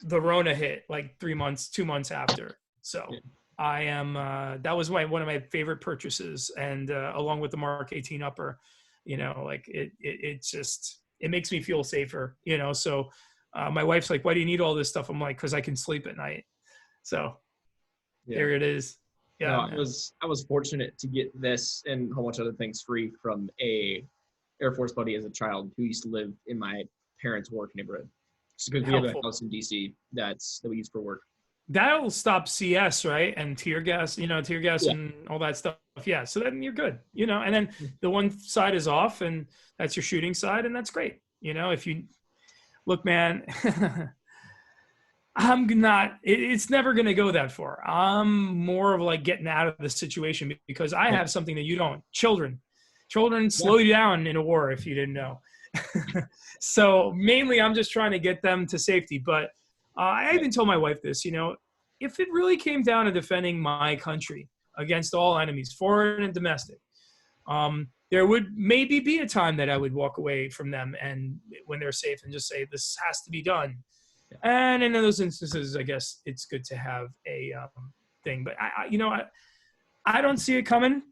the Rona hit like 2 months after. So. Yeah. I am. That was one of my favorite purchases, and along with the Mark 18 upper, like it just makes me feel safer, So my wife's like, "Why do you need all this stuff?" I'm like, "Because I can sleep at night." So there it is. Yeah, no, I was fortunate to get this and a whole bunch of other things free from a Air Force buddy as a child who used to live in my parents' work neighborhood. Just because we have a house in DC that we use for work. That'll stop CS, right? And tear gas, and all that stuff. Yeah. So then you're good, and then the one side is off, and that's your shooting side, and that's great. If you look, man, it's never going to go that far. I'm more of like getting out of the situation because I have something that you don't. Children slow you down in a war, if you didn't know. So mainly I'm just trying to get them to safety, but I even told my wife this, if it really came down to defending my country against all enemies, foreign and domestic, there would maybe be a time that I would walk away from them, and when they're safe, and just say, this has to be done. Yeah. And in those instances, I guess it's good to have a thing. But I don't see it coming,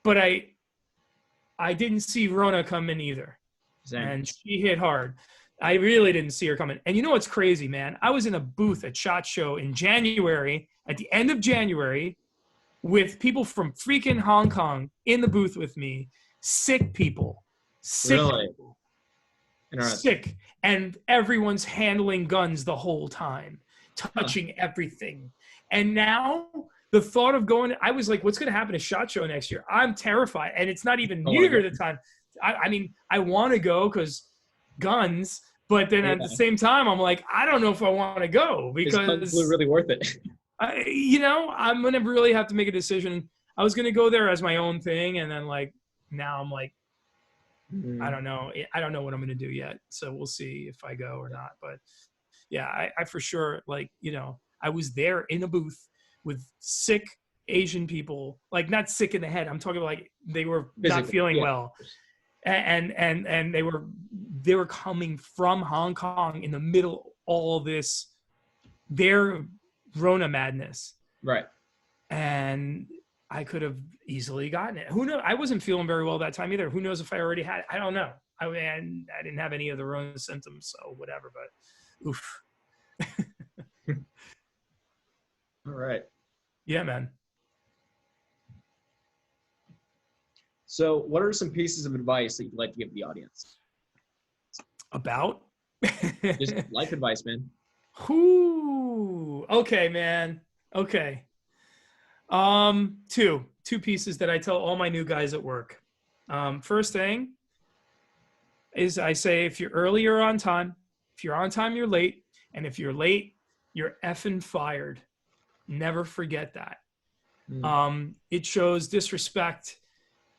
but I didn't see Rona coming either. Same. And she hit hard. I really didn't see her coming. And you know what's crazy, man? I was in a booth at SHOT Show in January, at the end of January, with people from freaking Hong Kong in the booth with me. Sick people. Really? Sick. And everyone's handling guns the whole time, touching everything. And now the thought of going, I was like, what's going to happen to SHOT Show next year? I'm terrified. And it's not even near the time. I mean, I want to go because guns, but then at the same time, I'm like, I don't know if I want to go because it's really worth it. I'm going to really have to make a decision. I was going to go there as my own thing. And then now I'm like, I don't know. I don't know what I'm going to do yet. So we'll see if I go or not. But yeah, I for sure, I was there in a booth with sick Asian people, like not sick in the head. I'm talking about they were not feeling well. And they were coming from Hong Kong in the middle of all this, their Rona madness. Right. And I could have easily gotten it. Who knows? I wasn't feeling very well that time either. Who knows if I already had it? I don't know. I mean, I didn't have any of the Rona symptoms, so whatever, but oof. All right. Yeah, man. So what are some pieces of advice that you'd like to give the audience? About? Just life advice, man. Ooh, okay, man. Okay. Two pieces that I tell all my new guys at work. First thing is I say, if you're early, you're on time. If you're on time, you're late. And if you're late, you're effing fired. Never forget that. It shows disrespect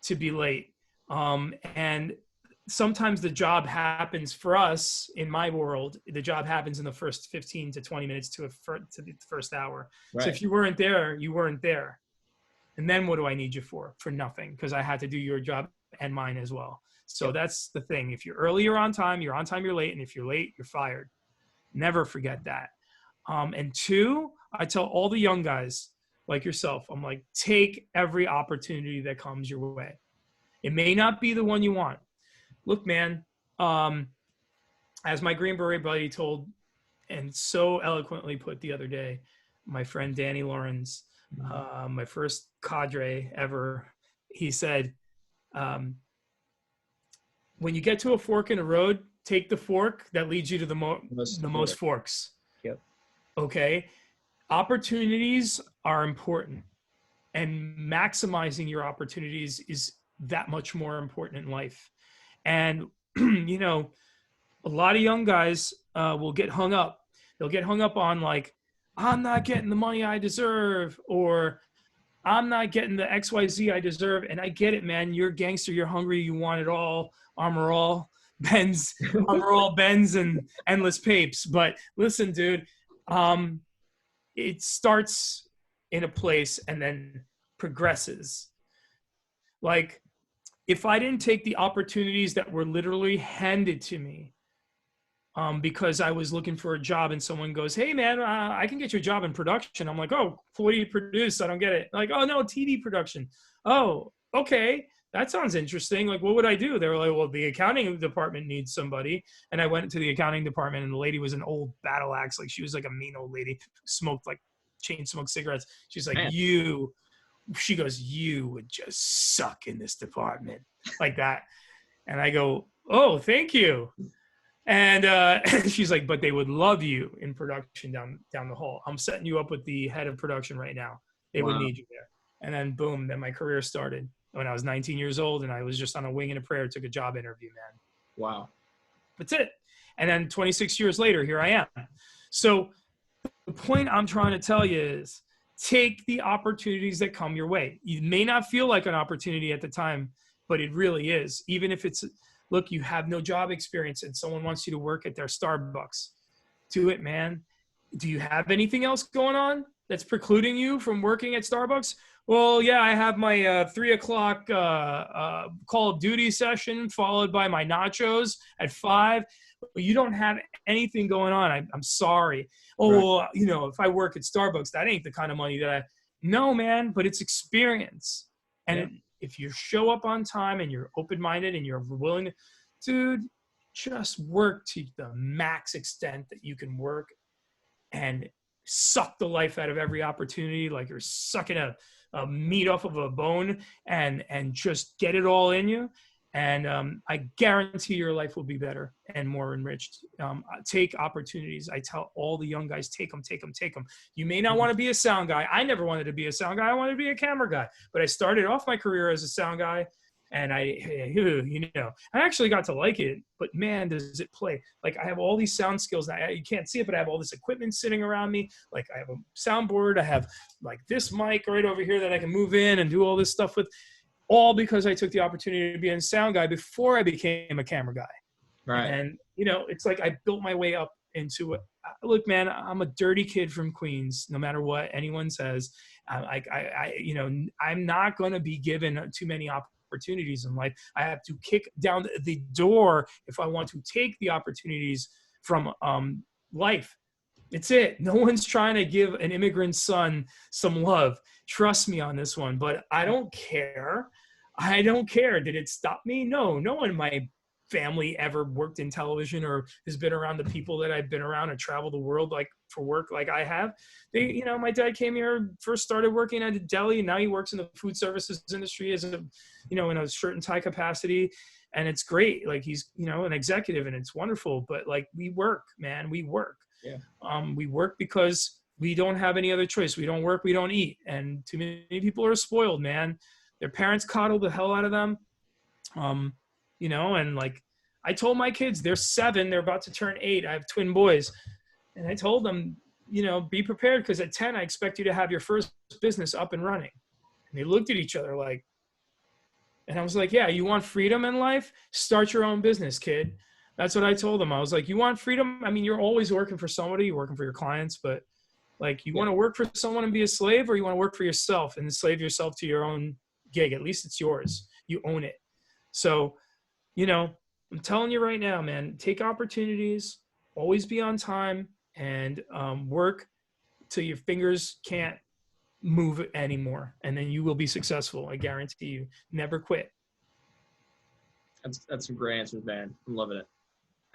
to be late. And sometimes the job happens for us in my world. The job happens in the first 15 to 20 minutes to the first hour. Right. So if you weren't there, you weren't there. And then what do I need you for? For nothing, because I had to do your job and mine as well. So that's the thing. If you're early, you're on time, you're late. And if you're late, you're fired. Never forget that. And two, I tell all the young guys like yourself, I'm like, take every opportunity that comes your way. It may not be the one you want. Look, man, as my Green Beret buddy told and so eloquently put the other day, my friend Danny Lawrence, my first cadre ever, he said, when you get to a fork in the road, take the fork that leads you to the most forks. Yep. Okay. Opportunities are important, and maximizing your opportunities is that much more important in life. And, you know, a lot of young guys will get hung up. They'll get hung up on like, I'm not getting the money I deserve, or I'm not getting the XYZ I deserve. And I get it, man. You're a gangster. You're hungry. You want it all. Armor all, Benz, armor all, Benz, and endless papes. But listen, dude, it starts in a place and then progresses. Like, if I didn't take the opportunities that were literally handed to me, because I was looking for a job and someone goes, hey man, I can get you a job in production. I'm like, oh, what do you produce? I don't get it. Like, oh no, TV production. Oh, okay. That sounds interesting. Like, what would I do? They were like, well, the accounting department needs somebody. And I went to the accounting department, and the lady was an old battle axe. Like, she was like a mean old lady, smoked like chain smoked cigarettes. She's like, she goes, you would just suck in this department, like that. And I go, oh, thank you. And she's like, but they would love you in production down the hall. I'm setting you up with the head of production right now. They would need you there. And then boom, then my career started when I was 19 years old, and I was just on a wing and a prayer, took a job interview, man. Wow. That's it. And then 26 years later, here I am. So the point I'm trying to tell you is, take the opportunities that come your way. You may not feel like an opportunity at the time, but it really is. Even if it's, look, you have no job experience and someone wants you to work at their Starbucks. Do it, man. Do you have anything else going on that's precluding you from working at Starbucks? Well, yeah, I have my 3 o'clock Call of Duty session followed by my nachos at 5. But you don't have anything going on. I'm sorry. Oh, right. Well, you know, if I work at Starbucks, that ain't the kind of money that no, man, but it's experience. And if you show up on time and you're open-minded and you're willing to, dude, just work to the max extent that you can work and suck the life out of every opportunity like you're sucking a meat off of a bone, and just get it all in you. And I guarantee your life will be better and more enriched. Take opportunities. I tell all the young guys, take them, take them, take them. You may not want to be a sound guy. I never wanted to be a sound guy. I wanted to be a camera guy. But I started off my career as a sound guy, and I actually got to like it. But man, does it play. Like, I have all these sound skills. Now, you can't see it, but I have all this equipment sitting around me. Like, I have a soundboard. I have like this mic right over here that I can move in and do all this stuff with. All because I took the opportunity to be a sound guy before I became a camera guy. Right. And, you know, it's like I built my way up into it. Look, man, I'm a dirty kid from Queens, no matter what anyone says. I'm not going to be given too many opportunities in life. I have to kick down the door if I want to take the opportunities from life. It's it. No one's trying to give an immigrant son some love. Trust me on this one, but I don't care. I don't care. Did it stop me? No. No one in my family ever worked in television or has been around the people that I've been around and traveled the world like for work like I have. They, you know, my dad came here, first started working at a deli, and now he works in the food services industry as a, you know, in a shirt and tie capacity. And it's great. Like, he's, you know, an executive, and it's wonderful. But like, we work, man, we work. Yeah. We work because we don't have any other choice. We don't work, we don't eat. And too many people are spoiled, man. Their parents coddle the hell out of them. You know, and like, I told my kids, they're 7, they're about to turn 8. I have twin boys. And I told them, you know, be prepared, because at 10, I expect you to have your first business up and running. And they looked at each other like, and I was like, yeah, you want freedom in life? Start your own business, kid. That's what I told them. I was like, you want freedom? I mean, you're always working for somebody, you're working for your clients, but like, you want to work for someone and be a slave, or you want to work for yourself and enslave yourself to your own gig? At least it's yours. You own it. So, you know, I'm telling you right now, man, take opportunities, always be on time, and work till your fingers can't move anymore. And then you will be successful. I guarantee you. Never quit. That's some great answers, man. I'm loving it.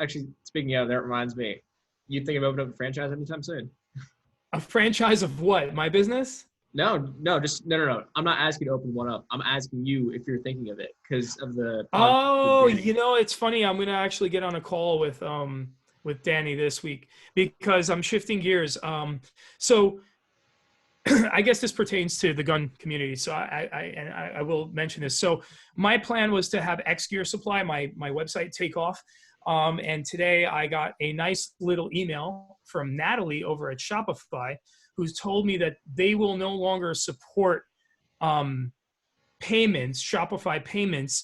Actually, speaking of, that reminds me, you think of opening up a franchise anytime soon? A franchise of what? My business? No. I'm not asking to open one up. I'm asking you if you're thinking of it because of the podcast with Oh, Danny. it's funny. I'm gonna actually get on a call with Danny this week because I'm shifting gears. So I guess this pertains to the gun community. So I will mention this. So my plan was to have X Gear Supply, my website, take off. And today I got a nice little email from Natalie over at Shopify, who's told me that they will no longer support payments, Shopify payments,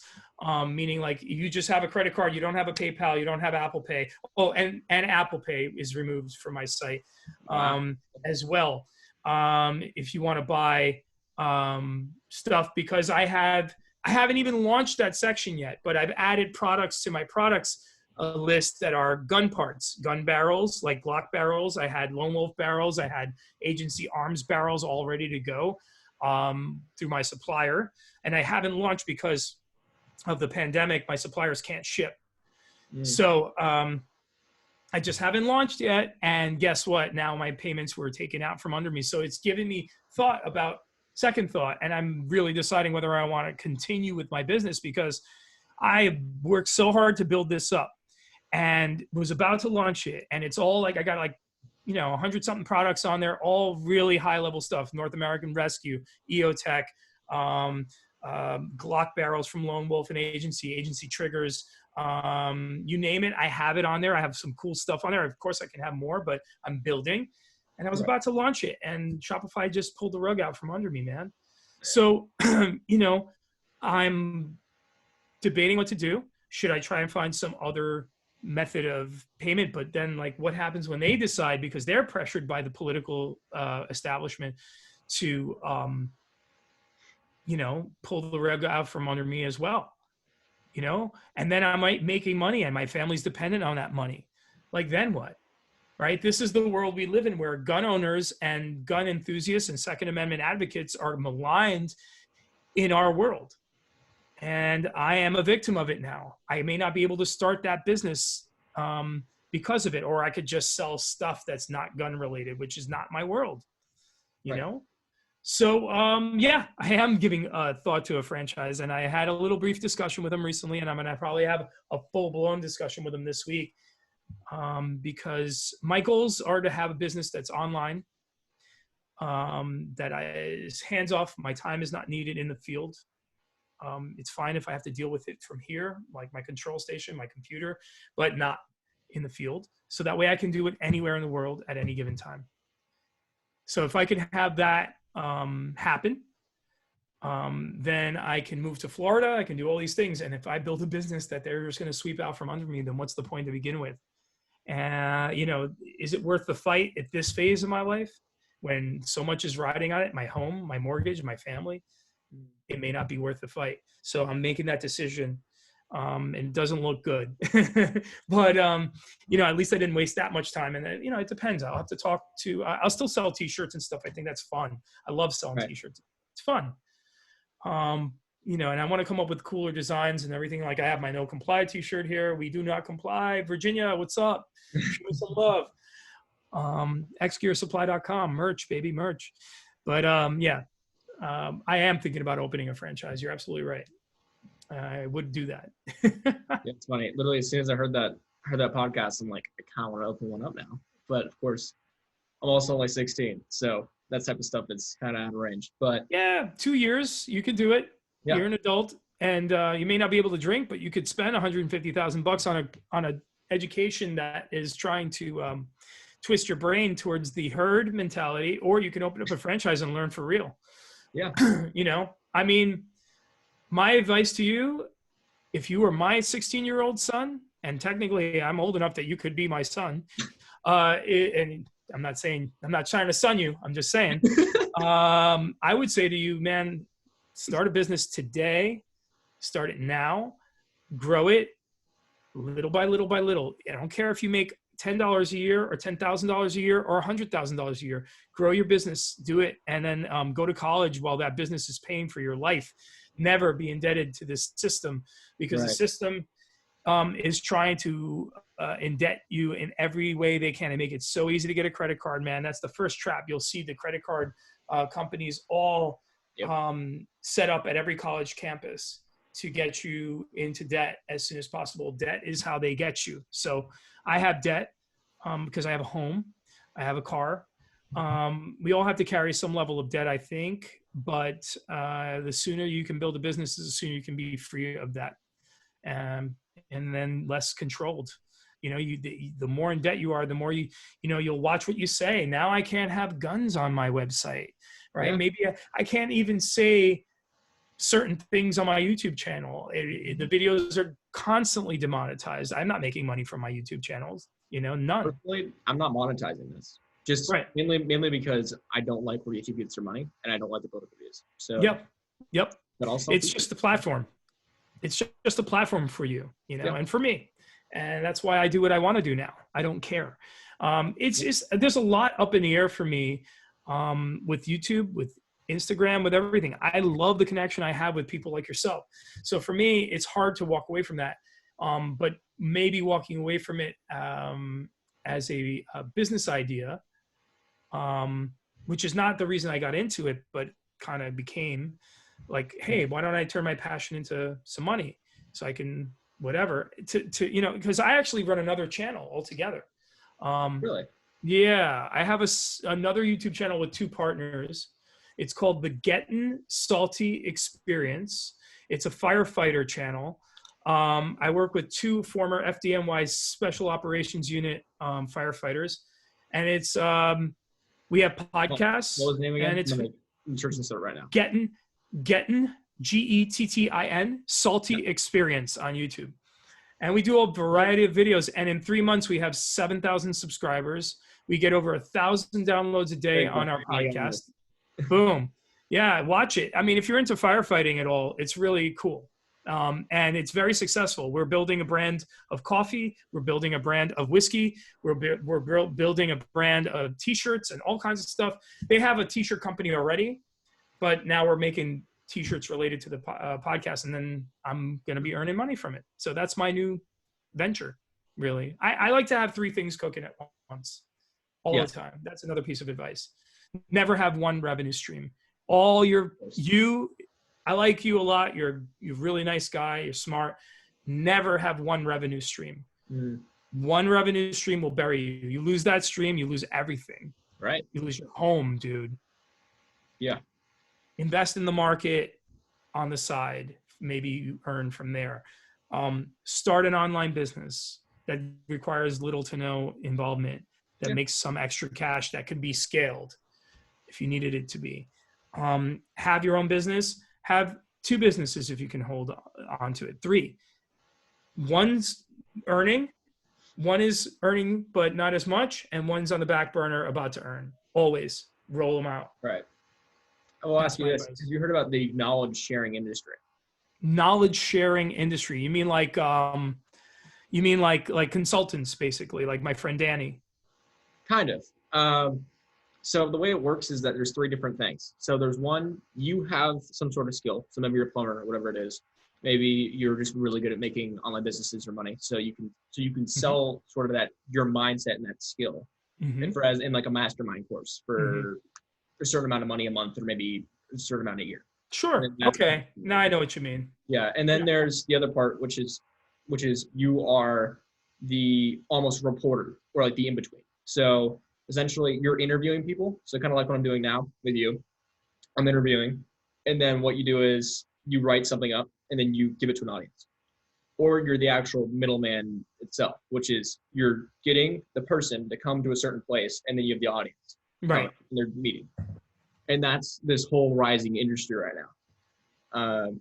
meaning like you just have a credit card, you don't have a PayPal, you don't have Apple Pay. Oh, and Apple Pay is removed from my site as well. If you want to buy stuff, because I haven't even launched that section yet, but I've added products to my products list that are gun parts, gun barrels, like Glock barrels. I had Lone Wolf barrels. I had agency arms barrels all ready to go through my supplier. And I haven't launched because of the pandemic. My suppliers can't ship. So I just haven't launched yet. And guess what? Now my payments were taken out from under me. So it's given me second thought. And I'm really deciding whether I want to continue with my business, because I worked so hard to build this up and was about to launch it. And it's all like, I got like, 100 something products on there, all really high level stuff. North American Rescue, EOTech, Glock barrels from Lone Wolf and agency triggers, you name it. I have it on there. I have some cool stuff on there. Of course I can have more, but I'm building, and I was about to launch it, and Shopify just pulled the rug out from under me, man. So, I'm debating what to do. Should I try and find some other method of payment? But then, like, what happens when they decide, because they're pressured by the political establishment to, pull the rug out from under me as well, and then I might making money and my family's dependent on that money. Like, then what? Right? This is the world we live in, where gun owners and gun enthusiasts and Second Amendment advocates are maligned in our world. And I am a victim of it now. I may not be able to start that business because of it, or I could just sell stuff that's not gun related, which is not my world, you know? So, I am giving thought to a franchise, and I had a little brief discussion with him recently, and I'm going to probably have a full-blown discussion with him this week, because my goals are to have a business that's online, is hands-off. My time is not needed in the field. It's fine if I have to deal with it from here, like my control station, my computer, but not in the field. So that way I can do it anywhere in the world at any given time. So if I can have that happen, then I can move to Florida. I can do all these things. And if I build a business that they're just going to sweep out from under me, then what's the point to begin with? Is it worth the fight at this phase of my life when so much is riding on it? My home, my mortgage, my family. It may not be worth the fight. So I'm making that decision. And it doesn't look good, but, at least I didn't waste that much time. And it depends. I'll have to talk to, I'll still sell t-shirts and stuff. I think that's fun. I love selling t-shirts. It's fun. And I want to come up with cooler designs and everything. Like, I have my No Comply t-shirt here. We do not comply. Virginia, what's up? Show me some love. XGearSupply.com, merch, baby, merch. But, I am thinking about opening a franchise. You're absolutely right. I would do that. It's funny. Literally, as soon as I heard that podcast, I'm like, I kind of want to open one up now. But of course, I'm also only 16, so that type of stuff is kind of out of range. But 2 years, you could do it. Yeah. You're an adult, and you may not be able to drink, but you could spend $150,000 on a education that is trying to twist your brain towards the herd mentality, or you can open up a franchise and learn for real. Yeah. My advice to you, if you were my 16-year-old son, and technically I'm old enough that you could be my son, and I'm not trying to son you, I'm just saying, I would say to you, man, start a business today, start it now, grow it little by little by little. I don't care if you make $10 a year or $10,000 a year or $100,000 a year. Grow your business, do it, and then go to college while that business is paying for your life. Never be indebted to this system, because the system is trying to indebt you in every way they can and make it so easy to get a credit card, man. That's the first trap. You'll see the credit card companies all Yep. set up at every college campus to get you into debt as soon as possible. Debt is how they get you. So I have debt because I have a home, I have a car. We all have to carry some level of debt, I think, but the sooner you can build a business, the sooner you can be free of that, and then less controlled. You know, the more in debt you are, the more you'll watch what you say. Now I can't have guns on my website, right? Yeah. Maybe I can't even say certain things on my YouTube channel. The videos are constantly demonetized. I'm not making money from my YouTube channels, none. Personally, I'm not monetizing this. Just Right. mainly because I don't like where YouTube gets their money, and I don't like the build videos. So Yep. But also, It's just a platform. It's just a platform for you, and for me. And that's why I do what I want to do now. I don't care. There's a lot up in the air for me with YouTube, with Instagram, with everything. I love the connection I have with people like yourself. So for me, it's hard to walk away from that. But maybe walking away from it as a business idea, which is not the reason I got into it, but kind of became like, hey, why don't I turn my passion into some money so I can whatever to because I actually run another channel altogether. Really? Yeah, I have another YouTube channel with two partners. It's called the Gettin' Salty Experience. It's a firefighter channel. I work with two former FDNY Special Operations Unit firefighters, and it's we have podcasts. What was the name again? And it's I'm searching this up right now. Gettin' Gettin Salty Experience on YouTube. And we do a variety of videos. And in 3 months, we have 7,000 subscribers. We get over 1,000 downloads a day on our podcast. Boom. Yeah, watch it. I mean, if you're into firefighting at all, it's really cool. And it's very successful. We're building a brand of coffee. We're building a brand of whiskey. We're building a brand of T-shirts and all kinds of stuff. They have a T-shirt company already, but now we're making T-shirts related to the podcast, and then I'm going to be earning money from it. So that's my new venture, really. I like to have 3 things cooking at once, all the time. That's another piece of advice. Never have one revenue stream. I like you a lot. You're a really nice guy. You're smart. Never have one revenue stream. One revenue stream will bury you. You lose that stream, you lose everything. Right. You lose your home, dude. Yeah. Invest in the market on the side. Maybe you earn from there. Start an online business that requires little to no involvement, that makes some extra cash that could be scaled if you needed it to be. Have your own business. Have 2 businesses if you can hold on to it. 3. One's earning. One is earning, but not as much. And one's on the back burner about to earn. Always roll them out. Right. I will ask you this. Have you heard about the knowledge sharing industry? Knowledge sharing industry. You mean like consultants, basically, like my friend Danny? Kind of. So the way it works is that there's 3 different things. So there's one, you have some sort of skill. So maybe you're a plumber or whatever it is. Maybe you're just really good at making online businesses or money. So you can sell sort of that, your mindset and that skill. And as in like a mastermind course for a certain amount of money a month, or maybe a certain amount a year. Sure. Okay. Now I know what you mean. Yeah. And then there's the other part, which is you are the almost reporter, or like the in-between. So essentially you're interviewing people. So kind of like what I'm doing now with you. I'm interviewing. And then what you do is you write something up and then you give it to an audience. Or you're the actual middleman itself, which is you're getting the person to come to a certain place, and then you have the audience. Right. And they're meeting. And that's this whole rising industry right now.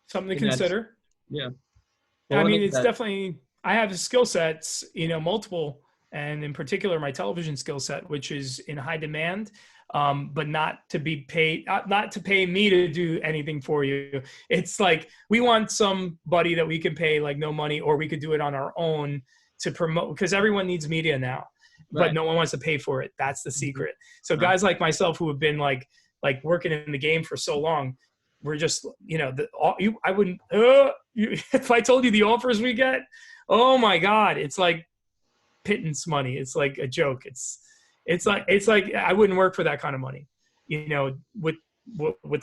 Something to consider. Yeah. Well, I mean, it's definitely, I have skill sets, multiple, and in particular, my television skill set, which is in high demand, but not to be paid, not to pay me to do anything for you. It's like, we want somebody that we can pay like no money, or we could do it on our own to promote, because everyone needs media now. But no one wants to pay for it. That's the secret. So guys like myself who have been like working in the game for so long, we're just, I wouldn't, if I told you the offers we get, oh my God, it's like pittance money. It's like a joke. It's like, I wouldn't work for that kind of money. you know, with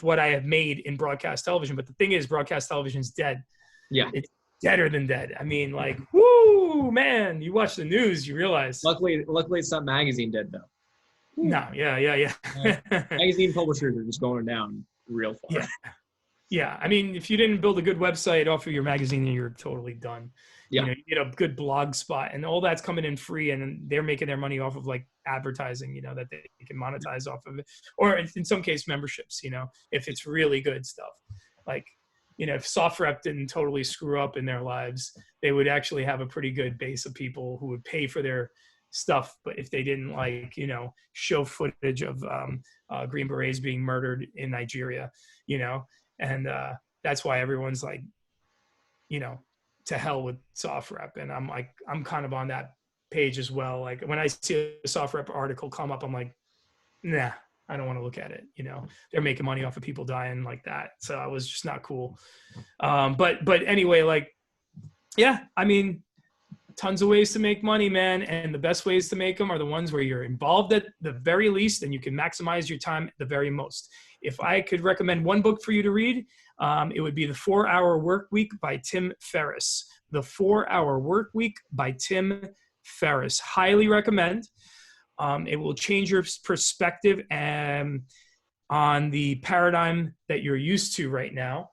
what I have made in broadcast television. But the thing is, broadcast television is dead. Yeah. It's deader than dead. I mean, like, woo, man, you watch the news, you realize. Luckily it's not magazine dead though. No, yeah. Magazine publishers are just going down real far. Yeah. I mean, if you didn't build a good website off of your magazine, you're totally done. Yeah. You know, you get a good blog spot, and all that's coming in free, and they're making their money off of like advertising, you know, that they can monetize off of it, or in some case memberships, you know, if it's really good stuff. Like, you know, if SoftRep didn't totally screw up in their lives, they would actually have a pretty good base of people who would pay for their stuff. But if they didn't, like, you know, show footage of Green Berets being murdered in Nigeria, you know, and that's why everyone's like, you know, to hell with SoftRep. And I'm like, I'm kind of on that page as well. Like when I see a SoftRep article come up, I'm like, nah, I don't want to look at it. You know, they're making money off of people dying like that. So I was just not cool. But anyway, like, yeah, I mean, tons of ways to make money, man. And the best ways to make them are the ones where you're involved at the very least, and you can maximize your time at the very most. If I could recommend one book for you to read, it would be The 4-Hour Work Week by Tim Ferriss. The 4-Hour Work Week by Tim Ferriss. Highly recommend. It will change your perspective on the paradigm that you're used to right now,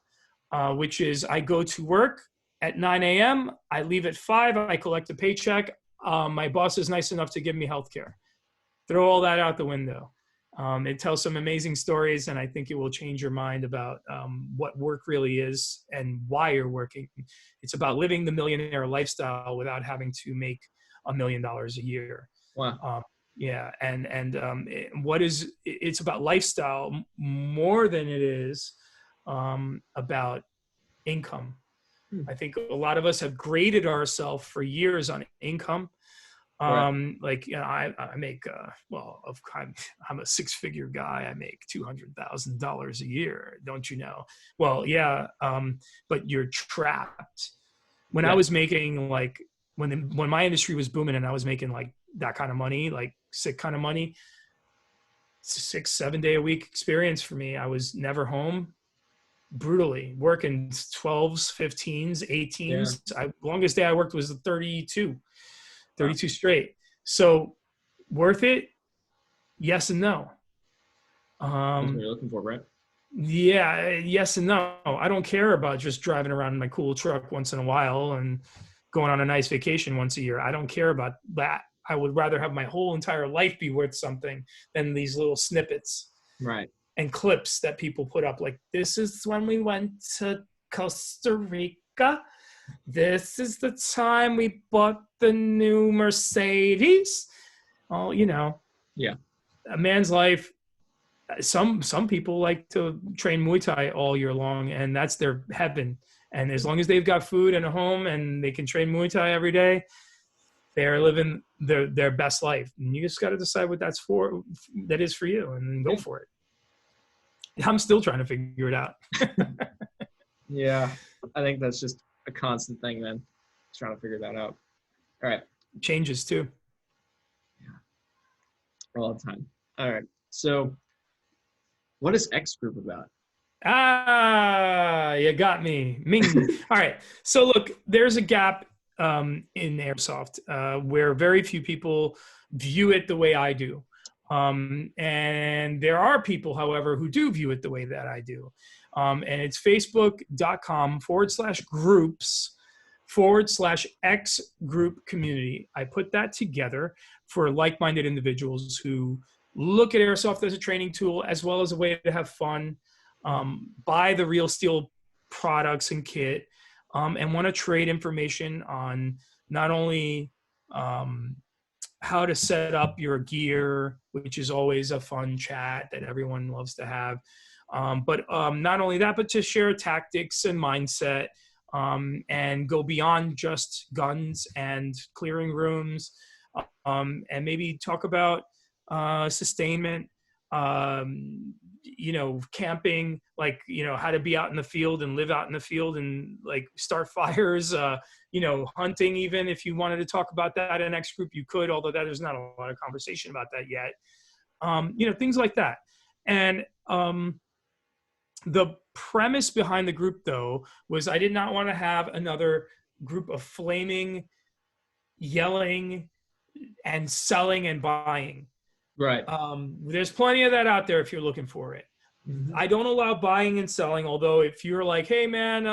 which is I go to work at 9 a.m., I leave at 5, I collect a paycheck. My boss is nice enough to give me healthcare. Throw all that out the window. It tells some amazing stories, and I think it will change your mind about what work really is and why you're working. It's about living the millionaire lifestyle without having to make $1 million a year. Wow. Yeah, it's about lifestyle more than it is about income. I think a lot of us have graded ourselves for years on income. Right. Like, you know, I make, I'm a 6-figure guy. I make $200,000 a year. Don't you know? Well, yeah. But you're trapped. When I was making like, when my industry was booming and I was making like that kind of money, like sick kind of money, 6-7 day a week experience for me. I was never home. Brutally working 12s, 15s, 18s. Longest day I worked was 32 straight. So worth it? Yes and no. That's what you're looking for, right? Yeah, yes and no. I don't care about just driving around in my cool truck once in a while and going on a nice vacation once a year. I don't care about that. I would rather have my whole entire life be worth something than these little snippets. Right. And clips that people put up, like, this is when we went to Costa Rica. This is the time we bought the new Mercedes. Oh, you know. Yeah. A man's life. Some people like to train Muay Thai all year long, and that's their heaven. And as long as they've got food and a home and they can train Muay Thai every day, they're living their best life. And you just got to decide what that is for you, and then go for it. I'm still trying to figure it out. Yeah, I think that's just a constant thing, then. Just trying to figure that out. All right. Changes too. Yeah. All the time. All right. So, what is X Group about? You got me. Ming. All right. So look, there's a gap in airsoft where very few people view it the way I do. And there are people, however, who do view it the way that I do. And it's facebook.com/groups/X group community. I put that together for like-minded individuals who look at airsoft as a training tool, as well as a way to have fun, buy the real steel products and kit, and want to trade information on not only how to set up your gear, which is always a fun chat that everyone loves to have. But not only that, but to share tactics and mindset, and go beyond just guns and clearing rooms, and maybe talk about sustainment, camping, like, how to be out in the field and live out in the field and like start fires, hunting. Even if you wanted to talk about that in X Group, you could, although there's not a lot of conversation about that yet. Things like that. And the premise behind the group, though, was I did not want to have another group of flaming, yelling, and selling and buying. Right. There's plenty of that out there if you're looking for it. I don't allow buying and selling, although if you're like, hey man,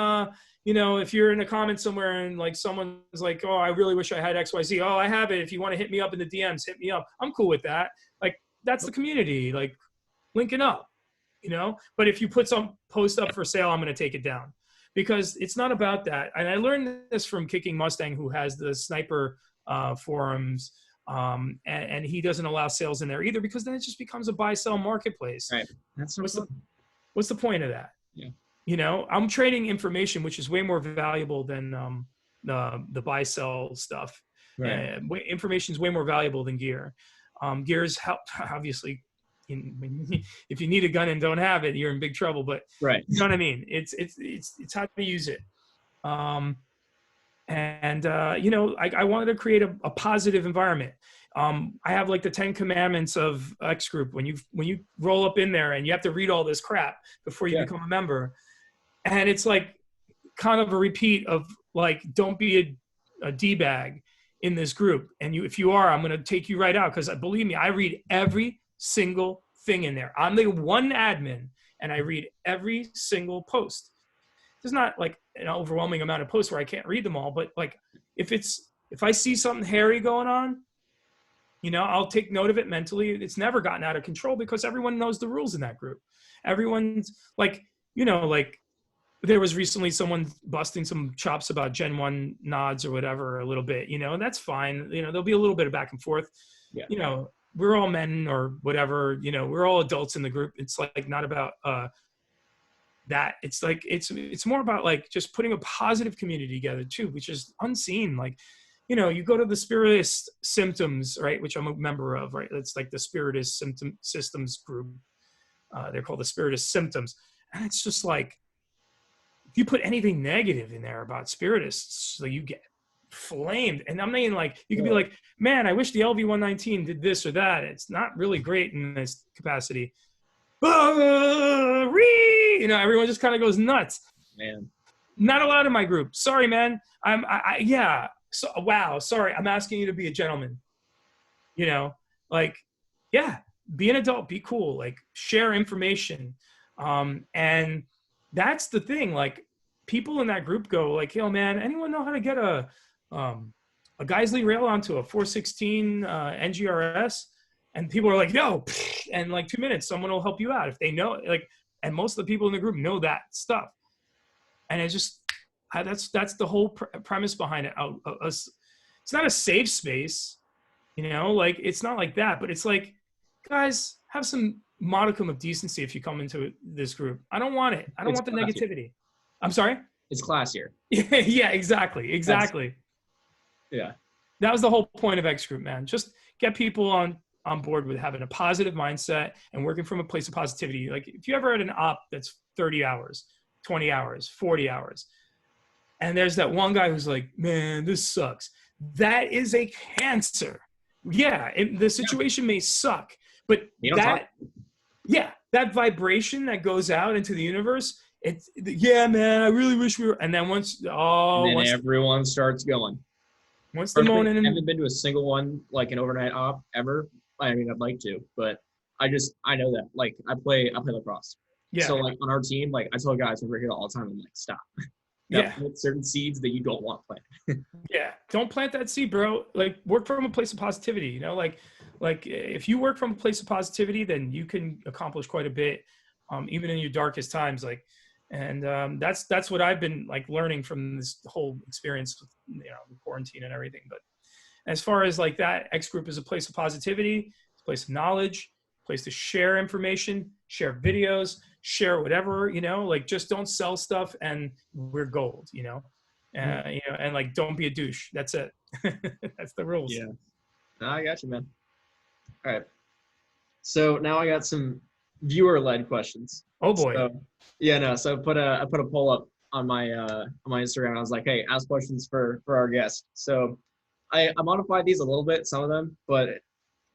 you know, if you're in a comment somewhere and like someone's like, oh, I really wish I had XYZ. Oh, I have it. If you want to hit me up in the DMs, hit me up. I'm cool with that. Like, that's the community, like linking up, you know? But if you put some post up for sale, I'm going to take it down, because it's not about that. And I learned this from Kicking Mustang, who has the sniper forums. And he doesn't allow sales in there either, because then it just becomes a buy sell marketplace. Right. That's so what's the point of that? Yeah. You know, I'm trading information, which is way more valuable than the buy sell stuff. Right. Information is way more valuable than gear. Gears help, obviously. If you need a gun and don't have it, you're in big trouble. But right. You know what I mean? It's how to use it. You know, I wanted to create a positive environment. I have like the 10 commandments of X Group. When you roll up in there and you have to read all this crap before you become a member, and it's like kind of a repeat of like, don't be a D-bag in this group. And if you are, I'm going to take you right out, because believe me, I read every single thing in there. I'm the one admin, and I read every single post. There's not like an overwhelming amount of posts where I can't read them all, but like if I see something hairy going on, you know, I'll take note of it mentally. It's never gotten out of control because everyone knows the rules in that group. Everyone's like, you know, like there was recently someone busting some chops about Gen 1 nods or whatever a little bit, you know, and that's fine. You know, there'll be a little bit of back and forth. Yeah. You know, we're all men or whatever, you know, we're all adults in the group. It's like not about that. It's like it's more about like just putting a positive community together too, which is unseen. Like, you know, you go to the Spiritist Symptoms, right, which I'm a member of, right? It's like the Spiritist Systems group. They're called the Spiritist Symptoms, and it's just like if you put anything negative in there about Spiritists, so you get flamed. And I'm mean, like, you could be like, man, I wish the LV-119 did this or that. It's not really great in this capacity. You know, everyone just kind of goes nuts. Man, not allowed in my group. Sorry, man. Yeah. So, wow. Sorry. I'm asking you to be a gentleman. You know, like, yeah, be an adult, be cool, like share information. And that's the thing. Like people in that group go like, yo, man, anyone know how to get a Geisley rail onto a 416 NGRS? And people are like, no. And like 2 minutes, someone will help you out if they know, like, and most of the people in the group know that stuff. And it's just, that's the whole premise behind it. It's not a safe space, you know, like it's not like that, but it's like, guys, have some modicum of decency if you come into this group. I don't want it. I don't want the negativity. I'm sorry? It's classier. Yeah, exactly. Yeah. That was the whole point of X Group, man. Just get people on board with having a positive mindset and working from a place of positivity. Like if you ever had an op that's 30 hours, 20 hours, 40 hours, and there's that one guy who's like, man, this sucks. That is a cancer. Yeah, the situation may suck, but that vibration that goes out into the universe, yeah, man, I really wish we were. And then everyone starts going. Once the morning, I haven't been to a single one like an overnight op ever. I mean, I'd like to, but I know that like I play lacrosse. Yeah. So like on our team, like I tell guys over here all the time, I'm like, stop. Plant certain seeds that you don't want planted. Yeah, don't plant that seed, bro. Like work from a place of positivity. You know, like if you work from a place of positivity, then you can accomplish quite a bit, even in your darkest times. Like, and that's what I've been like learning from this whole experience with, you know, quarantine and everything. But as far as like that, X Group is a place of positivity, it's a place of knowledge, a place to share information, share videos, share whatever, you know, like just don't sell stuff and we're gold, you know, you know, and like, don't be a douche. That's it. That's the rules. Yeah. No, I got you, man. All right. So now I got some viewer-led questions. Oh boy. So I put a poll up on my Instagram. I was like, hey, ask questions for our guest. So I modified these a little bit, some of them, but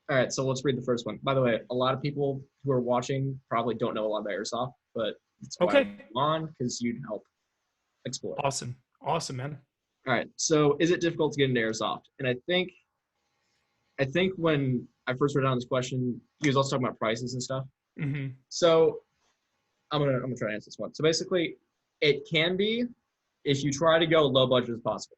All right, so let's read the first one. By the way, a lot of people who are watching probably don't know a lot about airsoft, but it's why Okay. I'm on, because you'd help explore. Awesome. Awesome, man. All right, so is it difficult to get into airsoft? And I think when I first wrote down this question, he was also talking about prices and stuff. Mm-hmm. So I'm gonna try to answer this one. So basically, it can be if you try to go low budget as possible,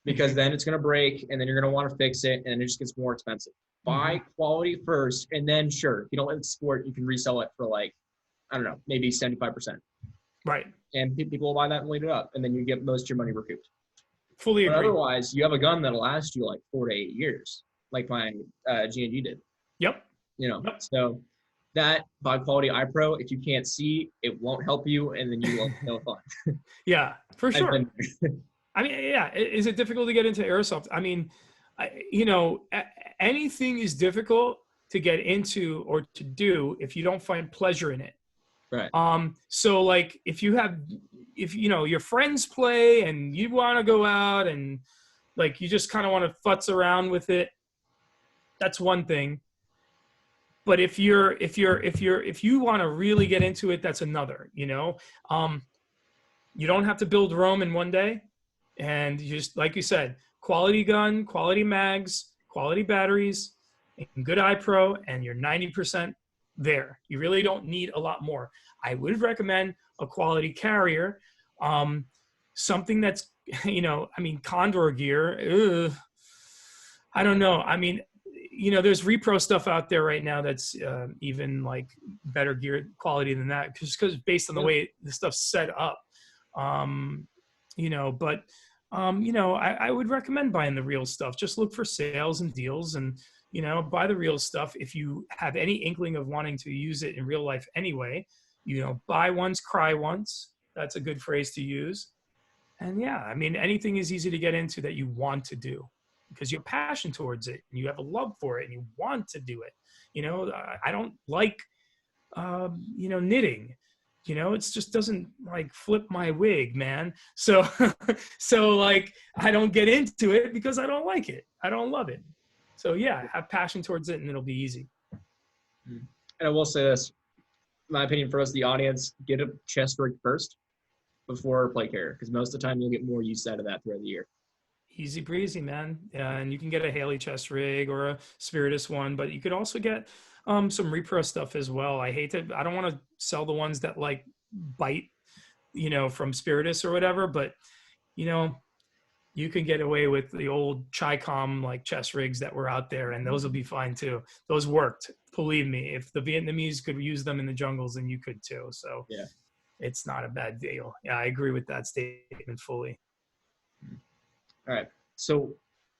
because Mm-hmm. then it's gonna break, and then you're gonna want to fix it, and it just gets more expensive. Mm-hmm. Buy quality first, and then sure, if you don't like the sport, you can resell it for like, I don't know, maybe 75%. Right. And people will buy that and lead it up, and then you get most of your money recouped. Fully But agree. otherwise, you have a gun that'll last you like 4 to 8 years, like my G&G did. Yep. Yep. So that buy quality iPro, if you can't see, it won't help you, and then you will have no fun. Yeah, for I've sure. been I mean, yeah. Is it difficult to get into airsoft? I mean, anything is difficult to get into or to do if you don't find pleasure in it. right. So like if your friends play and you want to go out and like you just kind of want to futz around with it, that's one thing. But if you want to really get into it, that's another. You don't have to build Rome in one day, and you just like you said, quality gun, quality mags, quality batteries, and good iPro, and you're 90% there. You really don't need a lot more. I would recommend a quality carrier, something that's Condor gear. I don't know. I mean, there's repro stuff out there right now that's even like better gear quality than that, because based on the way the stuff's set up. I would recommend buying the real stuff. Just look for sales and deals and, buy the real stuff. If you have any inkling of wanting to use it in real life anyway, buy once, cry once. That's a good phrase to use. And yeah, I mean, anything is easy to get into that you want to do because you have passion towards it and you have a love for it and you want to do it. I don't like, knitting. It just doesn't like flip my wig, man. So, like I don't get into it because I don't like it. I don't love it. So yeah, have passion towards it and it'll be easy. And I will say this, my opinion for us, the audience, get a chest rig first before plate carrier, because most of the time you'll get more use out of that throughout the year. Easy breezy, man. And you can get a Haley chest rig or a Spiritus one, but you could also get some repro stuff as well. I don't want to sell the ones that like bite, from Spiritus or whatever, but you can get away with the old Chi-Com like chest rigs that were out there, and those will be fine too. Those worked, believe me. If the Vietnamese could use them in the jungles, then you could too. So yeah, it's not a bad deal. Yeah, I agree with that statement fully. All right. So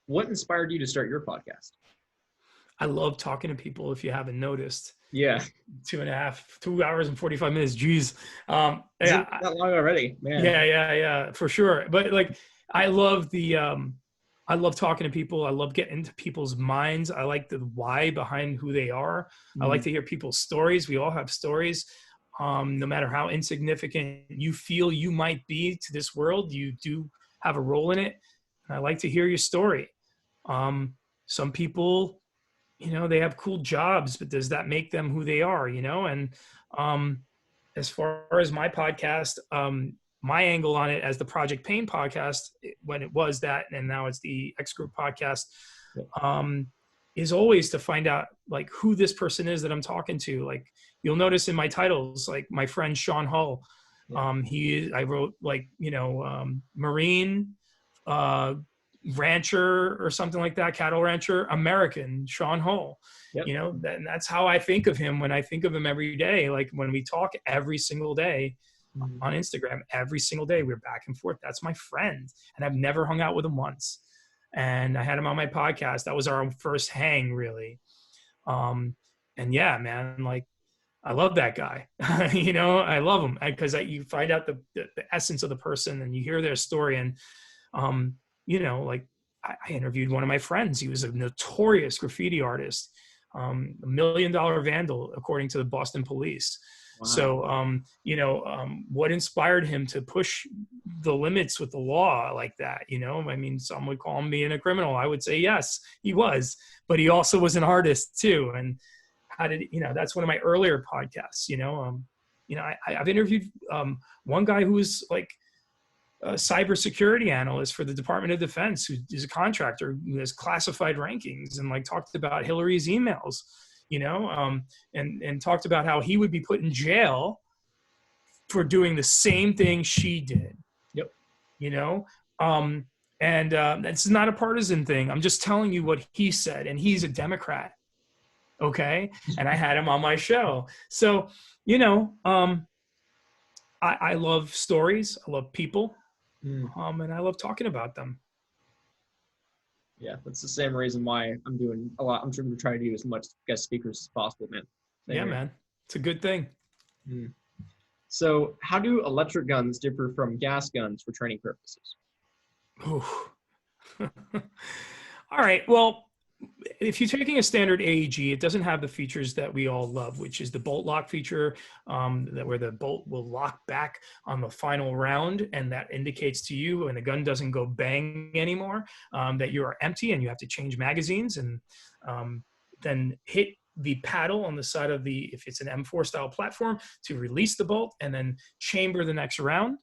what inspired you to start your podcast? I love talking to people, if you haven't noticed. Yeah. 2 hours and 45 minutes. Jeez. Yeah. That long already, man. Yeah, for sure. But like, I love I love talking to people. I love getting into people's minds. I like the why behind who they are. I like to hear people's stories. We all have stories. No matter how insignificant you feel you might be to this world, you do have a role in it. And I like to hear your story. Some people, they have cool jobs, but does that make them who they are, And as far as my podcast, my angle on it as the Project Pain podcast, when it was that, and now it's the X Group podcast, is always to find out like who this person is that I'm talking to. Like you'll notice in my titles, like my friend Sean Hull, I wrote like, Marine, rancher or something like that, cattle rancher, American, Sean Hull. And that's how I think of him when I think of him every day. Like when we talk every single day on Instagram, every single day, we're back and forth. That's my friend. And I've never hung out with him once. And I had him on my podcast. That was our first hang, really. And yeah, man, like I love that guy. I love him because you find out the essence of the person and you hear their story. And, like I interviewed one of my friends. He was a notorious graffiti artist, $1 million vandal, according to the Boston police. Wow. So, what inspired him to push the limits with the law like that? I mean, some would call him being a criminal. I would say, yes, he was, but he also was an artist too. And that's one of my earlier podcasts, I've interviewed one guy who was like a cybersecurity analyst for the Department of Defense, who is a contractor who has classified rankings, and like talked about Hillary's emails, and talked about how he would be put in jail for doing the same thing she did. Yep. This is not a partisan thing. I'm just telling you what he said, and he's a Democrat. Okay. And I had him on my show. So, I love stories. I love people. And I love talking about them. Yeah, that's the same reason why I'm doing a lot. I'm trying to try to do as much guest speakers as possible, man. Same here. Man. It's a good thing. So how do electric guns differ from gas guns for training purposes? All right. Well, if you're taking a standard AEG, it doesn't have the features that we all love, which is the bolt lock feature, where the bolt will lock back on the final round, and that indicates to you when the gun doesn't go bang anymore, that you are empty and you have to change magazines, and then hit the paddle on the side of if it's an M4 style platform, to release the bolt and then chamber the next round.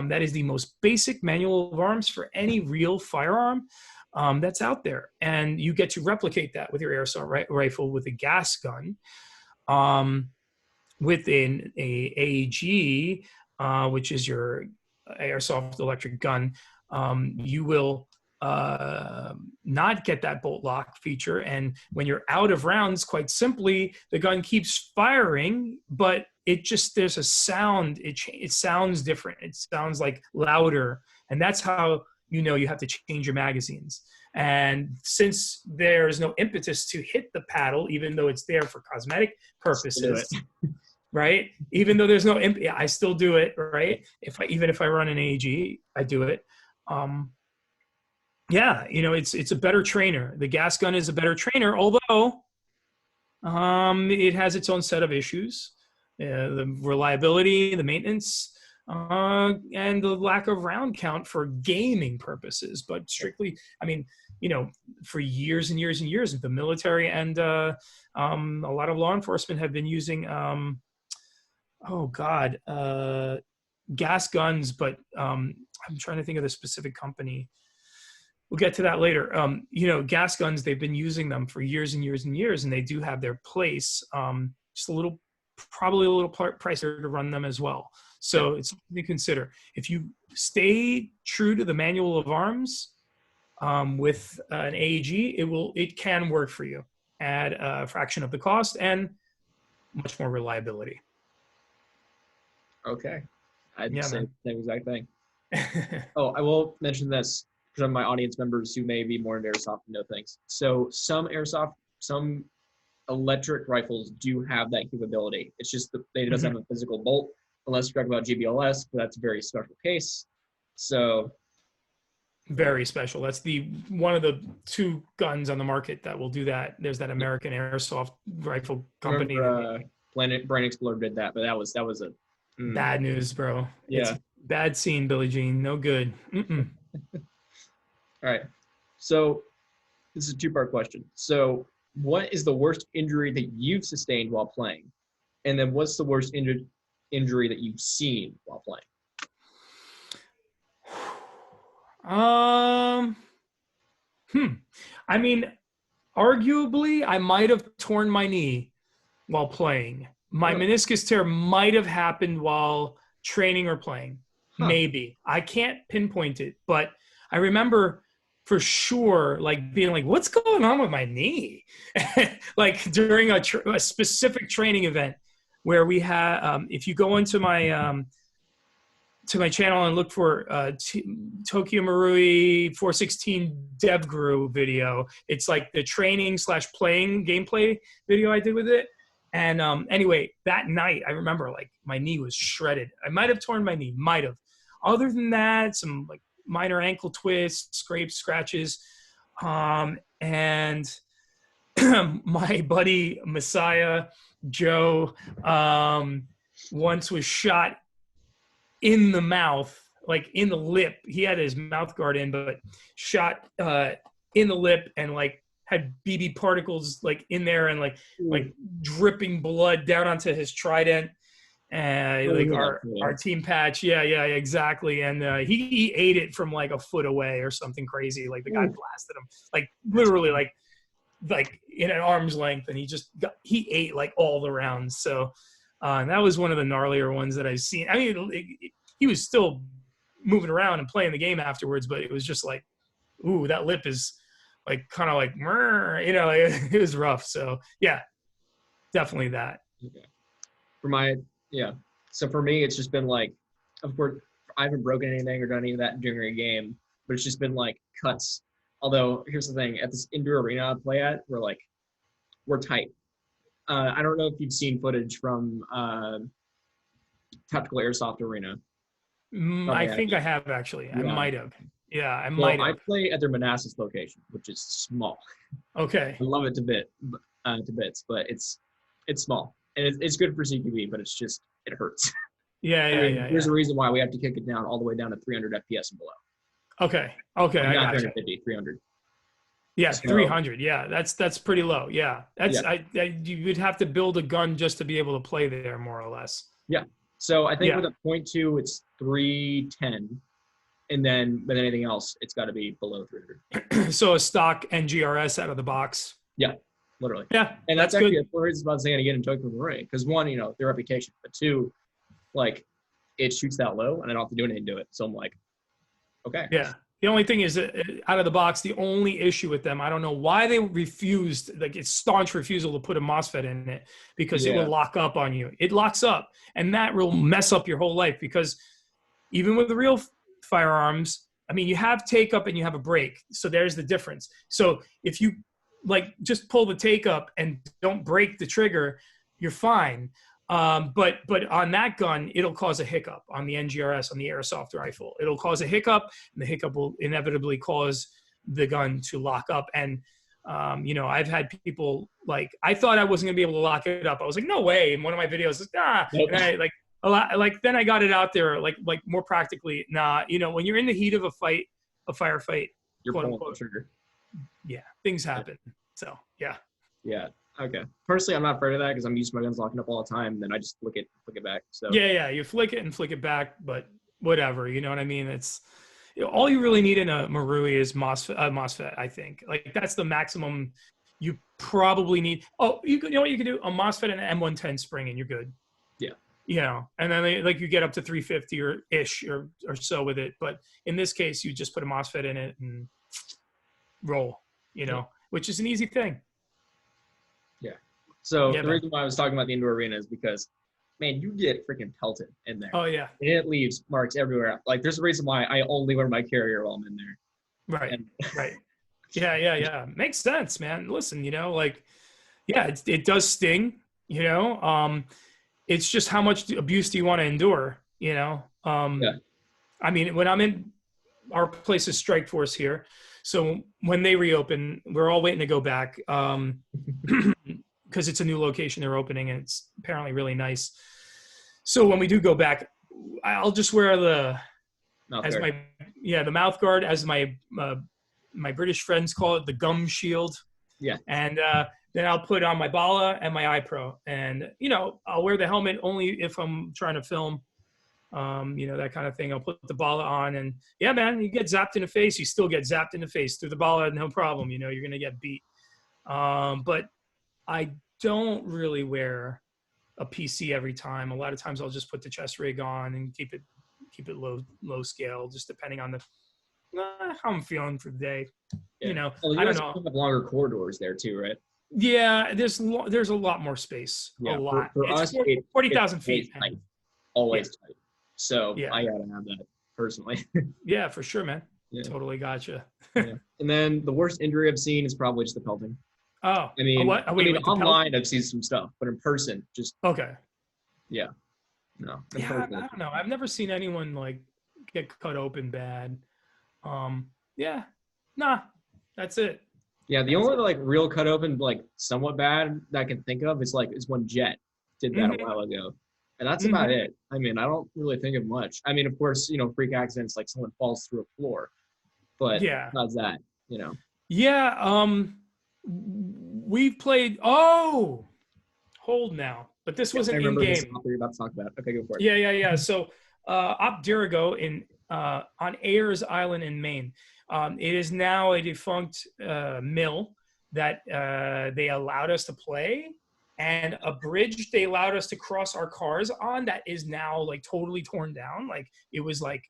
That is the most basic manual of arms for any real firearm that's out there, and you get to replicate that with your airsoft rifle with a gas gun. With an AEG, which is your airsoft electric gun, you will not get that bolt lock feature, and when you're out of rounds, quite simply, the gun keeps firing, but there's a sound. It sounds different. It sounds like louder, and that's how you have to change your magazines. And since there's no impetus to hit the paddle, even though it's there for cosmetic purposes, right? Even though there's no I still do it, right? Even if I run an AEG, I do it. It's a better trainer. The gas gun is a better trainer, although it has its own set of issues. The reliability, the maintenance, and the lack of round count for gaming purposes. But strictly, for years and years and years, the military and a lot of law enforcement have been using, gas guns. But I'm trying to think of the specific company. We'll get to that later. Gas guns, they've been using them for years and years and years, and they do have their place. Just probably a little pricier to run them as well. So it's something to consider. If you stay true to the manual of arms with an AEG, it can work for you at a fraction of the cost and much more reliability. Okay. I'd say the same exact thing. I will mention this for some of my audience members who may be more into airsoft and know things. So some electric rifles do have that capability. It's just that it doesn't have a physical bolt, unless you're talking about GBLS, but that's a very special case. So very special. That's one of the two guns on the market that will do that. There's that American Airsoft rifle company. Brain Explorer did that, but that was a bad news, bro. Yeah, it's bad scene, Billie Jean. No good. All right. So this is a two-part question. So what is the worst injury that you've sustained while playing? And then what's the worst injury that you've seen while playing? Arguably, I might have torn my knee while playing. My meniscus tear might have happened while training or playing. Maybe. I can't pinpoint it, but I remember for sure, being like, what's going on with my knee? During a specific training event where we had, if you go into my channel and look for Tokyo Marui 416 DevGuru video, it's like the training / playing gameplay video I did with it. And anyway, that night, I remember my knee was shredded. I might have torn my knee, might have. Other than that, some minor ankle twists, scrapes, scratches. And my buddy Messiah Joe, once was shot in the mouth, like in the lip. He had his mouth guard in, but shot in the lip and like had BB particles like in there and like dripping blood down onto his trident. And like our team patch, yeah, exactly. And he ate it from like a foot away or something crazy. Like the guy blasted him, like literally, like in an arm's length, and he ate like all the rounds. So that was one of the gnarlier ones that I've seen. I mean, he was still moving around and playing the game afterwards, but it was just like, ooh, that lip is like kind of like, you know, like, it was rough. So yeah, definitely that. Okay. So for me, it's just been like, of course, I haven't broken anything or done any of that during a game, but it's just been like cuts. Although here's the thing, at this indoor arena I play at, we're tight. I don't know if you've seen footage from Tactical Airsoft Arena. I think I have actually. Yeah. I might have. Yeah, I might have. I play at their Manassas location, which is small. Okay. I love it to bits, but it's small. And it's good for CQB, but it's just, it hurts. Yeah. There's a reason why we have to kick it down all the way down to 300 FPS and below. Okay, I got 300. Yeah, so, 300. Yeah, that's pretty low. Yeah, you would have to build a gun just to be able to play there, more or less. Yeah. So I think with a .2, it's 310, and then with anything else, it's got to be below 300. So a stock NGRS out of the box. Yeah. Literally. Yeah. And that's actually the reason I was saying to get in Tokyo Marine. Because one, you know, their reputation. But two, like, it shoots that low and I don't have to do anything to it. So I'm like, okay. Yeah. The only thing is out of the box, the only issue with them, I don't know why they refused, like it's staunch refusal to put a MOSFET in it, because it will lock up on you. It locks up, and that will mess up your whole life, because even with the real firearms, I mean, you have take up and you have a break. So there's the difference. So if you like just pull the take up and don't break the trigger, you're fine. But on that gun, it'll cause a hiccup. On the NGRS, on the airsoft rifle, it'll cause a hiccup, and the hiccup will inevitably cause the gun to lock up. And you know, I've had people like, I thought I wasn't gonna be able to lock it up. I was like, no way. In one of my videos, nope. And I then I got it out there, like more practically. Nah, you know, when you're in the heat of a firefight, you're pulling the trigger. Yeah, things happen. So yeah. Yeah. Okay. Personally, I'm not afraid of that because I'm used to my guns locking up all the time. Then I just flick it back. So yeah, you flick it and flick it back, but whatever. You know what I mean? It's all you really need in a Marui is MOSFET. I think like that's the maximum you probably need. Oh, you know what you can do? A MOSFET and an M110 spring, and you're good. Yeah. You know, and then like you get up to 350 or ish or so with it. But in this case, you just put a MOSFET in it and roll. You know, which is an easy thing. Yeah. So the reason why I was talking about the indoor arena is because, man, you get freaking pelted in there. Oh yeah. And it leaves marks everywhere. Like there's a reason why I only wear my carrier while I'm in there. Right. Right. Yeah. Makes sense, man. Listen, you know, like, yeah, it does sting. You know, it's just how much abuse do you want to endure? You know. I mean, when I'm in our place is Strike Force here. So when they reopen, we're all waiting to go back because it's a new location they're opening, and it's apparently really nice. So when we do go back, I'll just wear the mouth guard, as my British friends call it, the gum shield. Yeah. And then I'll put on my Bala and my iPro, and you know, I'll wear the helmet only if I'm trying to film. You know, that kind of thing. I'll put the Bala on, and yeah, man, you get zapped in the face. You still get zapped in the face through the Bala, no problem. You know, you're going to get beat. But I don't really wear a PC every time. A lot of times I'll just put the chest rig on and keep it low scale, just depending on how I'm feeling for the day. Yeah. You know, well, I don't know. Have longer corridors there too, right? Yeah, there's a lot more space. Yeah, a lot. For us, 40,000 feet. Tight. Always tight. So yeah. I gotta have that personally. Yeah, for sure, man. Yeah. Totally gotcha. Yeah. And then the worst injury I've seen is probably just the pelting. Oh, I mean, online I've seen some stuff, but in person, just okay. Yeah. No. Yeah, I don't know. I've never seen anyone like get cut open bad. Yeah. Nah. That's it. Yeah, the only like real cut open, like somewhat bad that I can think of is when Jet did that a while ago. And that's about it. I mean, I don't really think of much. I mean, of course, freak accidents like someone falls through a floor, but Yeah. besides that. Yeah. We've played. Oh, hold now. But this wasn't I in remember this game. you're about to talk about. Okay, go for it. Yeah. So, Op Dirigo on Ayers Island in Maine. It is now a defunct mill that they allowed us to play, and a bridge they allowed us to cross our cars on that is now like totally torn down. Like it was like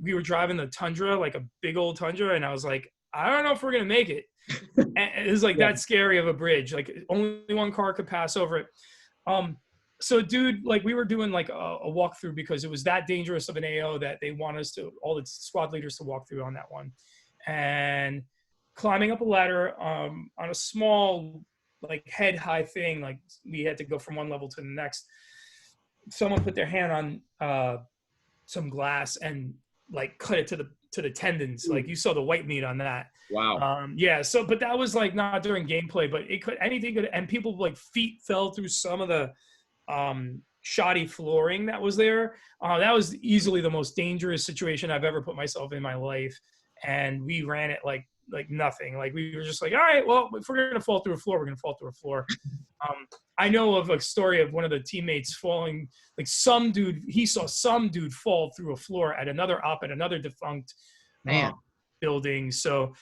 we were driving the Tundra, like a big old Tundra, and I was like, I don't know if we're gonna make it. And it was like that scary of a bridge. Like only one car could pass over it. So dude, like we were doing like a walkthrough because it was that dangerous of an AO that they want us to, all the squad leaders to walk through on that one. And climbing up a ladder on a small, like head high thing, like we had to go from one level to the next. Someone put their hand on some glass and like cut it to the tendons. Like you saw the white meat on that. Wow. Yeah. So, but that was like not during gameplay, but it could, anything could, and people like feet fell through some of the shoddy flooring that was there. That was easily the most dangerous situation I've ever put myself in my life. And we ran it like nothing. Like we were just like, all right, well, if we're going to fall through a floor, we're going to fall through a floor. I know of a story of one of the teammates falling, like some dude, he saw some dude fall through a floor at another op at another defunct building. So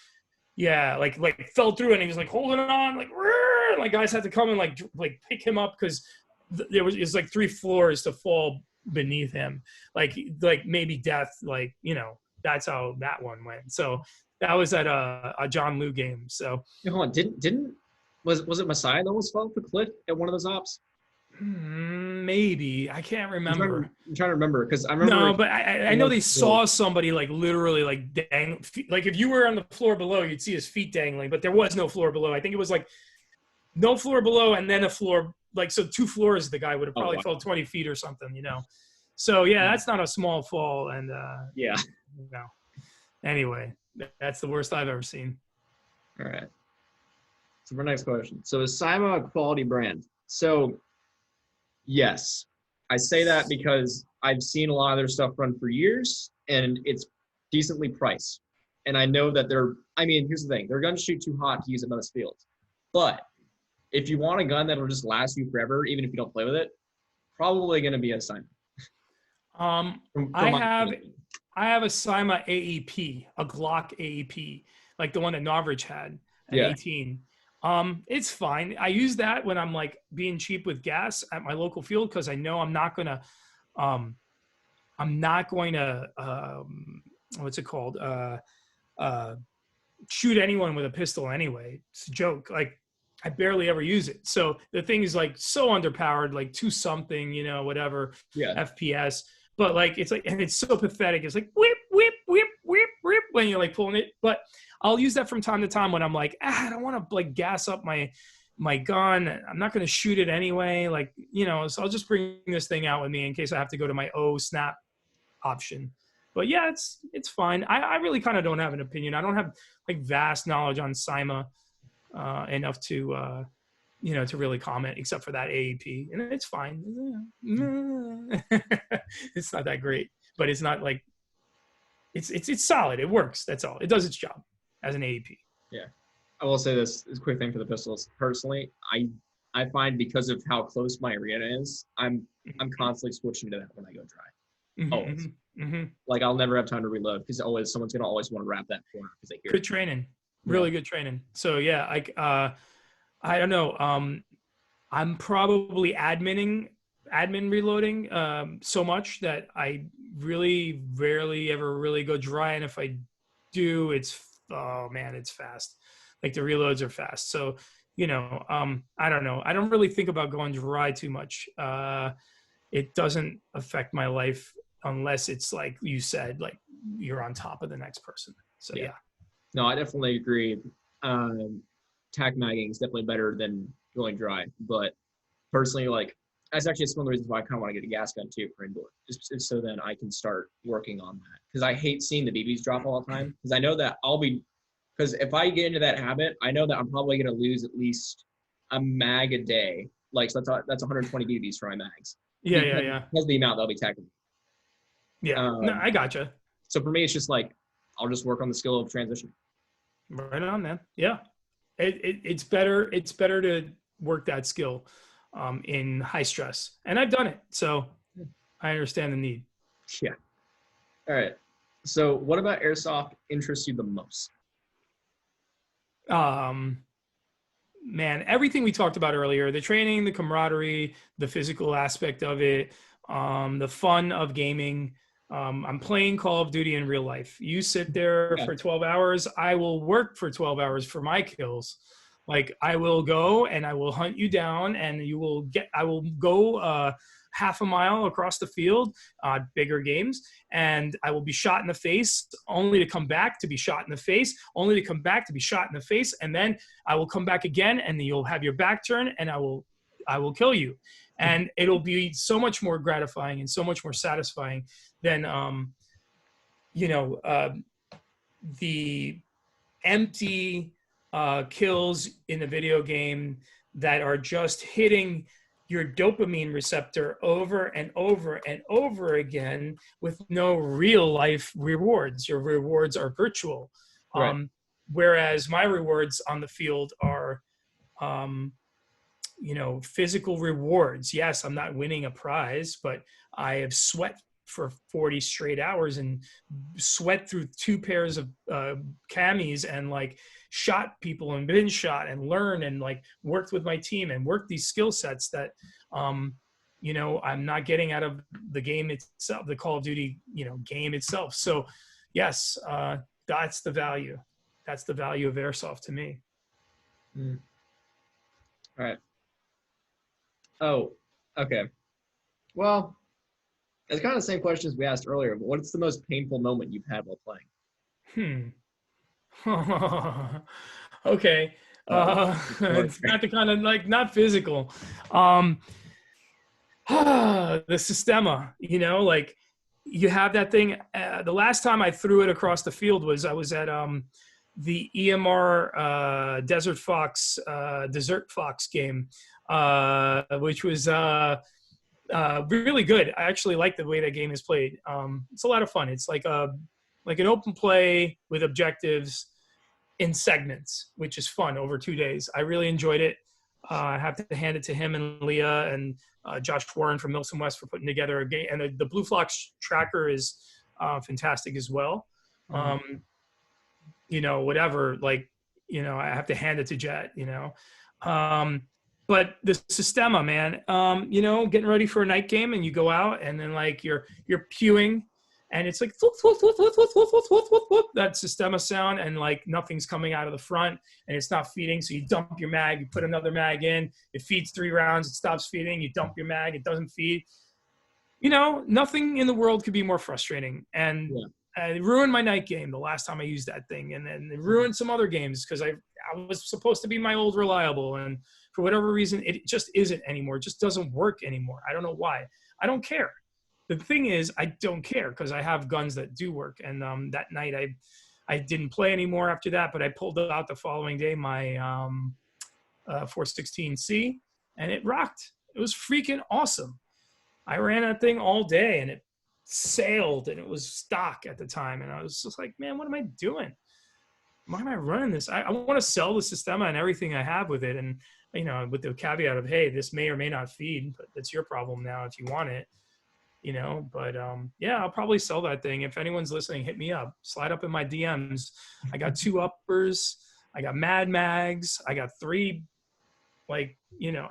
yeah, like fell through and he was like holding on, like guys had to come and like pick him up because it was like 3 floors to fall beneath him, like maybe death, like that's how that one went. So that was at a John Liu game. So hold on, didn't was it Messiah that almost fell off the cliff at one of those ops? Maybe, I can't remember. I'm trying to remember because I remember. No, but I know they saw somebody like literally like dang, like if you were on the floor below, you'd see his feet dangling, but there was no floor below. I think it was like no floor below and then a floor, like so 2 floors. The guy would have probably fell 20 feet or something, So yeah, that's not a small fall, and yeah. Anyway, that's the worst I've ever seen. All right. So for next question. So is Cyma a quality brand? So yes, I say that because I've seen a lot of their stuff run for years and it's decently priced. And I know that here's the thing, they're going to shoot too hot to use at most fields. But if you want a gun that'll just last you forever, even if you don't play with it, probably going to be a Cyma. I have a Cyma AEP, a Glock AEP, like the one that Novrich had at 18. It's fine. I use that when I'm like being cheap with gas at my local field because I know I'm not gonna what's it called? Shoot anyone with a pistol anyway. It's a joke. Like I barely ever use it. So the thing is like so underpowered, like 2 something, whatever FPS. But like it's like, and it's so pathetic. It's like whip, whip, whip, whip, whip when you're like pulling it. But I'll use that from time to time when I'm like, I don't want to like gas up my gun. I'm not going to shoot it anyway. Like, so I'll just bring this thing out with me in case I have to go to my snap option. But yeah, it's fine. I really kind of don't have an opinion. I don't have like vast knowledge on Cyma enough to to really comment, except for that AEP, and it's fine. It's not that great, but it's not like it's solid. It works. That's all. It does its job as an AEP. Yeah, I will say this quick thing for the pistols. Personally, I find because of how close my arena is, I'm constantly switching to that when I go dry. Always. Like I'll never have time to reload because someone's gonna always want to wrap that corner because they hear good training, really good training. So yeah, like I don't know. I'm probably admin reloading so much that I really rarely ever really go dry, and if I do, it's fast. Like the reloads are fast. So I don't know. I don't really think about going dry too much. It doesn't affect my life unless it's like you said, like you're on top of the next person. So yeah. No, I definitely agree. Tack magging is definitely better than going dry, but personally, like that's actually one of the reasons why I kind of want to get a gas gun too for indoor, just so then I can start working on that because I hate seeing the BBs drop all the time because I know that because if I get into that habit, I know that I'm probably going to lose at least a mag a day. Like so that's 120 BBs for my mags. Yeah, yeah, yeah. Because of the amount they'll be tackling. Yeah. No, I gotcha. So for me, it's just like, I'll just work on the skill of transition. Right on, man. Yeah. It's better to work that skill in high stress. And I've done it. So I understand the need. Yeah. All right. So what about airsoft interests you the most? Man, everything we talked about earlier, the training, the camaraderie, the physical aspect of it, the fun of gaming. I'm playing Call of Duty in real life. You sit there for 12 hours. I will work for 12 hours for my kills. Like I will go and I will hunt you down and I will go half a mile across the field, bigger games, and I will be shot in the face only to come back to be shot in the face, only to come back to be shot in the face. And then I will come back again and you'll have your back turned and I will kill you. And it'll be so much more gratifying and so much more satisfying than, the empty kills in the video game that are just hitting your dopamine receptor over and over and over again with no real life rewards. Your rewards are virtual. Right. Whereas my rewards on the field are, physical rewards. Yes, I'm not winning a prize, but I have sweat for 40 straight hours and sweat through 2 pairs of camis and like shot people and been shot and learned and like worked with my team and worked these skill sets that, I'm not getting out of the game itself, the Call of Duty, game itself. So yes, that's the value. That's the value of airsoft to me. All right. Oh, okay. Well, it's kind of the same questions we asked earlier, but what's the most painful moment you've had while playing? Okay. It's not the kind of like, not physical. The Sistema, like you have that thing. The last time I threw it across the field I was at the EMR Desert Fox game, which was really good. I actually like the way that game is played. It's a lot of fun. It's like an open play with objectives in segments, which is fun over 2 days. I really enjoyed it. I have to hand it to him and Leah and Josh Warren from Milson West for putting together a game. And the Blue Fox tracker is fantastic as well. Whatever, I have to hand it to Jet, but the Sistema, man, getting ready for a night game and you go out and then like you're pewing and it's like that Sistema sound and like nothing's coming out of the front and it's not feeding. So you dump your mag, you put another mag in, it feeds 3 rounds, it stops feeding, you dump your mag, it doesn't feed. Nothing in the world could be more frustrating. And it ruined my night game the last time I used that thing. And then it ruined some other games because I was supposed to be my old reliable. And for whatever reason, it just isn't anymore. It just doesn't work anymore. I don't know why. I don't care. The thing is, I don't care because I have guns that do work. And that night I didn't play anymore after that, but I pulled out the following day my 416C and it rocked. It was freaking awesome. I ran that thing all day and it sailed and it was stock at the time. And I was just like, man, what am I doing? Why am I running this? I want to sell the Sistema and everything I have with it. And, with the caveat of, hey, this may or may not feed, but that's your problem now if you want it, but I'll probably sell that thing. If anyone's listening, hit me up, slide up in my DMs. I got 2 uppers. I got Mad Mags. I got 3, I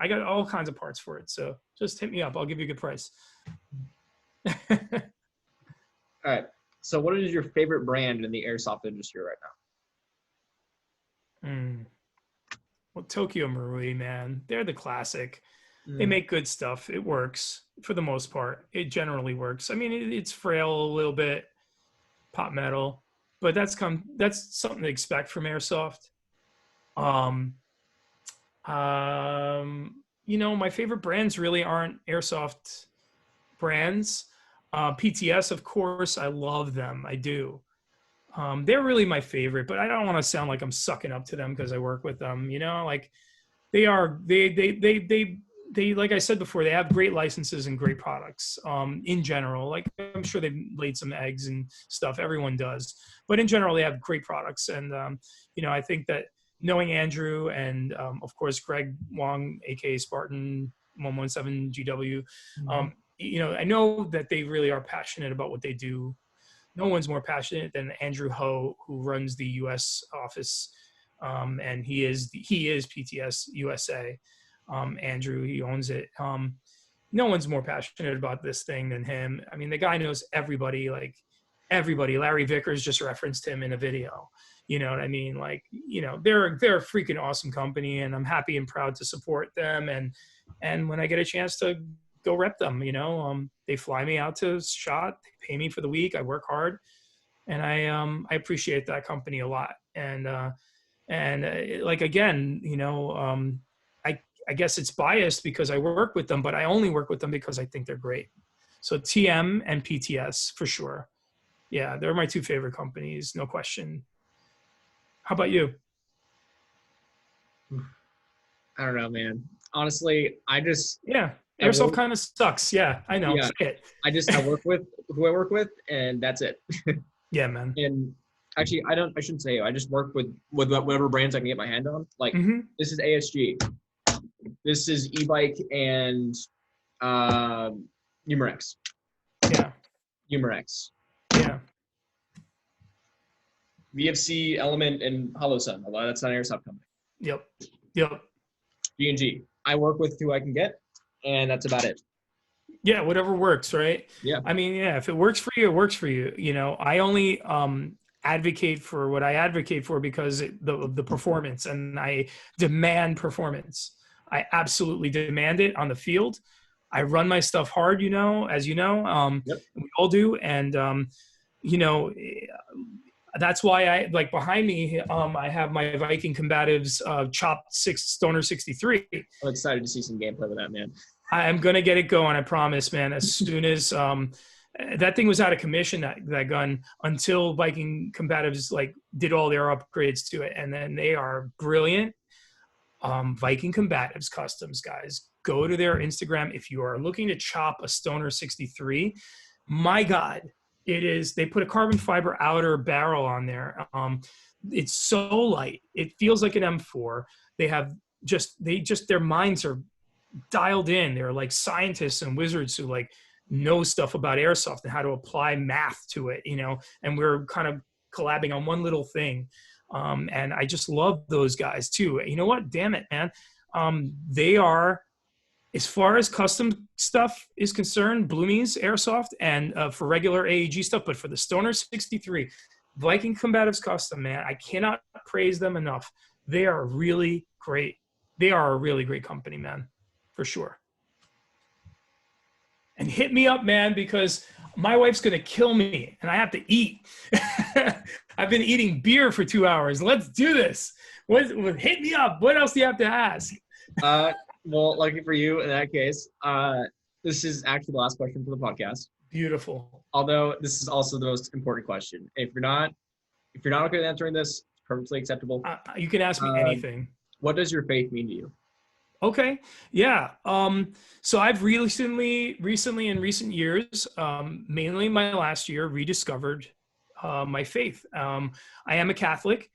got all kinds of parts for it. So just hit me up. I'll give you a good price. All right. So what is your favorite brand in the airsoft industry right now? Well, Tokyo Marui, man, they're the classic. They make good stuff. It works for the most part. It generally works. I mean, it's frail a little bit, pop metal, but that's something to expect from airsoft. My favorite brands really aren't airsoft brands. PTS, of course, I love them. I do. They're really my favorite, but I don't want to sound like I'm sucking up to them because I work with them. They they, like I said before, they have great licenses and great products in general. Like I'm sure they've laid some eggs and stuff. Everyone does, but in general, they have great products. And I think that knowing Andrew and of course Greg Wong, aka Spartan 117 GW, I know that they really are passionate about what they do. No one's more passionate than Andrew Ho, who runs the U.S. office, and he is PTS USA. Andrew, he owns it. No one's more passionate about this thing than him. I mean, the guy knows everybody, like everybody. Larry Vickers just referenced him in a video. You know what I mean? Like, they're a freaking awesome company, and I'm happy and proud to support them. And when I get a chance to go rep them, they fly me out to SHOT, they pay me for the week. I work hard, and I appreciate that company a lot. And like, again, I guess it's biased because I work with them, but I only work with them because I think they're great. So TM and PTS for sure. Yeah, they're my two favorite companies, no question. How about you? I don't know, man. Honestly, airsoft kind of sucks. Yeah, I know. Yeah, I work with who I work with, and that's it. Yeah, man. And actually, I shouldn't say I just work with whatever brands I can get my hand on. Like this is ASG. This is e-bike and Humerex. Yeah. Humerex. Yeah. VFC, Element, and HoloSun. Although that's not an airsoft company. Yep. G&G. I work with who I can get, and that's about it. Yeah, whatever works, right? Yeah. I mean, yeah, if it works for you, it works for you. I only advocate for what I advocate for because the performance, and I demand performance. I absolutely demand it on the field. I run my stuff hard, as you know, Yep. we all do. And, that's why I like behind me. I have my Viking Combatives chopped Stoner 63. I'm excited to see some gameplay with that, man. I'm going to get it going. I promise, man. As soon as that thing was out of commission, that gun, until Viking Combatives like did all their upgrades to it. And then they are brilliant. Viking Combatives Customs, guys, go to their Instagram. If you are looking to chop a Stoner 63, my God, they put a carbon fiber outer barrel on there. It's so light. It feels like an M4. Their minds are dialed in. They're like scientists and wizards who like know stuff about airsoft and how to apply math to it, and we're kind of collabing on one little thing. And I just love those guys too. You know what? Damn it, man. They are, as far as custom stuff is concerned, Bloomies Airsoft, and for regular AEG stuff, but for the Stoner 63, Viking Combatives Custom, man, I cannot praise them enough. They are really great. They are a really great company, man, for sure. And hit me up, man, because my wife's going to kill me and I have to eat. I've been eating beer for 2 hours. Let's do this. Hit me up. What else do you have to ask? Well, lucky for you in that case, this is actually the last question for the podcast. Beautiful. Although this is also the most important question. If you're not okay with answering this, it's perfectly acceptable. You can ask me anything. What does your faith mean to you? Okay. Yeah. So I've recently in recent years, mainly my last year, rediscovered my faith. I am a Catholic,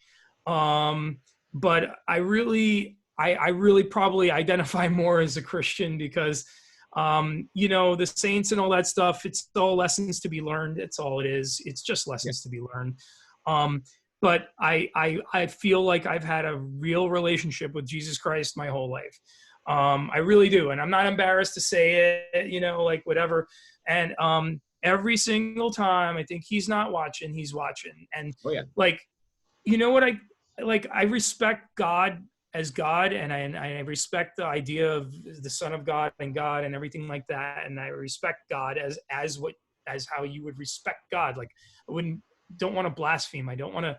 but I really probably identify more as a Christian because, the saints and all that stuff, it's all lessons to be learned. It's all it is. It's just lessons to be learned. But I feel like I've had a real relationship with Jesus Christ my whole life. I really do. And I'm not embarrassed to say it, like whatever. And every single time I think he's not watching, he's watching. And like, you know what I respect God as God, and I respect the idea of the Son of God and everything like that. And I respect God as how you would respect God. Like I don't want to blaspheme. I don't want to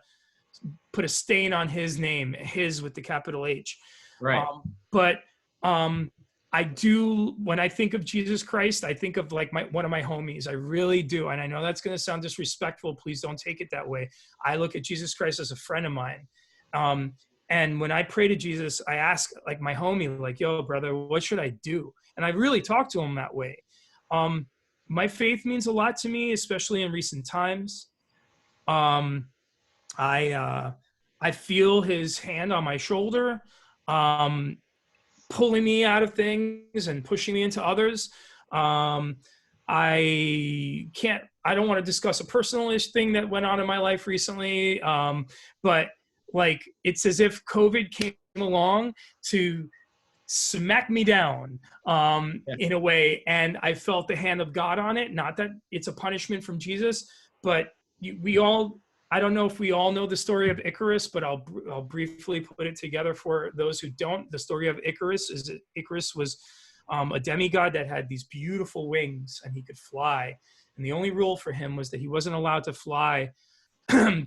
put a stain on his name, his with the capital H. Right. But I do, when I think of Jesus Christ, I think of like one of my homies. I really do. And I know that's going to sound disrespectful. Please don't take it that way. I look at Jesus Christ as a friend of mine. And when I pray to Jesus, I ask like my homie, like, yo, brother, what should I do? And I really talk to him that way. My faith means a lot to me, especially in recent times. Um, I feel his hand on my shoulder, pulling me out of things and pushing me into others. Um, I don't want to discuss a personal-ish thing that went on in my life recently. But like, it's as if COVID came along to smack me down in a way. And I felt the hand of God on it. Not that it's a punishment from Jesus, but we all, I don't know if we all know the story of Icarus, but I'll briefly put it together for those who don't. The story of Icarus is that Icarus was a demigod that had these beautiful wings and he could fly. And the only rule for him was that he wasn't allowed to fly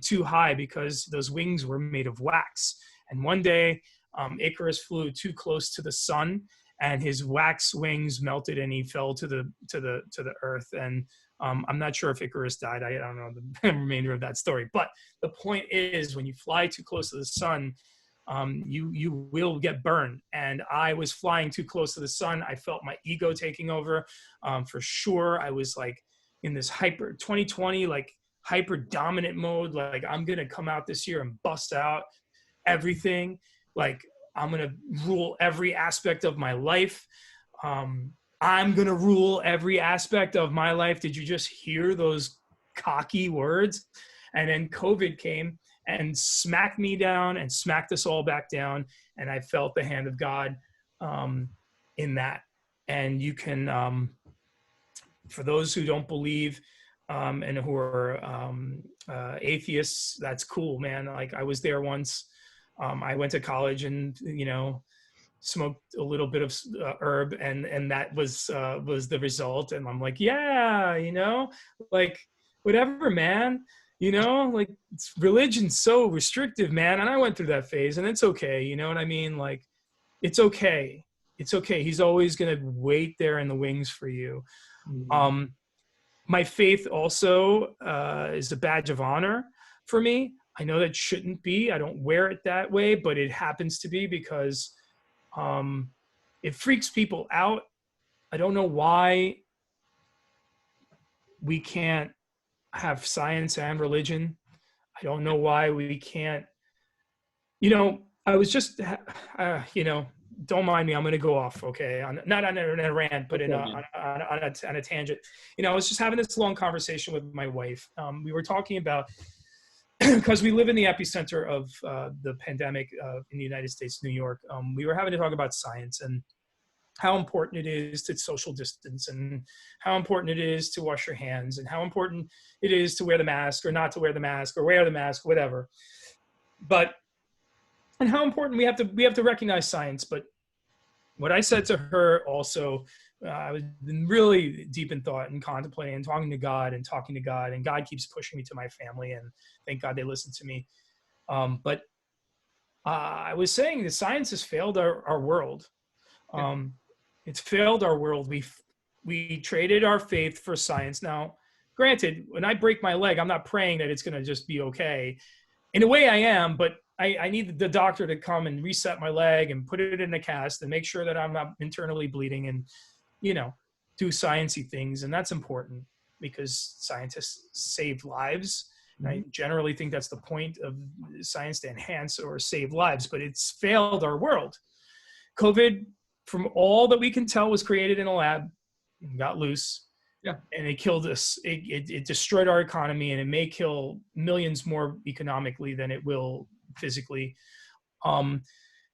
too high because those wings were made of wax. And one day, Icarus flew too close to the sun, and his wax wings melted, and he fell to the earth. And I'm not sure if Icarus died. I don't know the remainder of that story. But the point is, when you fly too close to the sun, you will get burned. And I was flying too close to the sun. I felt my ego taking over, for sure. I was like in this 2020, like hyper dominant mode. Like, I'm going to come out this year and bust out everything. Like, I'm going to rule every aspect of my life. I'm going to rule every aspect of my life. Did you just hear those cocky words? And then COVID came and smacked me down and smacked us all back down. And I felt the hand of God in that. And you can, for those who don't believe and who are atheists, that's cool, man. Like, I was there once. I went to college and, smoked a little bit of herb, and that was the result. And I'm like, yeah, like, whatever, man, like, religion's so restrictive, man. And I went through that phase, and it's okay. You know what I mean? Like, it's okay. It's okay. He's always going to wait there in the wings for you. Mm-hmm. My faith also is a badge of honor for me. I know that shouldn't be. I don't wear it that way, but it happens to be because it freaks people out. I don't know why we can't have science and religion. I don't know why we can't. I was just, don't mind me. I'm going to go off, okay? Not on a rant, but on a tangent. I was just having this long conversation with my wife. We were talking about, because we live in the epicenter of the pandemic in the United States, New York. We were having to talk about science and how important it is to social distance, and how important it is to wash your hands, and how important it is to wear the mask or not to wear the mask, or wear the mask, whatever. And how important we have to recognize science. But what I said to her also, I was really deep in thought and contemplating and talking to God, and God keeps pushing me to my family, and thank God they listen to me. But I was saying that science has failed our world. It's failed our world. We traded our faith for science. Now, granted, when I break my leg, I'm not praying that it's going to just be okay. In a way I am, but I need the doctor to come and reset my leg and put it in a cast and make sure that I'm not internally bleeding, and, do sciencey things. And that's important because scientists save lives. And I generally think that's the point of science, to enhance or save lives, but it's failed our world. COVID, from all that we can tell, was created in a lab and got loose. Yeah. And it killed us. It destroyed our economy, and it may kill millions more economically than it will physically.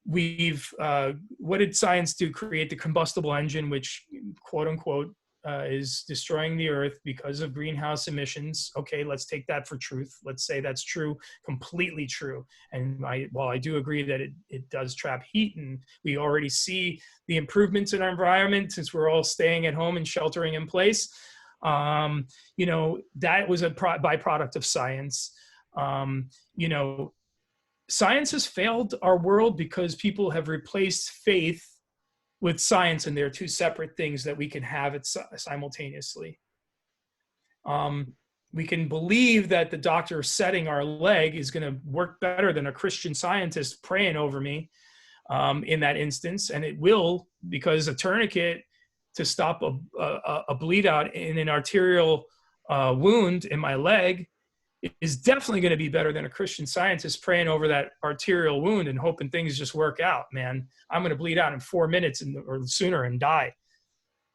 What did science do? Create the combustible engine, which, quote unquote, is destroying the earth because of greenhouse emissions. Okay, let's take that for truth. Let's say that's true, completely true. And while I do agree that it does trap heat, and we already see the improvements in our environment since we're all staying at home and sheltering in place, that was a byproduct of science. Science has failed our world because people have replaced faith with science, and they're two separate things that we can have it simultaneously. we can believe that the doctor setting our leg is going to work better than a Christian Scientist praying over me in that instance. And it will, because a tourniquet to stop a bleed out in an arterial wound in my leg is definitely going to be better than a Christian Scientist praying over that arterial wound and hoping things just work out, man. I'm going to bleed out in 4 minutes or sooner and die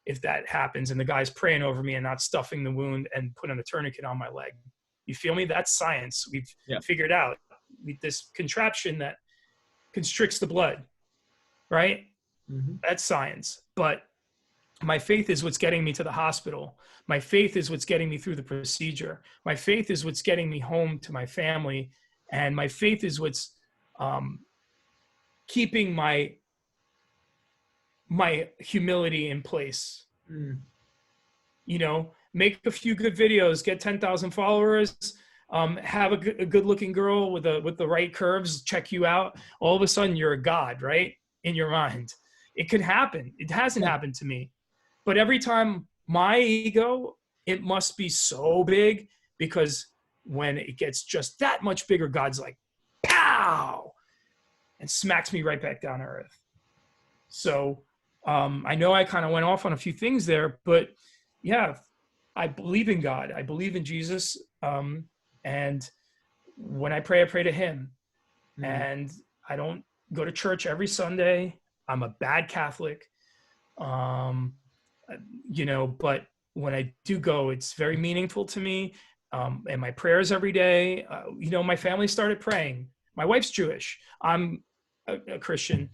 if that happens. And the guy's praying over me and not stuffing the wound and putting a tourniquet on my leg. You feel me? That's science. We've figured out this contraption that constricts the blood, right? Mm-hmm. That's science. But my faith is what's getting me to the hospital. My faith is what's getting me through the procedure. My faith is what's getting me home to my family. And my faith is what's keeping my humility in place. You know, make a few good videos, get 10,000 followers, have a good looking girl with the right curves check you out. All of a sudden you're a god, right? In your mind. It could happen. It hasn't happened to me. But every time my ego, it must be so big, because when it gets just that much bigger, God's like, pow, and smacks me right back down to earth. So I know I kind of went off on a few things there, but yeah, I believe in God. I believe in Jesus. And when I pray to him. And I don't go to church every Sunday. I'm a bad Catholic. You know, but when I do go, it's very meaningful to me. And my prayers every day, you know, my family started praying. My wife's Jewish. I'm a Christian.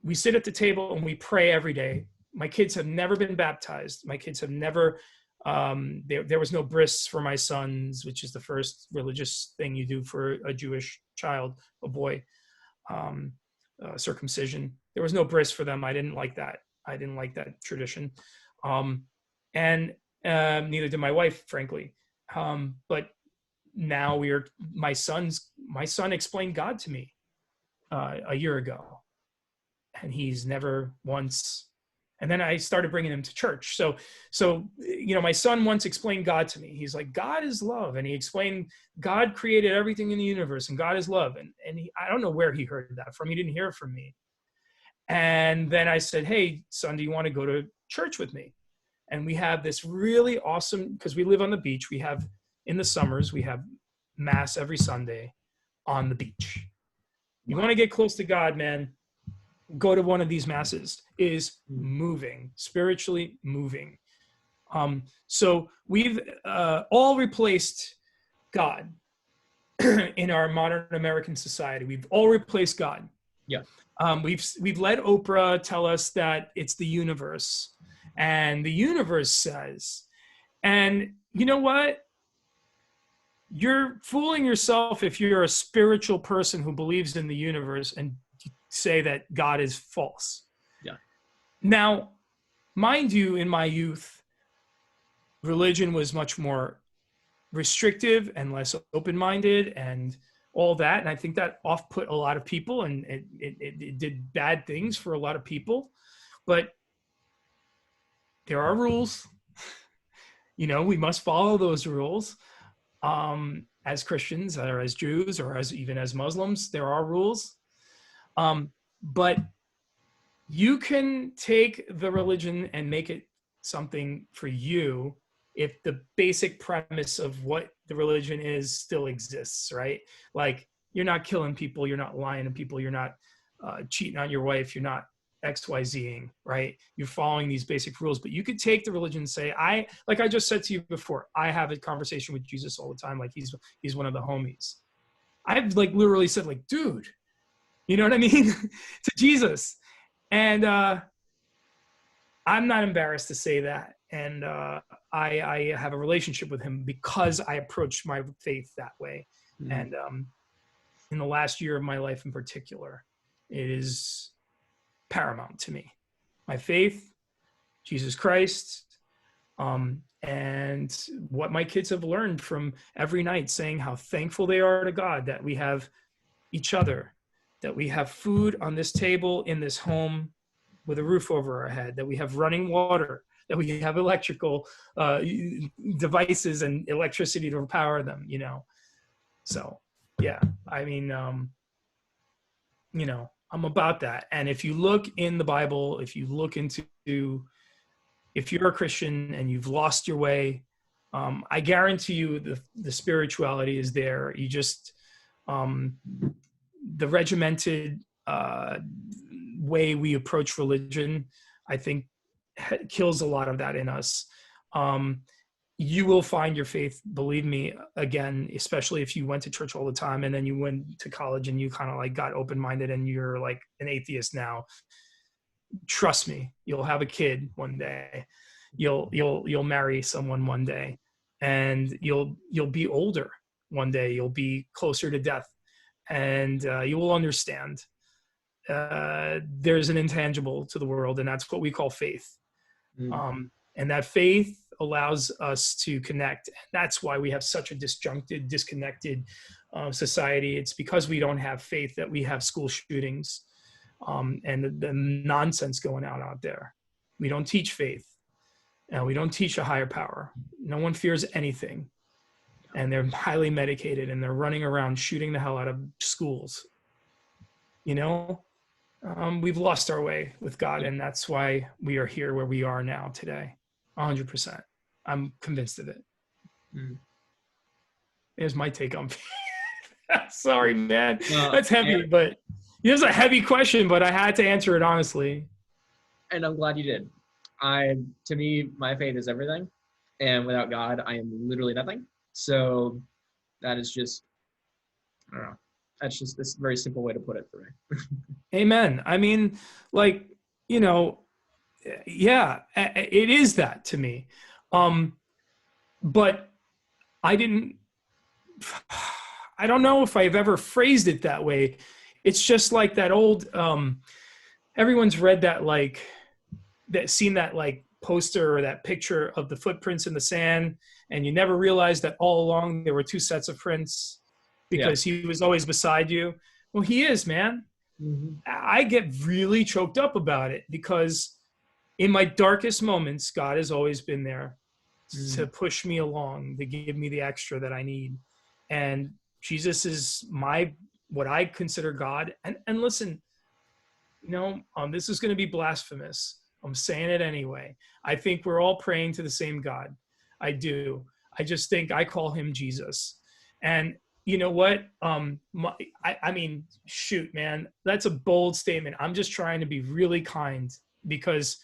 We sit at the table and we pray every day. My kids have never been baptized. My kids have never, there was no bris for my sons, which is the first religious thing you do for a Jewish child, a boy, circumcision. There was no bris for them. I didn't like that. I didn't like that tradition. And neither did my wife, frankly. But now my son explained God to me a year ago, and he's never once, and then I started bringing him to church. So, you know, my son once explained God to me. He's like, God is love. And he explained God created everything in the universe and God is love. And I don't know where he heard that from. He didn't hear it from me. And then I said, hey, son, do you want to go to church with me? And we have this really awesome, because we live on the beach. We have, in the summers, we have mass every Sunday on the beach. You want to get close to God, man, go to one of these masses. It is moving, spiritually moving. So we've all replaced God in our modern American society. We've all replaced God. Yeah. We've let Oprah tell us that it's the universe, and the universe says, and you know what? You're fooling yourself if you're a spiritual person who believes in the universe and say that God is false. Yeah. Now, mind you, in my youth, religion was much more restrictive and less open-minded and all that. And I think that off-put a lot of people, and it did bad things for a lot of people. But there are rules. You know, we must follow those rules. As Christians or as Jews or even as Muslims, there are rules. But you can take the religion and make it something for you if the basic premise of what the religion is still exists, right? Like, you're not killing people, you're not lying to people, you're not cheating on your wife, you're not XYZing, right? You're following these basic rules. But you could take the religion and say, like I just said to you before, I have a conversation with Jesus all the time, like he's one of the homies. I've like literally said, like, dude, you know what I mean? To Jesus. And I'm not embarrassed to say that. And I have a relationship with him because I approached my faith that way. Mm-hmm. And in the last year of my life in particular, it is paramount to me. My faith, Jesus Christ, and what my kids have learned from every night, saying how thankful they are to God that we have each other, that we have food on this table in this home with a roof over our head, that we have running water, that we have electrical devices and electricity to power them, you know? So yeah, I mean, you know, I'm about that. And if you look in the Bible, if you look into, if you're a Christian and you've lost your way, I guarantee you the spirituality is there. You just, the regimented way we approach religion, I think kills a lot of that in us. You will find your faith, believe me, again, especially if you went to church all the time and then you went to college and you kind of like got open-minded and you're like an atheist now. Trust me, you'll have a kid one day. You'll marry someone one day, and you'll be older one day. You'll be closer to death, and you will understand there's an intangible to the world, and that's what we call faith. And that faith allows us to connect. That's why we have such a disjuncted, disconnected society. It's because we don't have faith that we have school shootings and the nonsense going on out there. We don't teach faith, and we don't teach a higher power. No one fears anything, and they're highly medicated, and they're running around shooting the hell out of schools. You know, we've lost our way with God, and that's why we are here where we are now today. 100%. I'm convinced of it. There's my take on sorry, man. That's heavy, but it was a heavy question, but I had to answer it honestly. And I'm glad you did. To me, my faith is everything. And without God, I am literally nothing. So that is just, I don't know. That's just this very simple way to put it for me. Amen. I mean, like, you know, yeah, it is that to me. But I don't know if I've ever phrased it that way. It's just like that old, everyone's read that, like, seen that like poster or that picture of the footprints in the sand, and you never realized that all along there were two sets of prints because he was always beside you. Well, he is, man. I get really choked up about it because in my darkest moments, God has always been there to push me along, to give me the extra that I need. And Jesus is what I consider God. And listen, you know, this is going to be blasphemous. I'm saying it anyway. I think we're all praying to the same God. I do. I just think I call him Jesus. And you know what? I mean, shoot, man, that's a bold statement. I'm just trying to be really kind because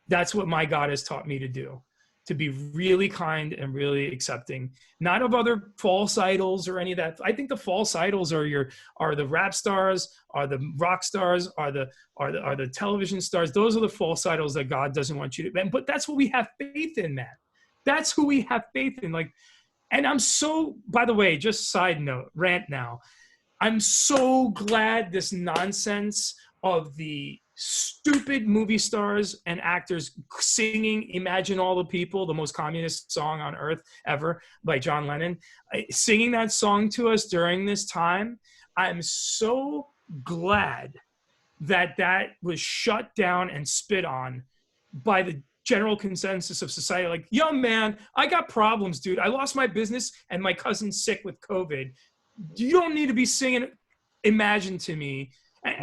that's what my God has taught me to do, to be really kind and really accepting, not of other false idols or any of that. I think the false idols are the rap stars, are the rock stars, are the television stars. Those are the false idols that God doesn't want you to. But that's what we have faith in, man. That's who we have faith in. Like, and I'm so, by the way, just side note, rant now. I'm so glad this nonsense of the stupid movie stars and actors singing Imagine All the People, the most communist song on earth ever by John Lennon, singing that song to us during this time. I'm so glad that was shut down and spit on by the general consensus of society. Like, young man, I got problems, dude. I lost my business and my cousin's sick with COVID. You don't need to be singing Imagine to me.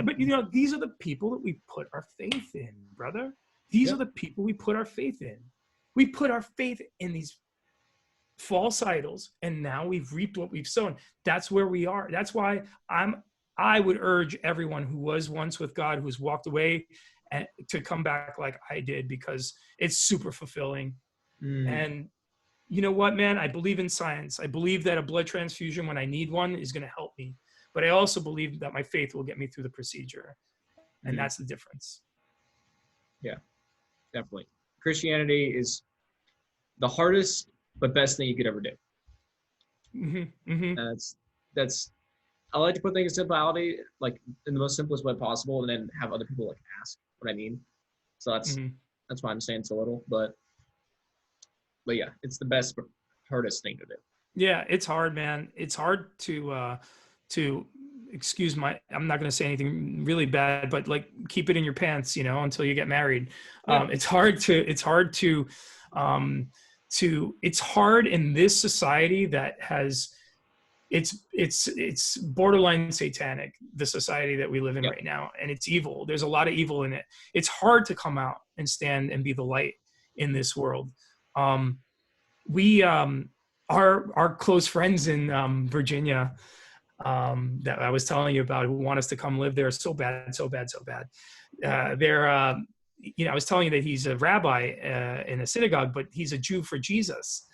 But, you know, these are the people that we put our faith in, brother. These are the people we put our faith in. We put our faith in these false idols, and now we've reaped what we've sown. That's where we are. That's why I would urge everyone who was once with God, who has walked away, and to come back like I did, because it's super fulfilling. And you know what, man? I believe in science. I believe that a blood transfusion when I need one is going to help me. But I also believe that my faith will get me through the procedure. And that's the difference. Yeah, definitely. Christianity is the hardest but best thing you could ever do. That's I like to put things in simplicity, like in the most simplest way possible, and then have other people like ask what I mean. So that's why I'm saying so little. But yeah, it's the best but hardest thing to do. Yeah, it's hard, man. It's hard to I'm not going to say anything really bad, but like keep it in your pants, until you get married. Yeah. It's hard in this society that has, it's borderline satanic, the society that we live in right now. And it's evil. There's a lot of evil in it. It's hard to come out and stand and be the light in this world. Our close friends in Virginia, that I was telling you about, who want us to come live there so bad. I was telling you that he's a rabbi in a synagogue, but he's a Jew for Jesus.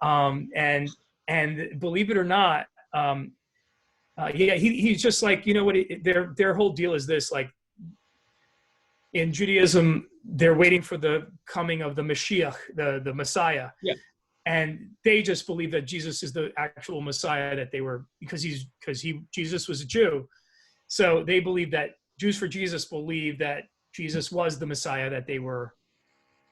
And believe it or not, he's just like, their whole deal is this, like in Judaism, they're waiting for the coming of the Mashiach, the Messiah. Yeah. And they just believe that Jesus is the actual Messiah, that they were, because Jesus was a Jew. So they believe that Jews for Jesus believe that Jesus was the Messiah that they were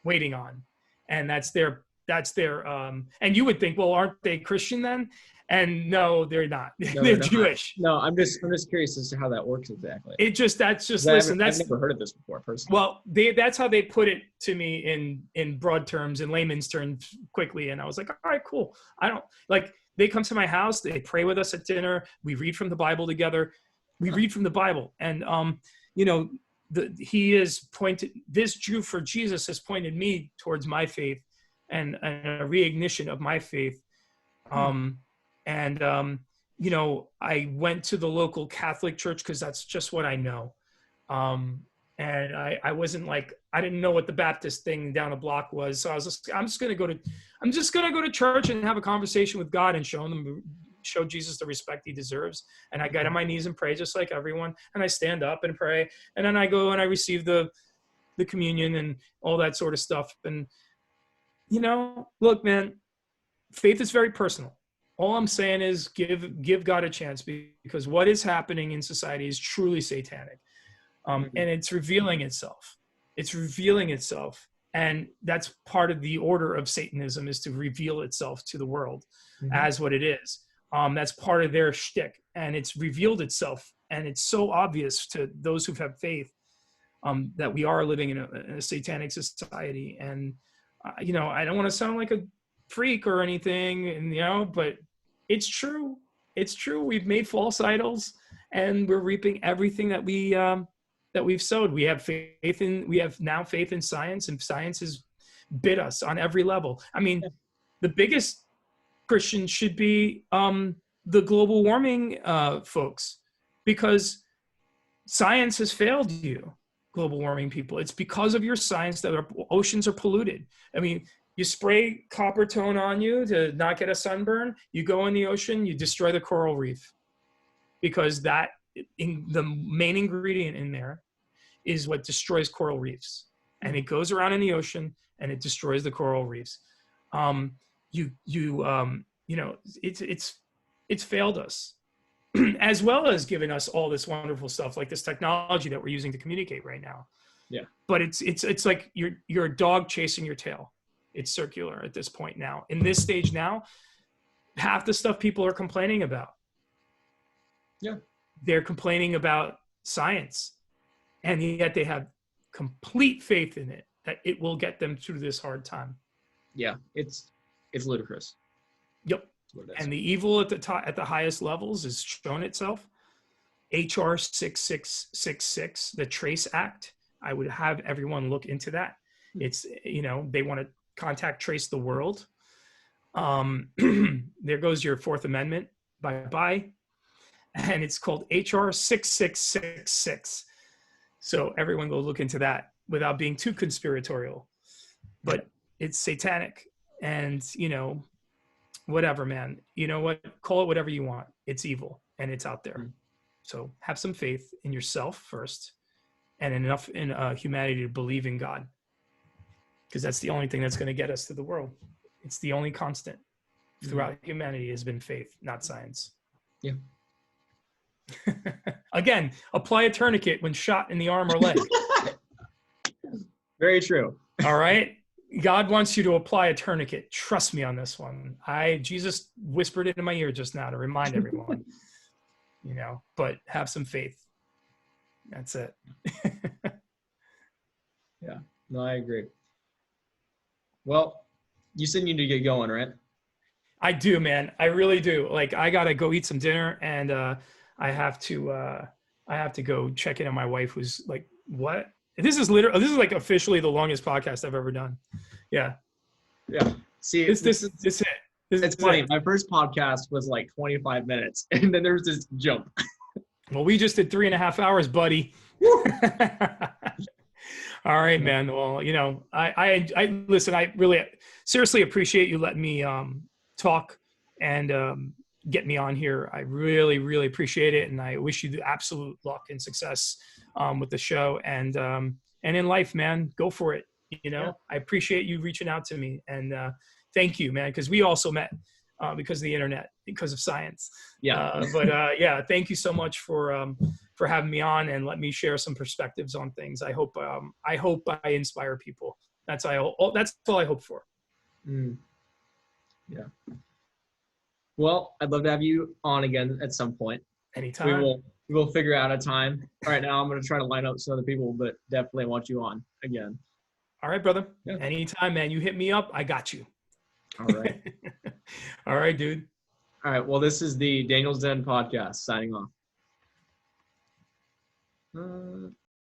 waiting on. And that's their, and you would think, well, aren't they Christian then? And no, they're not. No, they're not. Jewish. No, I'm just curious as to how that works exactly. Listen, I've never heard of this before personally. Well, that's how they put it to me in broad terms, in layman's terms, quickly. And I was like, all right, cool. I don't like, they come to my house, they pray with us at dinner. We read from the Bible together. We read from the Bible. And, this Jew for Jesus has pointed me towards my faith and a reignition of my faith. I went to the local Catholic church because that's just what I know. And I wasn't like, I didn't know what the Baptist thing down the block was. So I'm just going to go to church and have a conversation with God and show Jesus the respect he deserves. And I got on my knees and pray just like everyone. And I stand up and pray. And then I go and I receive the communion and all that sort of stuff. And, look, man, faith is very personal. All I'm saying is give God a chance, because what is happening in society is truly satanic. And it's revealing itself. And that's part of the order of Satanism, is to reveal itself to the world as what it is. That's part of their shtick, and it's revealed itself. And it's so obvious to those who have faith that we are living in a satanic society. And, I don't want to sound like a freak or anything, and, but it's true. It's true. We've made false idols, and we're reaping everything that we've sowed. We have faith in science, and science has bit us on every level. I mean, the biggest Christians should be the global warming folks, because science has failed you, global warming people. It's because of your science that our oceans are polluted. I mean, you spray copper tone on you to not get a sunburn, you go in the ocean, you destroy the coral reef, because the main ingredient in there is what destroys coral reefs. And it goes around in the ocean and it destroys the coral reefs. It's failed us, as well as giving us all this wonderful stuff, like this technology that we're using to communicate right now. Yeah. But it's like you're a dog chasing your tail. It's circular at this point now. In this stage now, half the stuff people are complaining about. Yeah. They're complaining about science, and yet they have complete faith in it, that it will get them through this hard time. Yeah, it's ludicrous. Yep. And the evil at the highest levels is shown itself. HR 6666, the Trace Act. I would have everyone look into that. It's, they want to contact trace the world. There goes your Fourth Amendment. Bye-bye. And it's called HR 6666. So everyone go look into that without being too conspiratorial. But it's satanic. And, whatever, man. You know what? Call it whatever you want. It's evil, and it's out there. So have some faith in yourself first, and enough in humanity to believe in God. Because that's the only thing that's going to get us to the world. It's the only constant throughout humanity has been faith, not science. Yeah. Again, apply a tourniquet when shot in the arm or leg. Very true. All right. God wants you to apply a tourniquet. Trust me on this one. Jesus whispered it in my ear just now to remind everyone. you know, but have some faith. That's it. Yeah, no, I agree. Well, you said you need to get going, right? I do, man. I really do. Like, I gotta go eat some dinner, and I have to go check in on my wife, who's like, what? This is like officially the longest podcast I've ever done. Yeah. Yeah. See, This it. This it's is funny. it. My first podcast was like 25 minutes, and then there was this jump. Well, we just did 3.5 hours, buddy. All right, man. Well, you know, I listen. I really seriously appreciate you letting me talk and get me on here. I really, really appreciate it, and I wish you the absolute luck and success with the show and in life, man. Go for it. You know, Yeah. I appreciate you reaching out to me, and thank you, man, because we also met because of the internet, because of science. Yeah. Yeah, thank you so much for having me on and let me share some perspectives on things. I hope I inspire people. That's all I hope for. Mm. Yeah. Well, I'd love to have you on again at some point. Anytime. We will figure out a time. Right now, I'm going to try to line up some other people, but definitely want you on again. All right, brother. Yeah. Anytime, man. You hit me up. I got you. All right. All right, dude. All right. Well, this is the Daniel's Den podcast signing off.